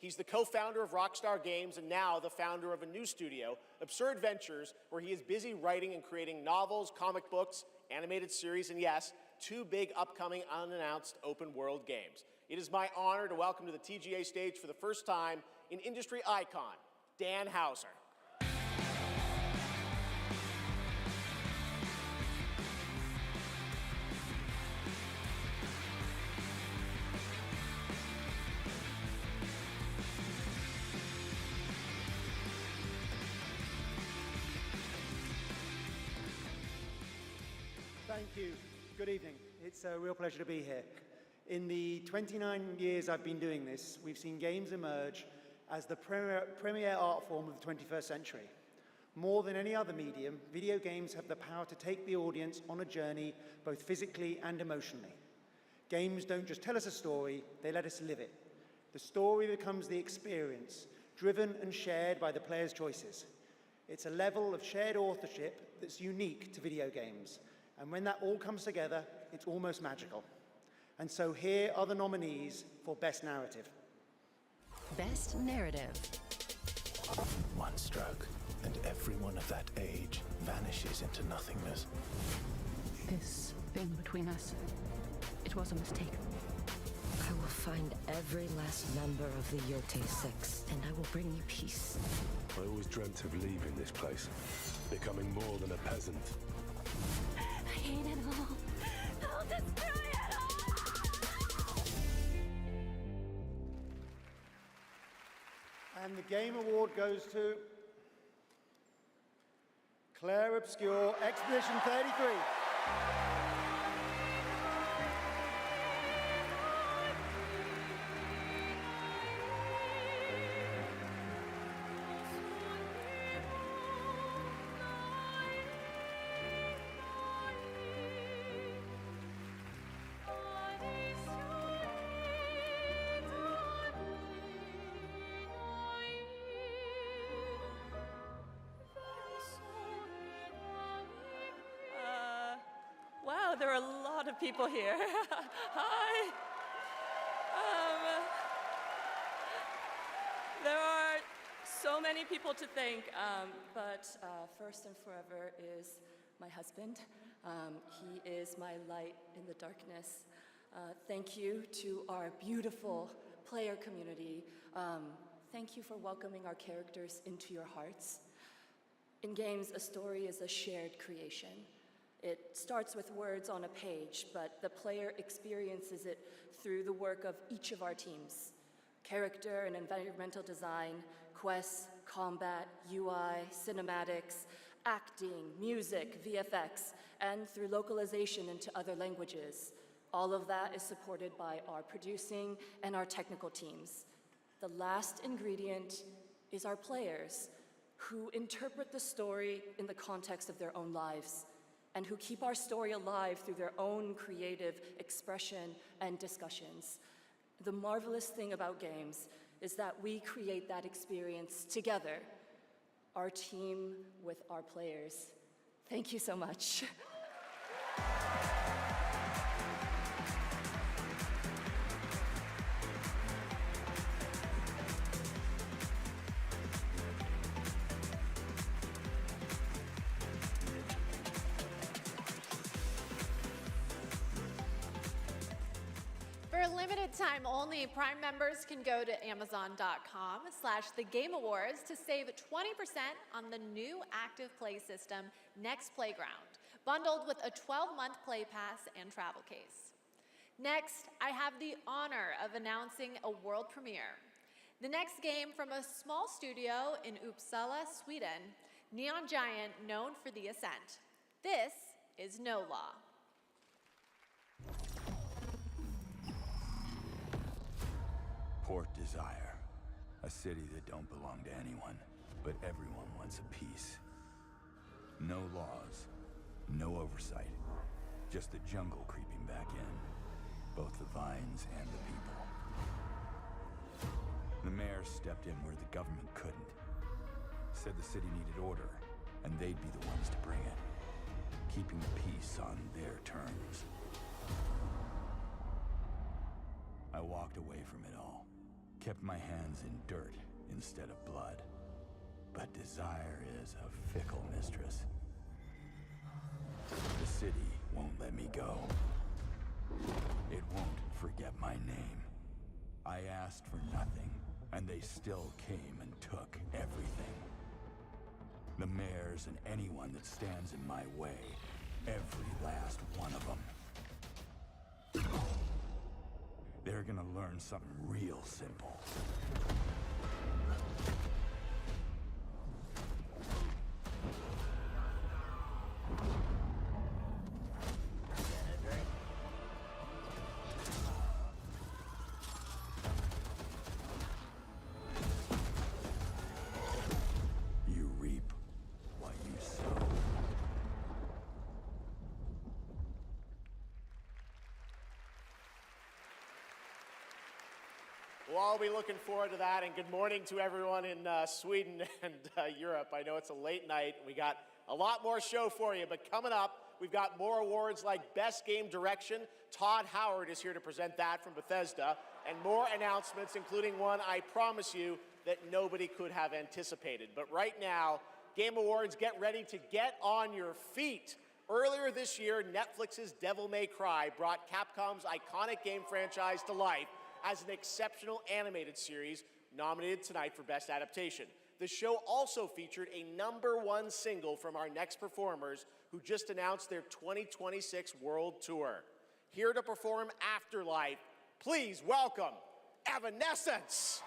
He's the co-founder of Rockstar Games and now the founder of a new studio, Absurd Ventures, where he is busy writing and creating novels, comic books, animated series, and yes, 2 big upcoming unannounced open world games. It is my honor to welcome to the TGA stage for the first time an industry icon, Dan Houser. Thank you. Good evening. It's a real pleasure to be here. In the 29 years I've been doing this, we've seen games emerge as the premier art form of the 21st century. More than any other medium, video games have the power to take the audience on a journey, both physically and emotionally. Games don't just tell us a story, they let us live it. The story becomes the experience, driven and shared by the player's choices. It's a level of shared authorship that's unique to video games. And when that all comes together, it's almost magical. And so here are the nominees for Best Narrative. Best Narrative. One stroke, and everyone of that age vanishes into nothingness. This thing between us, it was a mistake. I will find every last member of the Yote Six, and I will bring you peace. I always dreamt of leaving this place, becoming more than a peasant. I hate it all. I'll destroy it all! And the Game Award goes to Claire Obscure, Expedition 33. Wow, there are a lot of people here. Hi. There are so many people to thank, but first and forever is my husband. He is my light in the darkness. Thank you to our beautiful player community. Thank you for welcoming our characters into your hearts. In games, a story is a shared creation. It starts with words on a page, but the player experiences it through the work of each of our teams. Character and environmental design, quests, combat, UI, cinematics, acting, music, VFX, and through localization into other languages. All of that is supported by our producing and our technical teams. The last ingredient is our players, who interpret the story in the context of their own lives. and who keep our story alive through their own creative expression and discussions. The marvelous thing about games is that we create that experience together, our team with our players. Thank you so much. For a limited time only, Prime members can go to amazon.com/thegameawards to save 20% on the new active play system, Next Playground, bundled with a 12-month play pass and travel case. Next, I have the honor of announcing a world premiere. The next game from a small studio in Uppsala, Sweden, Neon Giant, known for The Ascent. This is No Law. Port Desire, a city that don't belong to anyone, but everyone wants a piece. No laws, no oversight, just the jungle creeping back in, both the vines and the people. The mayor stepped in where the government couldn't. Said the city needed order, and they'd be the ones to bring it, keeping the peace on their terms. I walked away from it all. Kept my hands in dirt instead of blood. But desire is a fickle mistress. The city won't let me go. It won't forget my name. I asked for nothing, and they still came and took everything. The mayors and anyone that stands in my way, every last one of them. They're gonna learn something real simple. You reap what you sow. We'll all be looking forward to that, and good morning to everyone in Sweden and Europe. I know it's a late night. We got a lot more show for you, but coming up, we've got more awards like Best Game Direction. Todd Howard is here to present that from Bethesda, and more announcements, including one I promise you that nobody could have anticipated. But right now, Game Awards, get ready to get on your feet. Earlier this year, Netflix's Devil May Cry brought Capcom's iconic game franchise to life as an exceptional animated series nominated tonight for Best Adaptation. The show also featured a #1 single from our next performers who just announced their 2026 World Tour. Here to perform Afterlife, please welcome Evanescence!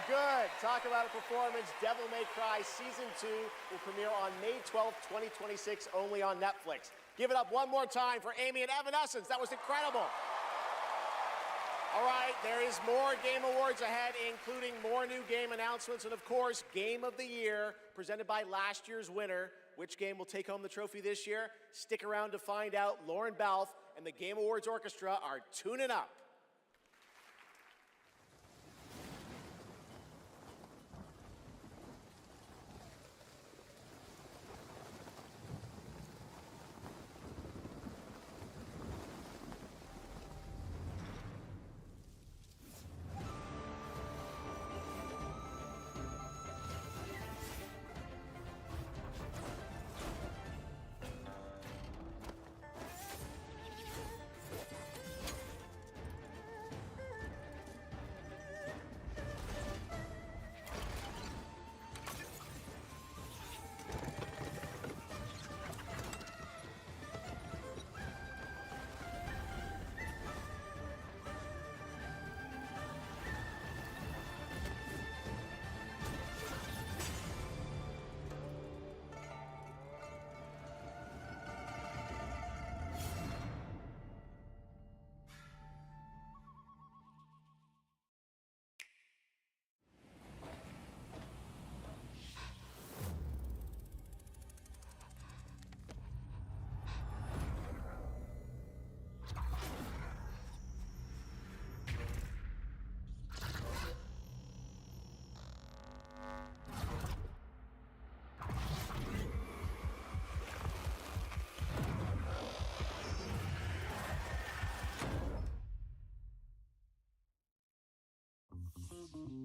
good. Talk about a performance. Devil May Cry Season 2 will premiere on May 12th, 2026, only on Netflix. Give it up one more time for Amy and Evanescence. That was incredible. All right, there is more Game Awards ahead, including more new game announcements and, of course, Game of the Year, presented by last year's winner. Which game will take home the trophy this year? Stick around to find out. Lauren Balfe and the Game Awards Orchestra are tuning up.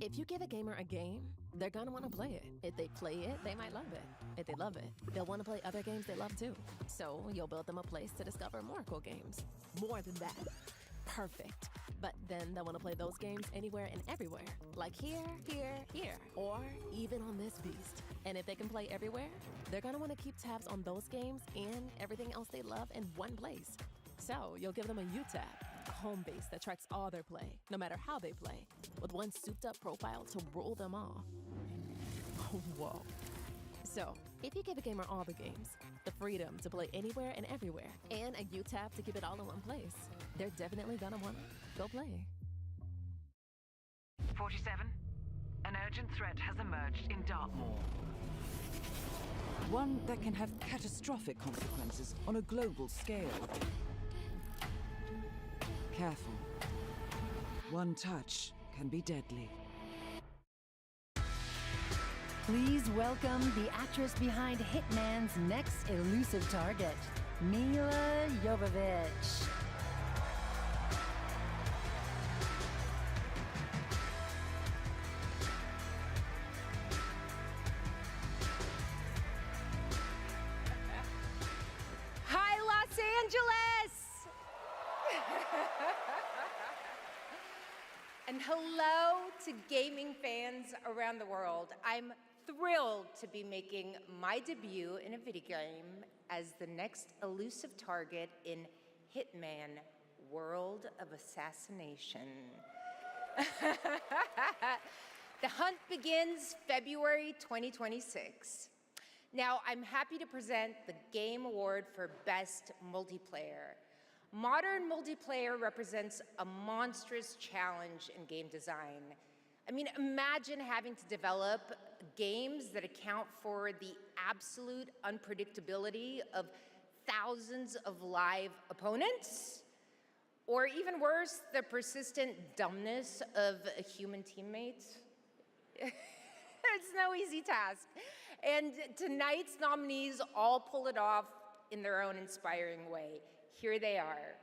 If you give a gamer a game, they're gonna want to play it. If they play it, they might love it. If they love it, they'll want to play other games they love too. So you'll build them a place to discover more cool games. More than that. Perfect. But then they'll want to play those games anywhere and everywhere. Like here, here, here. Or even on this beast. And if they can play everywhere, they're gonna want to keep tabs on those games and everything else they love in one place. So you'll give them a U-tab, a home base that tracks all their play, no matter how they play, with one souped-up profile to rule them all. Whoa. So, if you give a gamer all the games, the freedom to play anywhere and everywhere, and a U-tab to keep it all in one place, they're definitely gonna want to go play. 47. An urgent threat has emerged in Dartmoor. One that can have catastrophic consequences on a global scale. Careful. One touch can be deadly. Please welcome the actress behind Hitman's next elusive target, Mila Jovovich. Hi, Los Angeles! And hello to gaming fans around the world. I'm thrilled to be making my debut in a video game as the next elusive target in Hitman: World of Assassination. The hunt begins February 2026. Now, I'm happy to present the Game Award for Best Multiplayer. Modern multiplayer represents a monstrous challenge in game design. I mean, imagine having to develop games that account for the absolute unpredictability of thousands of live opponents, or even worse, the persistent dumbness of a human teammate. It's no easy task. And tonight's nominees all pull it off in their own inspiring way. Here they are.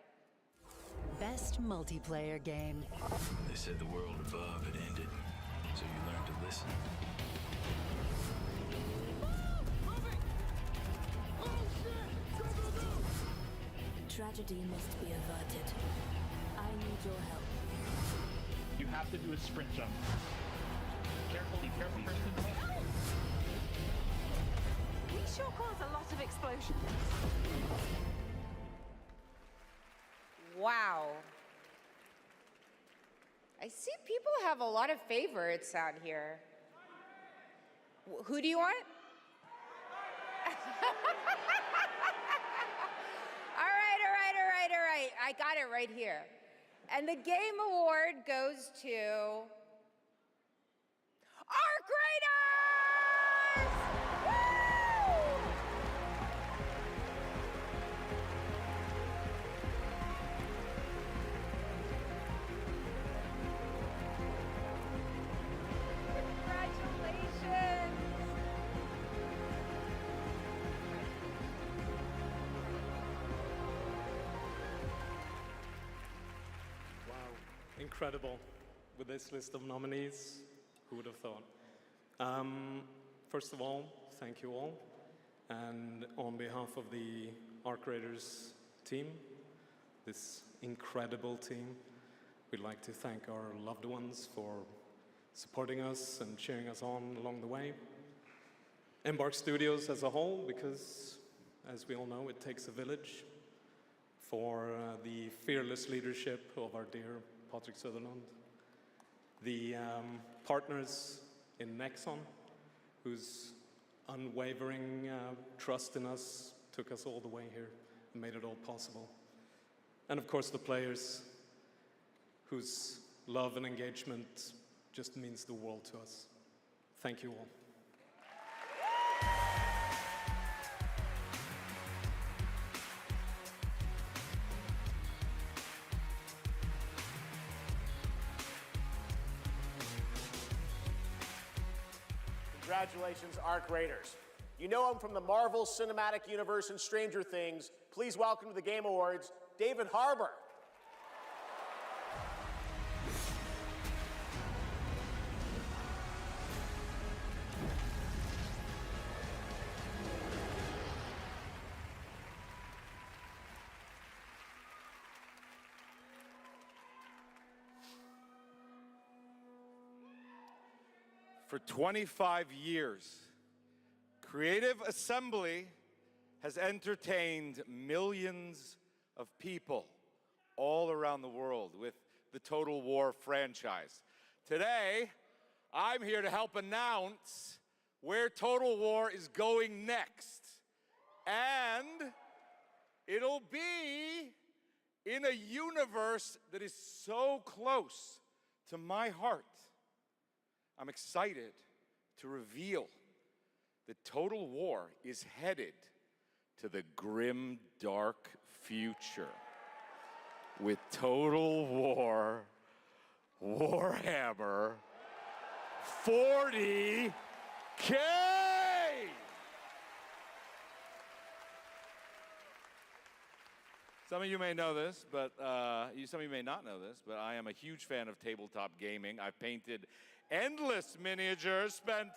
Best multiplayer game. They said the world above had ended, so you learned to listen. Tragedy must be averted. I need your help. You have to do a sprint jump. Carefully, Kirsten. We sure cause a lot of explosions. Wow. I see people have a lot of favorites out here. Who do you want? All right. I got it right here. And the game award goes to Arc Raiders! Woo! Congratulations! Wow, incredible. With this list of nominees, who would have thought? First of all, thank you all. And on behalf of the Arc Raiders team, this incredible team, we'd like to thank our loved ones for supporting us and cheering us on along the way. Embark Studios as a whole, because as we all know, it takes a village, for the fearless leadership of our dear Patrick Sutherland. The partners in Nexon, whose unwavering trust in us took us all the way here and made it all possible. And of course the players, whose love and engagement just means the world to us. Thank you all. Congratulations, Arc Raiders. You know him from the Marvel Cinematic Universe and Stranger Things. Please welcome to the Game Awards, David Harbour. For 25 years, Creative Assembly has entertained millions of people all around the world with the Total War franchise. Today, I'm here to help announce where Total War is going next. And it'll be in a universe that is so close to my heart. I'm excited to reveal that Total War is headed to the grim, dark future with Total War Warhammer 40K! Some of you may know this, but some of you may not know this, but I am a huge fan of tabletop gaming. I've painted endless miniatures, spent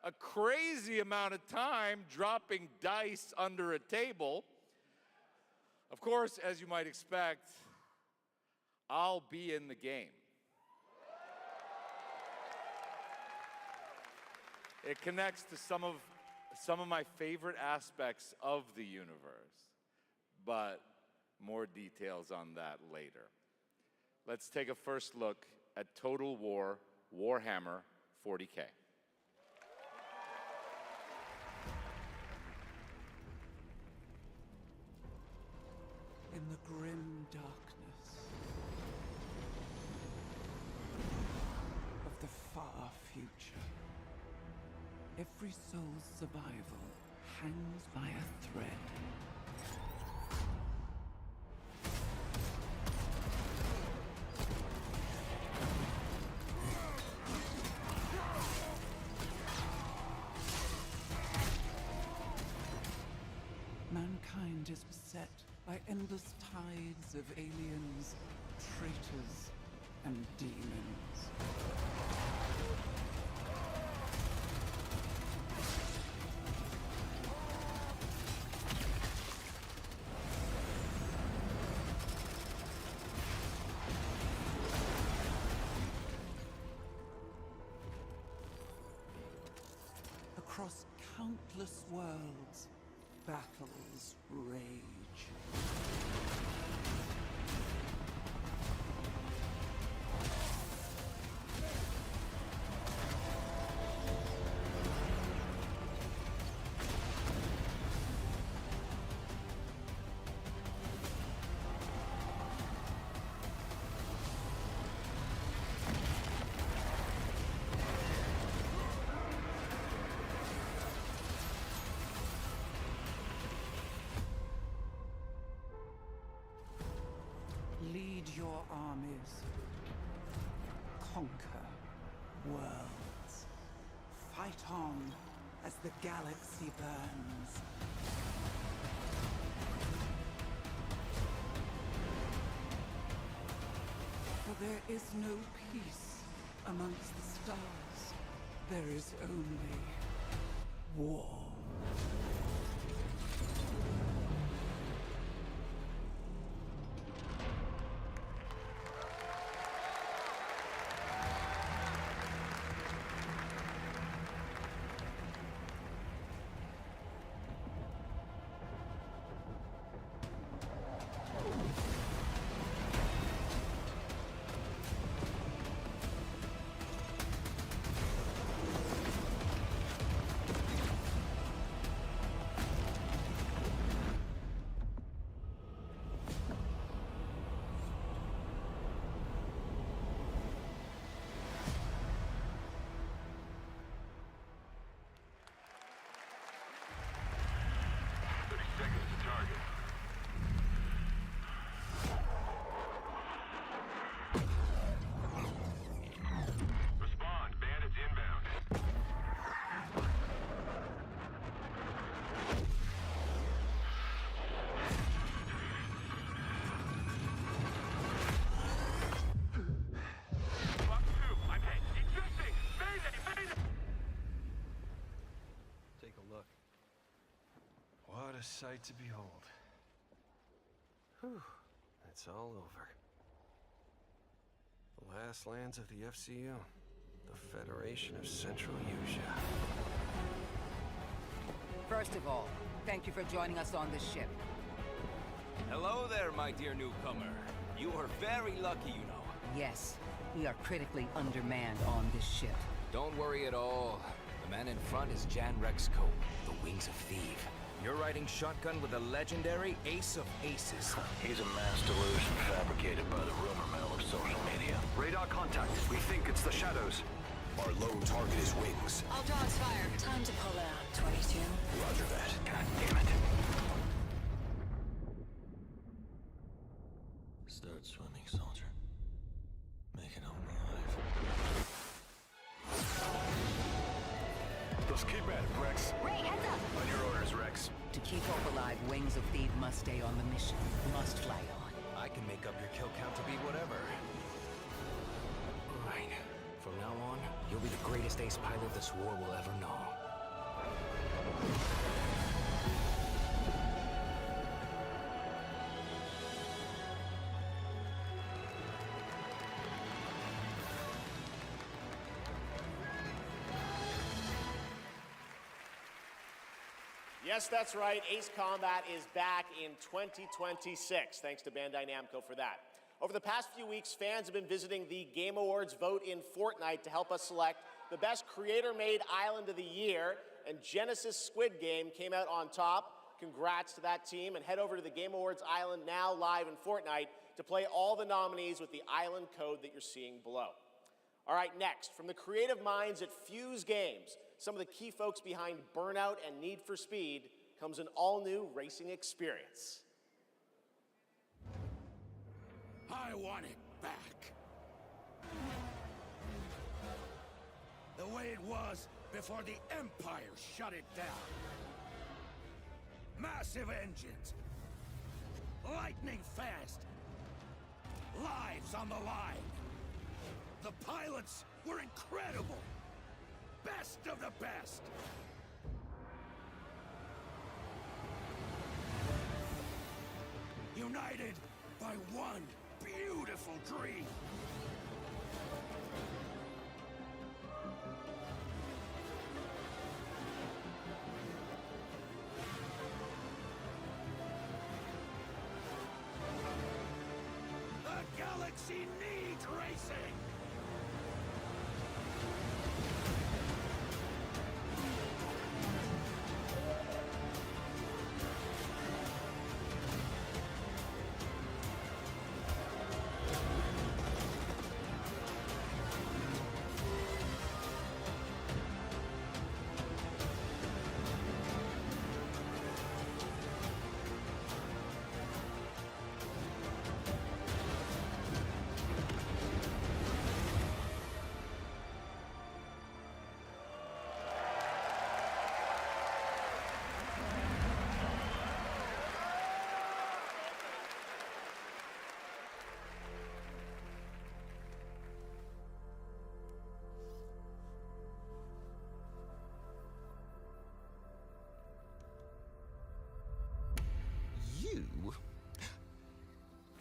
a crazy amount of time dropping dice under a table. Of course, as you might expect, I'll be in the game. It connects to some of my favorite aspects of the universe, but more details on that later. Let's take a first look at Total War Warhammer 40K. In the grim darkness of the far future, every soul's survival hangs by a thread. Mankind is beset by endless tides of aliens, traitors, and demons. Across countless worlds, battles rage. Lead your armies. Conquer worlds. Fight on as the galaxy burns. For there is no peace amongst the stars. There is only war. What a sight to behold. Whew, it's all over. The last lands of the FCU, the Federation of Central Usia. First of all, thank you for joining us on this ship. Hello there, my dear newcomer. You are very lucky, you know. Yes, we are critically undermanned on this ship. Don't worry at all. The man in front is Jan Rexco, the Wings of Thief. You're riding shotgun with the legendary Ace of Aces. He's a mass delusion fabricated by the rumor mill of social media. Radar contact. We think it's the Shadows. Our lone target is Wings. All dogs fire. Time to pull out, 22. Roger that. God damn it. Start swimming, soldier. Make it home alive. Let's keep at it, Rex. Ray, heads up! On your orders, Rex. To keep Hope alive, Wings of Thief must stay on the mission. Must fly on. I can make up your kill count to be whatever. Right. From now on, you'll be the greatest ace pilot this war will ever know. Yes, that's right. Ace Combat is back in 2026, thanks to Bandai Namco for that. Over the past few weeks, fans have been visiting the Game Awards vote in Fortnite to help us select the best creator-made island of the year, and Genesis Squid Game came out on top. Congrats to that team, and head over to the Game Awards island now live in Fortnite to play all the nominees with the island code that you're seeing below. All right, next, from the creative minds at Fuse Games, some of the key folks behind Burnout and Need for Speed, comes an all-new racing experience. I want it back. The way it was before the Empire shut it down. Massive engines. Lightning fast. Lives on the line. The pilots were incredible. Best of the best. United by one beautiful dream. The galaxy needs racing.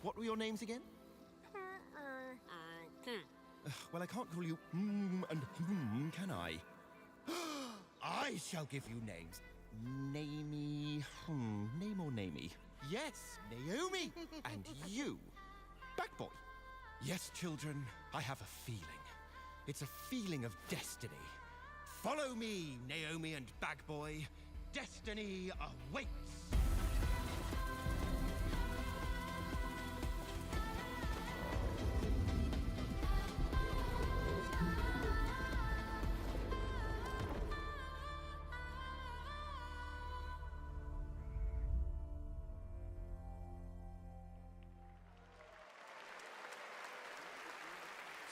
What were your names again? Well, I can't call you and can I? I shall give you names. Namey. Name or namey? Yes, Naomi. And you, Backboy. Yes, children, I have a feeling. It's a feeling of destiny. Follow me, Naomi and Bagboy. Destiny awaits.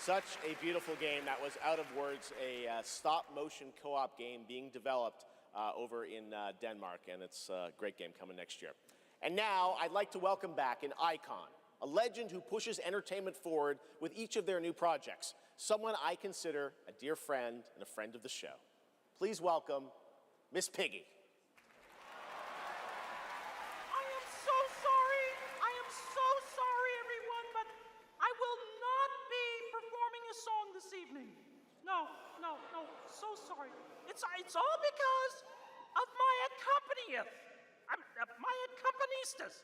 Such a beautiful game. That was Out of Words, a stop-motion co-op game being developed over in Denmark, and it's a great game coming next year. And now, I'd like to welcome back an icon, a legend who pushes entertainment forward with each of their new projects, someone I consider a dear friend and a friend of the show. Please welcome Miss Piggy. I am so sorry. I am so sorry, everyone, but I will not be performing a song this evening. No, so sorry. It's all because of my my accompanisters.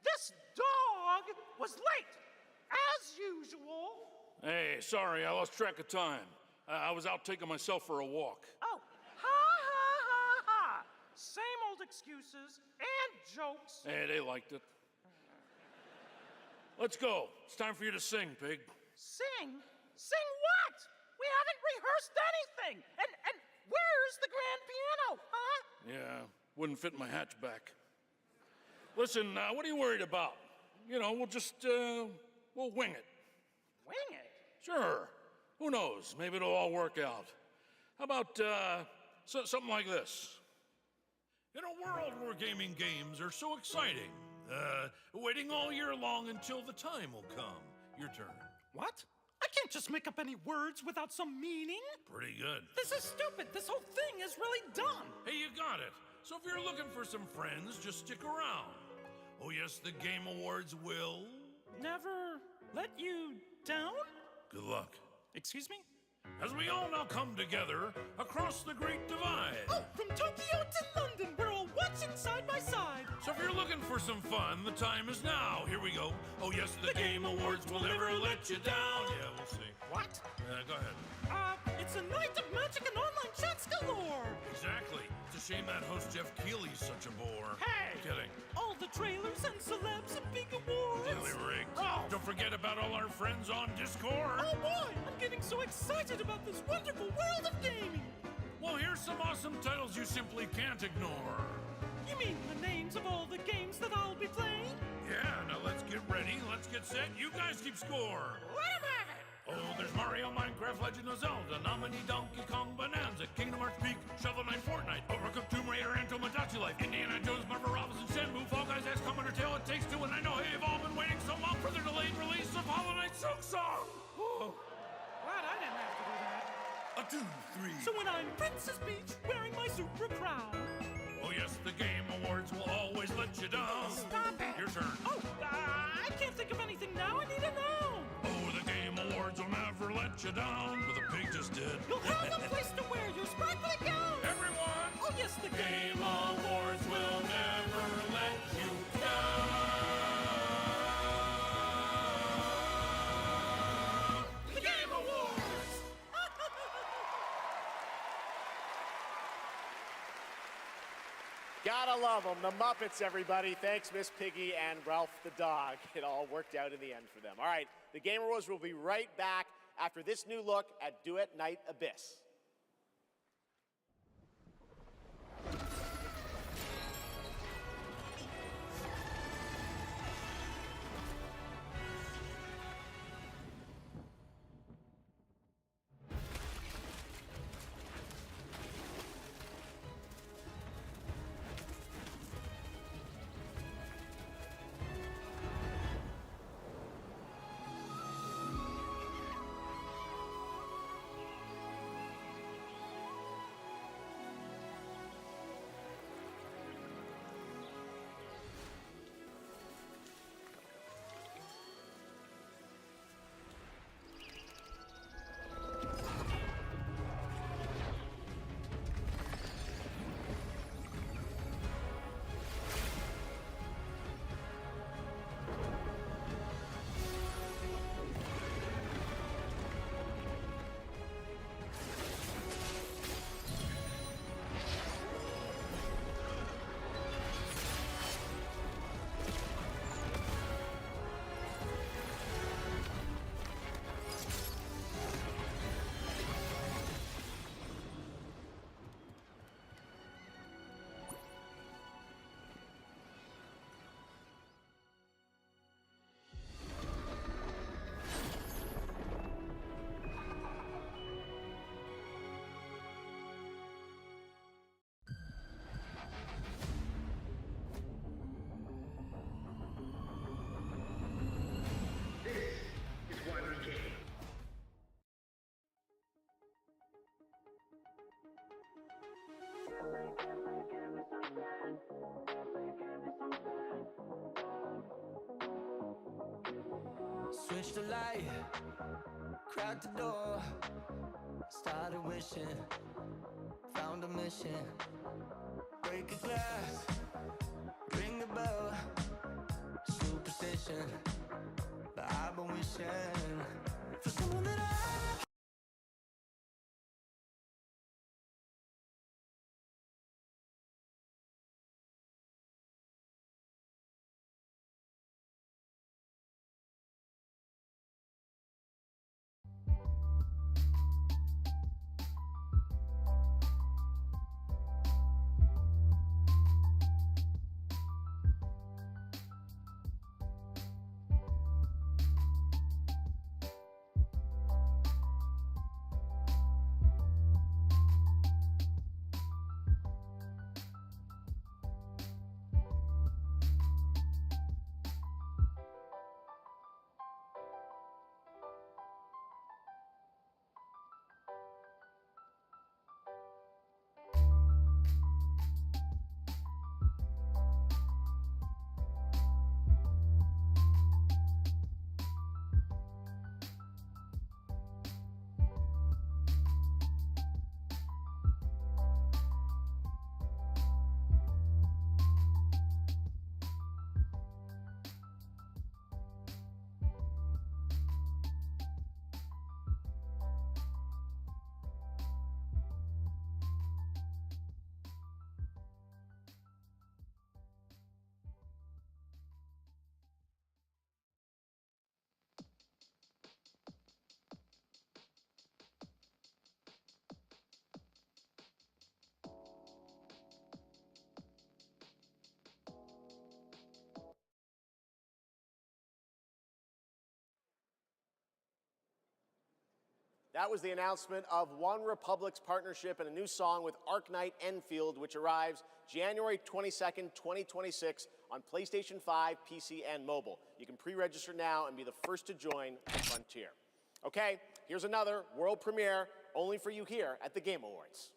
This dog was late, as usual. Hey, sorry, I lost track of time. I was out taking myself for a walk. Oh, ha. Same old excuses and jokes. Hey, they liked it. Let's go. It's time for you to sing, pig. Sing? Sing what? We haven't rehearsed anything. And where's the grand piano, huh? Yeah, wouldn't fit in my hatchback. Listen, what are you worried about? You know, we'll just, we'll wing it. Wing it? Sure. Who knows? Maybe it'll all work out. How about, something like this? In a world where gaming games are so exciting, waiting all year long until the time will come. Your turn. What? I can't just make up any words without some meaning. Pretty good. This is stupid. This whole thing is really dumb. Hey, you got it. So if you're looking for some friends, just stick around. Oh yes, the Game Awards will... Never let you down? Good luck. Excuse me? As we all now come together across the Great Divide. Oh, from Tokyo to London, we're all watching side by side. So if you're looking for some fun, the time is now. Here we go. Oh yes, the Game Awards will never let you down. Yeah, we'll see. What? Go ahead. It's a night of magic and online chats galore. Exactly. It's a shame that host Jeff Keighley's such a bore. Hey! Kidding. All the trailers and celebs and big awards. Really rigged. Oh. Don't forget about all our friends on Discord. Oh boy, I'm getting so excited about this wonderful world of gaming. Well, here's some awesome titles you simply can't ignore. You mean the names of all the games that I'll be playing? Yeah, now let's get ready, let's get set. You guys keep score. Let him have it. Oh, there's Mario, Minecraft, Legend of Zelda, Nominee, Donkey Kong, Bonanza, Kingdom Hearts Peak, Shovel Knight, Fortnite, Overcooked, Tomb Raider, and Tomodachi Life, Indiana Jones, Marvel Robinson, Shenmue, Fall Guys, XCOM, Undertale, It Takes Two, and I know you've all been waiting so long for the delayed release of Hollow Knight Silk Song. Whoa. Glad I didn't have to do that. 2, 3. So when I'm Princess Peach, wearing my super crown. Oh yes, the Game Awards will always let you down. Stop it. Your turn. Oh, I can't think of anything now. I need to know. Oh, the Game Awards will never let you down. But the pig just did. You'll have a place to wear your sparkly gown. Everyone! Oh, yes, the Game Awards will never let you down. The Game Awards! Gotta love them. The Muppets, everybody. Thanks, Miss Piggy and Ralph the dog. It all worked out in the end for them. All right, the Game Awards will be right back after this new look at Duet Night Abyss. Switch the light, crack the door, started wishing, found a mission. Break a glass, ring the bell, superstition, but I've been wishing for someone that I That was the announcement of One Republic's partnership and a new song with Arknight Enfield, which arrives January 22nd, 2026 on PlayStation 5, PC, and mobile. You can pre-register now and be the first to join Frontier. Okay, here's another world premiere only for you here at the Game Awards.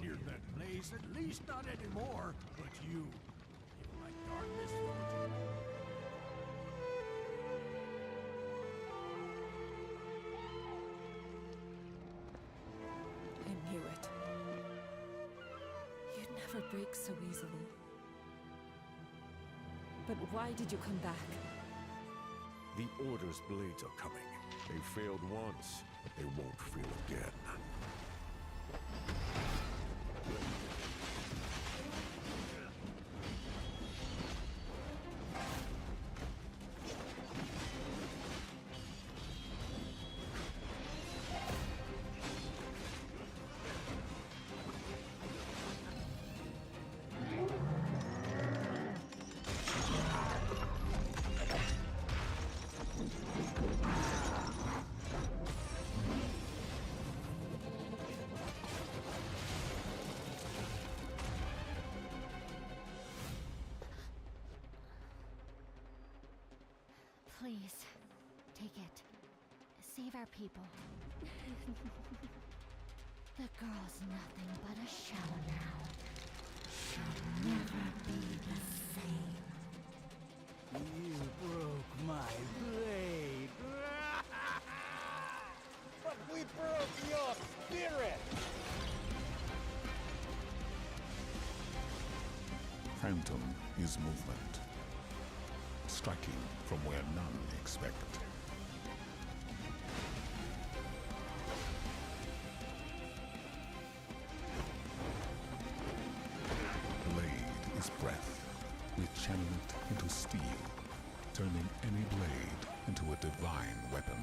Near that place, at least not anymore. But you like darkness, don't you? I knew it. You'd never break so easily. But why did you come back? The Order's blades are coming. They failed once, but they won't fail again. Please, take it. Save our people. The girl's nothing but a shell now. She'll never be the same. You broke my blade. But we broke your spirit! Phantom is movement, striking from where none expect. into steel, turning any blade into a divine weapon.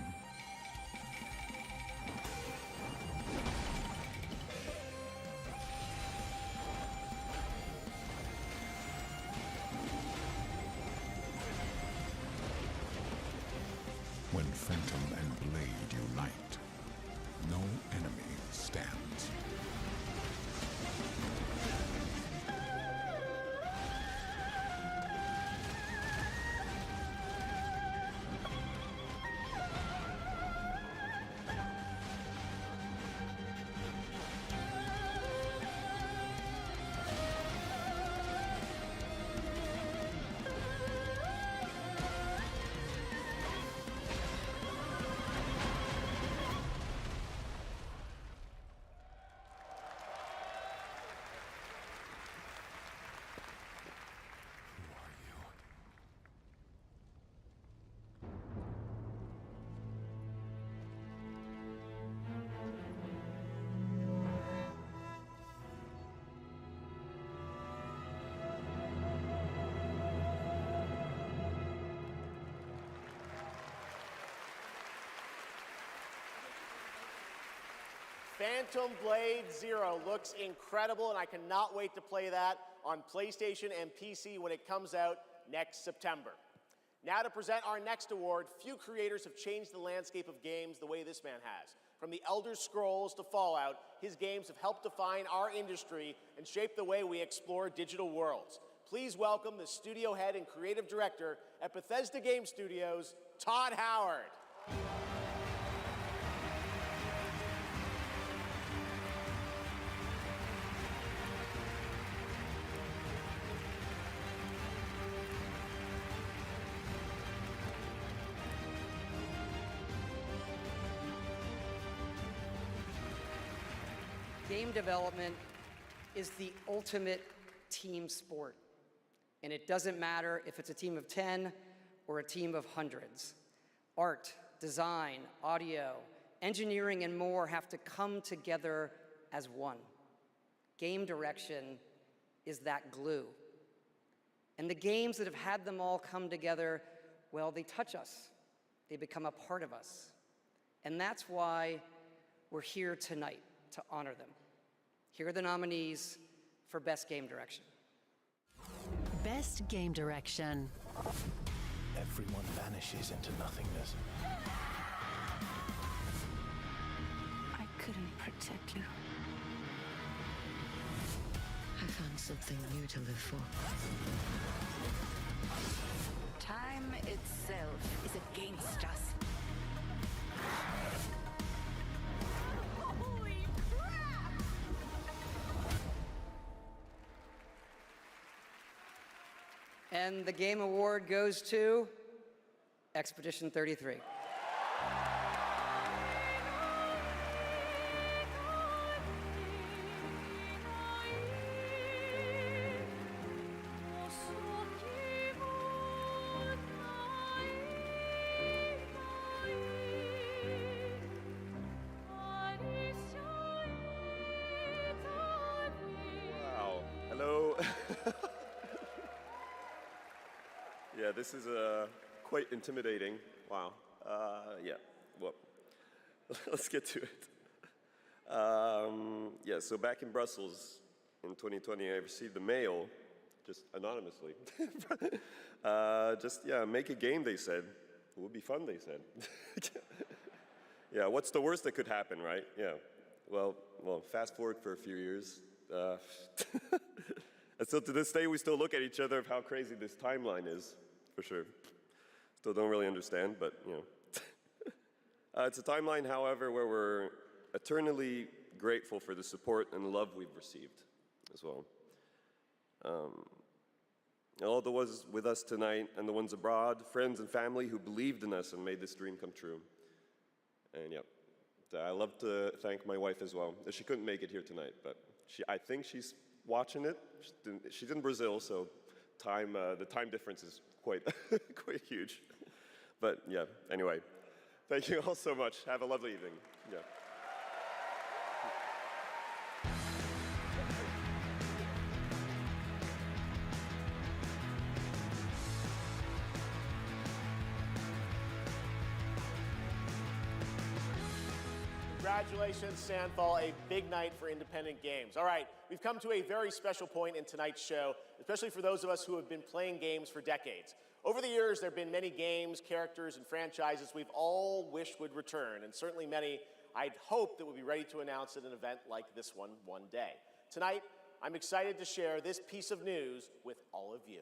When Phantom and Blade unite, no enemy stands. Phantom Blade Zero looks incredible, and I cannot wait to play that on PlayStation and PC when it comes out next September. Now to present our next award, few creators have changed the landscape of games the way this man has. From the Elder Scrolls to Fallout, his games have helped define our industry and shape the way we explore digital worlds. Please welcome the studio head and creative director at Bethesda Game Studios, Todd Howard. Game development is the ultimate team sport. And it doesn't matter if it's a team of 10 or a team of hundreds. Art, design, audio, engineering, and more have to come together as one. Game direction is that glue. And the games that have had them all come together, well, they touch us. They become a part of us. And that's why we're here tonight, to honor them. Here are the nominees for Best Game Direction. Best Game Direction. Everyone vanishes into nothingness. I couldn't protect you. I found something new to live for. Time itself is against us. Holy crap! And the Game Award goes to Expedition 33. Wow. Hello. Yeah, this is quite intimidating. Wow. Yeah. Well, let's get to it. Yeah. So back in Brussels in 2020, I received a mail, just anonymously. Make a game. They said it would be fun. They said. Yeah. What's the worst that could happen, right? Yeah. Well. Fast forward for a few years. And so to this day, we still look at each other of how crazy this timeline is, for sure. Still don't really understand, but you know. It's a timeline, however, where we're eternally grateful for the support and love we've received as well. All the ones with us tonight and the ones abroad, friends and family who believed in us and made this dream come true. And yeah, I love to thank my wife as well. She couldn't make it here tonight, but I think she's watching it. She's in Brazil, so the time difference is quite huge. But yeah, anyway, thank you all so much. Have a lovely evening. Yeah. Congratulations, Santhal. A big night for independent games. All right, we've come to a very special point in tonight's show, especially for those of us who have been playing games for decades. Over the years, there have been many games, characters, and franchises we've all wished would return, and certainly many I'd hoped that would be ready to announce at an event like this one day. Tonight, I'm excited to share this piece of news with all of you.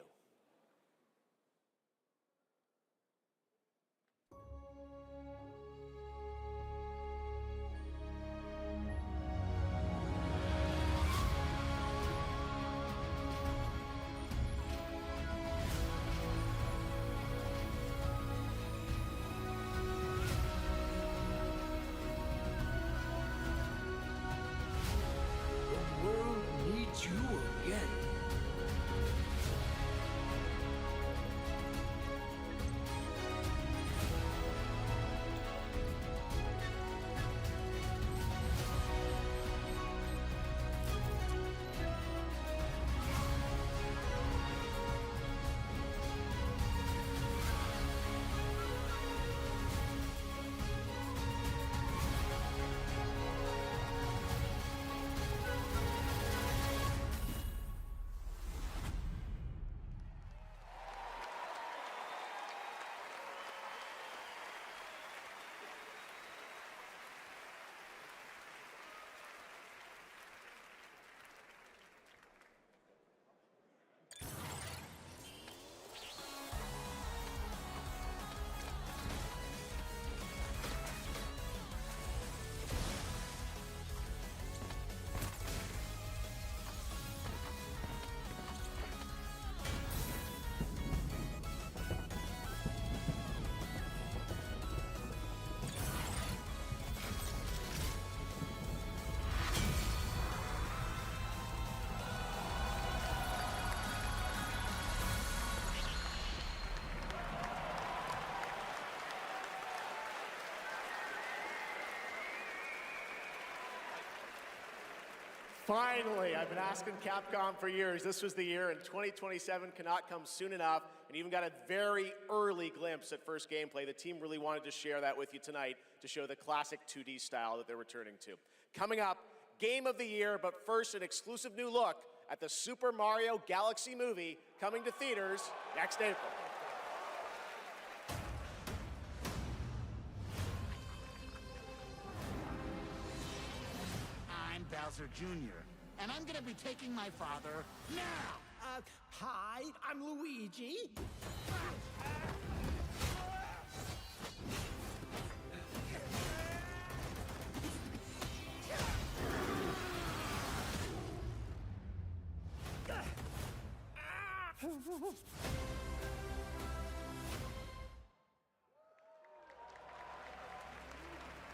The world needs you again. Finally, I've been asking Capcom for years. This was the year, and 2027 cannot come soon enough. And even got a very early glimpse at first gameplay. The team really wanted to share that with you tonight to show the classic 2D style that they're returning to. Coming up, Game of the Year, but first, an exclusive new look at the Super Mario Galaxy movie coming to theaters next April. I'm Bowser Jr., and I'm gonna be taking my father now! Hi, I'm Luigi.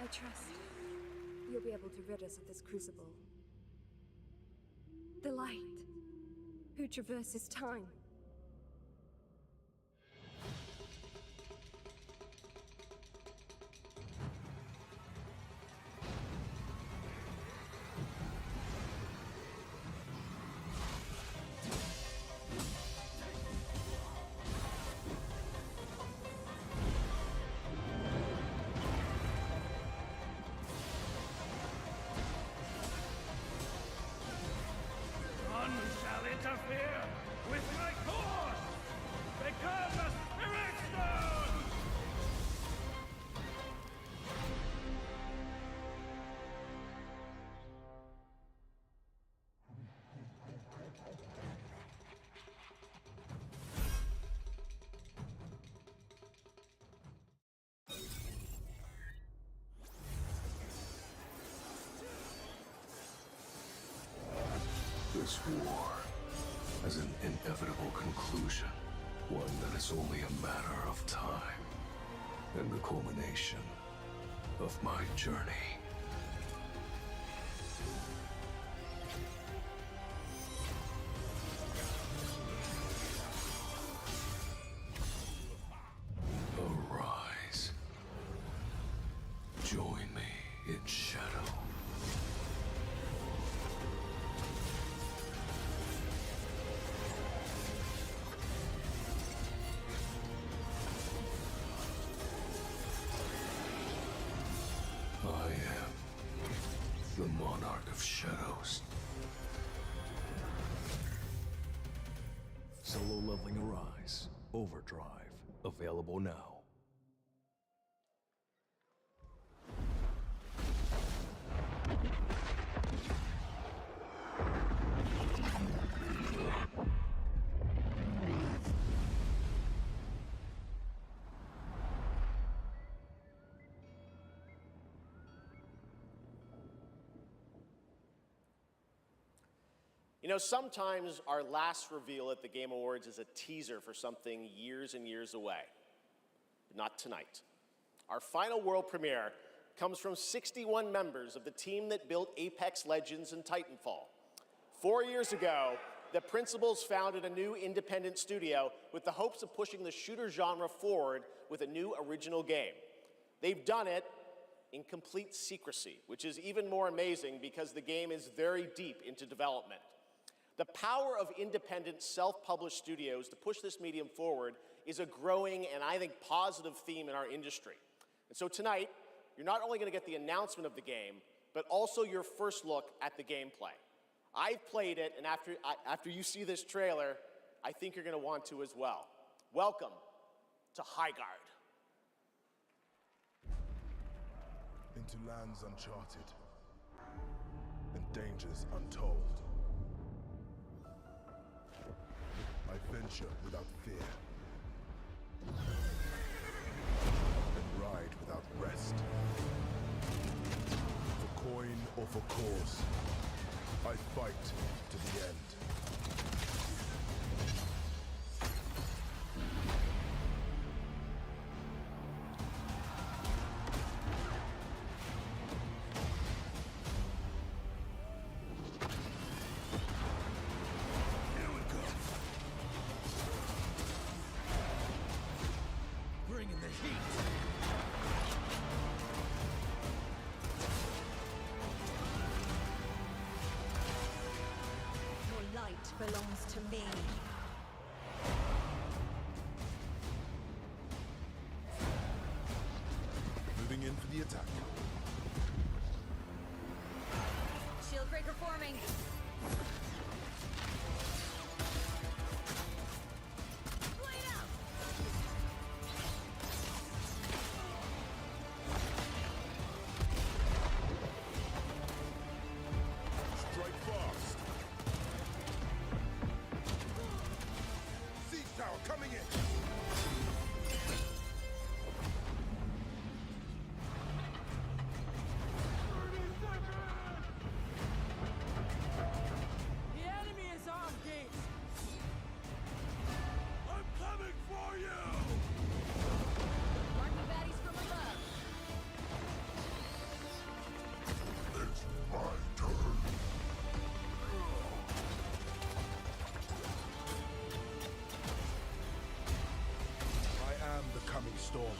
I trust you'll be able to rid us of this crucible. The light, who traverses time. None shall interfere with my course! Become a Spirit Stone! This war has an inevitable conclusion, one that is only a matter of time, and the culmination of my journey. Arise. Join me in shadow. I of shadows. Solo leveling Arise. Overdrive. Available now. You know, sometimes our last reveal at the Game Awards is a teaser for something years and years away. But not tonight. Our final world premiere comes from 61 members of the team that built Apex Legends and Titanfall. 4 years ago, the principals founded a new independent studio with the hopes of pushing the shooter genre forward with a new original game. They've done it in complete secrecy, which is even more amazing because the game is very deep into development. The power of independent, self-published studios to push this medium forward is a growing and I think positive theme in our industry. And so tonight, you're not only going to get the announcement of the game, but also your first look at the gameplay. I've played it, and after you see this trailer, I think you're going to want to as well. Welcome to Highguard. Into lands uncharted and dangers untold. I venture without fear and ride without rest. For coin or for cause, I fight to the end. Belongs to me. Moving in for the attack. Shield breaker forming. Blade out. Strike fast. Siege tower coming in. The enemy is off gate. I'm coming for you. Marking baddies from above. It's my turn. I am the coming storm.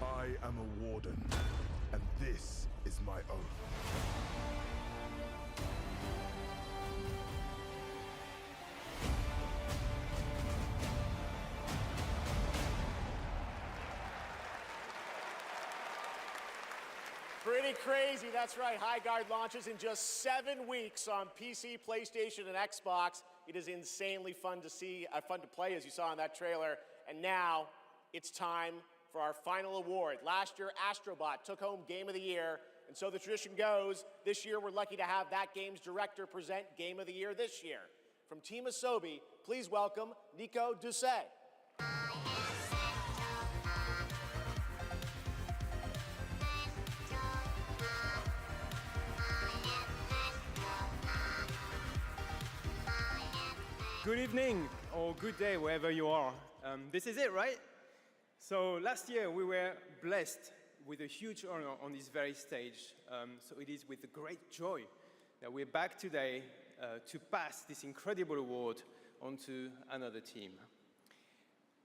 I am a warden, and this is my oath. Pretty crazy, that's right. Highguard launches in just 7 weeks on PC, PlayStation, and Xbox. It is insanely fun to see, fun to play, as you saw in that trailer. And now, it's time for our final award. Last year, Astrobot took home Game of the Year, and so the tradition goes, this year we're lucky to have that game's director present Game of the Year this year. From Team Asobi, please welcome Nico Doucet. Good evening, or good day, wherever you are. This is it, right? So last year we were blessed with a huge honor on this very stage. So it is with great joy that we're back today to pass this incredible award on to another team.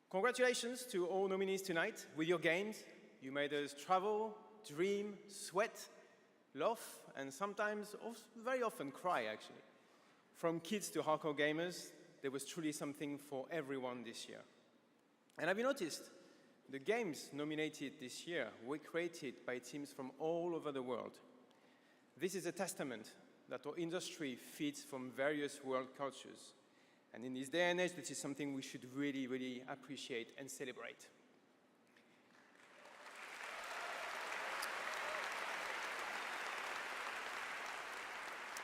Congratulations to all nominees tonight with your games, You made us travel, dream, sweat, laugh, and sometimes, also very often, cry, actually. From kids to hardcore gamers, there was truly something for everyone this year. And have you noticed? The games nominated this year were created by teams from all over the world. This is a testament that our industry feeds from various world cultures. And in this day and age, this is something we should really, really appreciate and celebrate.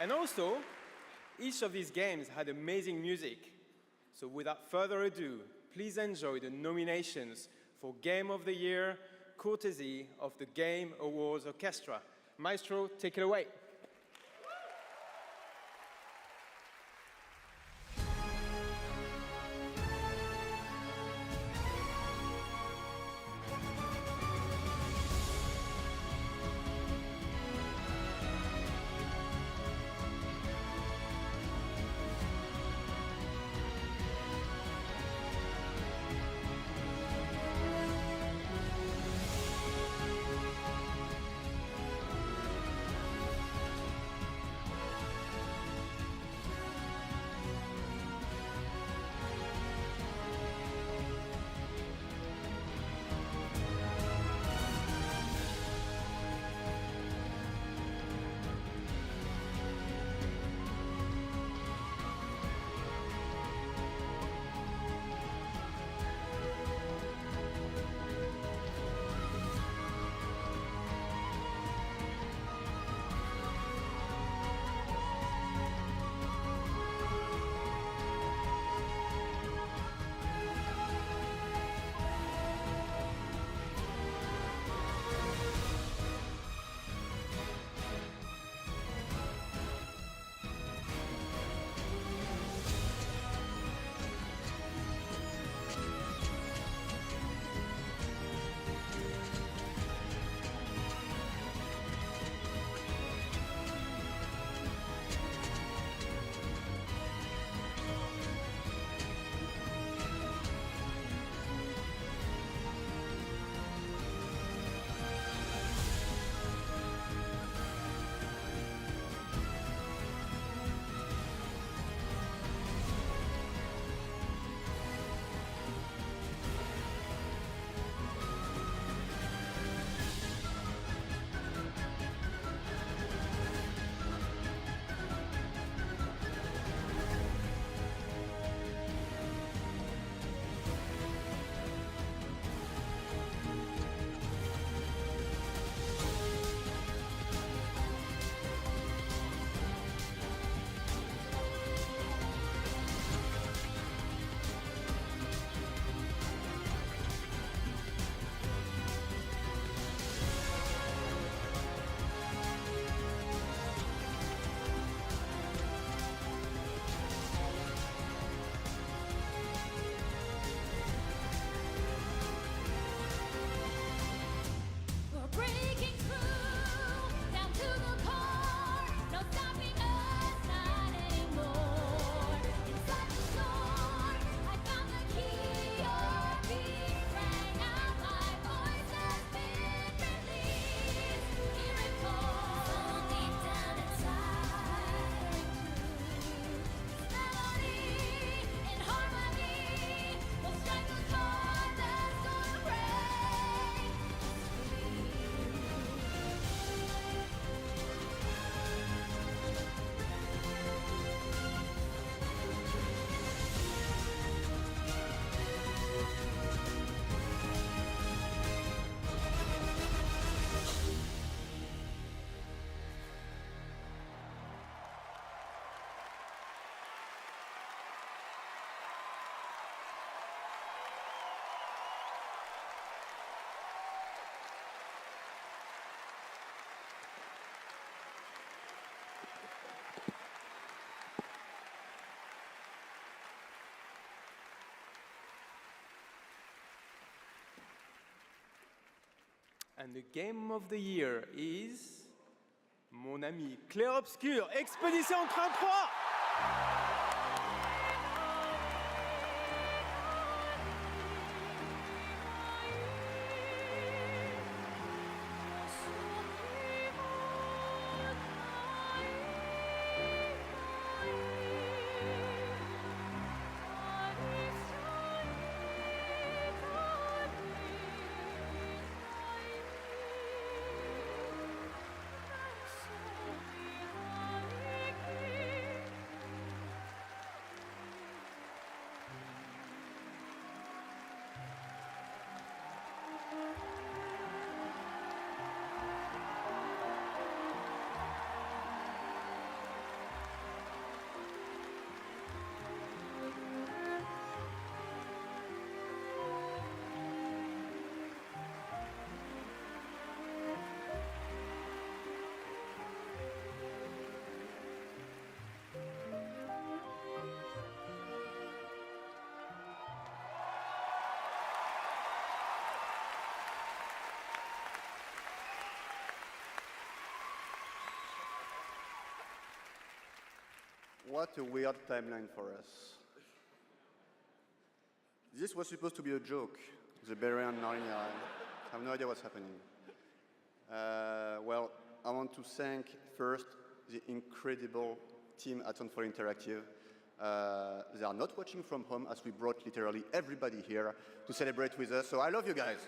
And also, each of these games had amazing music. So without further ado, please enjoy the nominations for Game of the Year, courtesy of the Game Awards Orchestra. Maestro, take it away. And the game of the year is mon ami Clair Obscur, Expédition 33. What a weird timeline for us. This was supposed to be a joke, the Barry and Narnia. I have no idea what's happening. Well, I want to thank first the incredible team at Soundfall Interactive. They are not watching from home as we brought literally everybody here to celebrate with us, so I love you guys.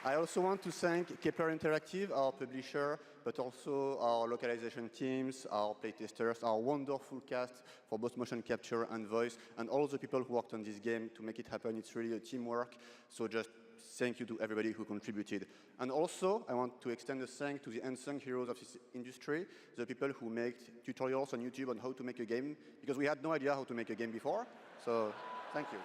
I also want to thank Kepler Interactive, our publisher, but also our localization teams, our playtesters, our wonderful cast for both motion capture and voice, and all the people who worked on this game to make it happen. It's really a teamwork, so just thank you to everybody who contributed. And also, I want to extend a thank to the unsung heroes of this industry, the people who make tutorials on YouTube on how to make a game, because we had no idea how to make a game before, so thank you.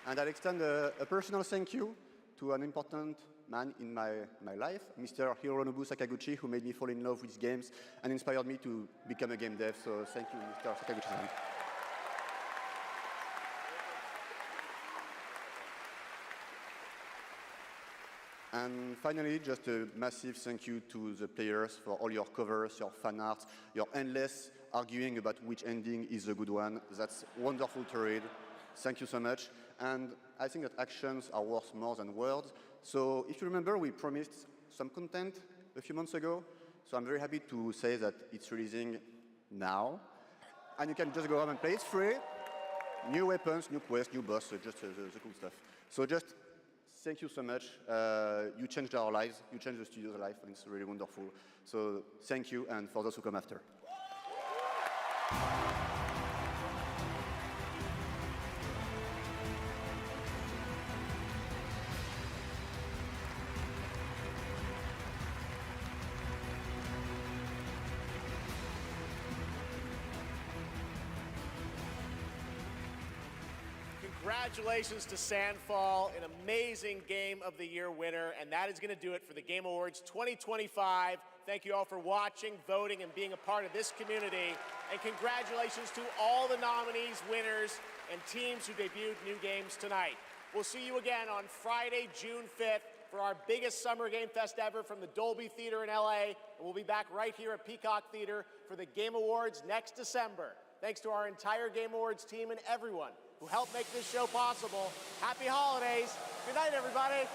And I'll extend a personal thank you to an important man in my life, Mr. Hironobu Sakaguchi, who made me fall in love with games and inspired me to become a game dev. So thank you, Mr. Sakaguchi-san. And finally, just a massive thank you to the players for all your covers, your fan art, your endless arguing about which ending is the good one. That's wonderful to read. Thank you so much. And I think that actions are worth more than words. So if you remember, we promised some content a few months ago. So I'm very happy to say that it's releasing now. And you can just go home and play. It's free. New weapons, new quests, new boss, just the cool stuff. So just thank you so much. You changed our lives. You changed the studio's life, and it's really wonderful. So thank you, and for those who come after. Congratulations to Sandfall, an amazing Game of the Year winner, and that is going to do it for the Game Awards 2025. Thank you all for watching, voting, and being a part of this community. And congratulations to all the nominees, winners, and teams who debuted new games tonight. We'll see you again on Friday, June 5th for our biggest Summer Game Fest ever from the Dolby Theater in LA. And we'll be back right here at Peacock Theater for the Game Awards next December. Thanks to our entire Game Awards team and everyone who helped make this show possible. Happy holidays. Good night, everybody.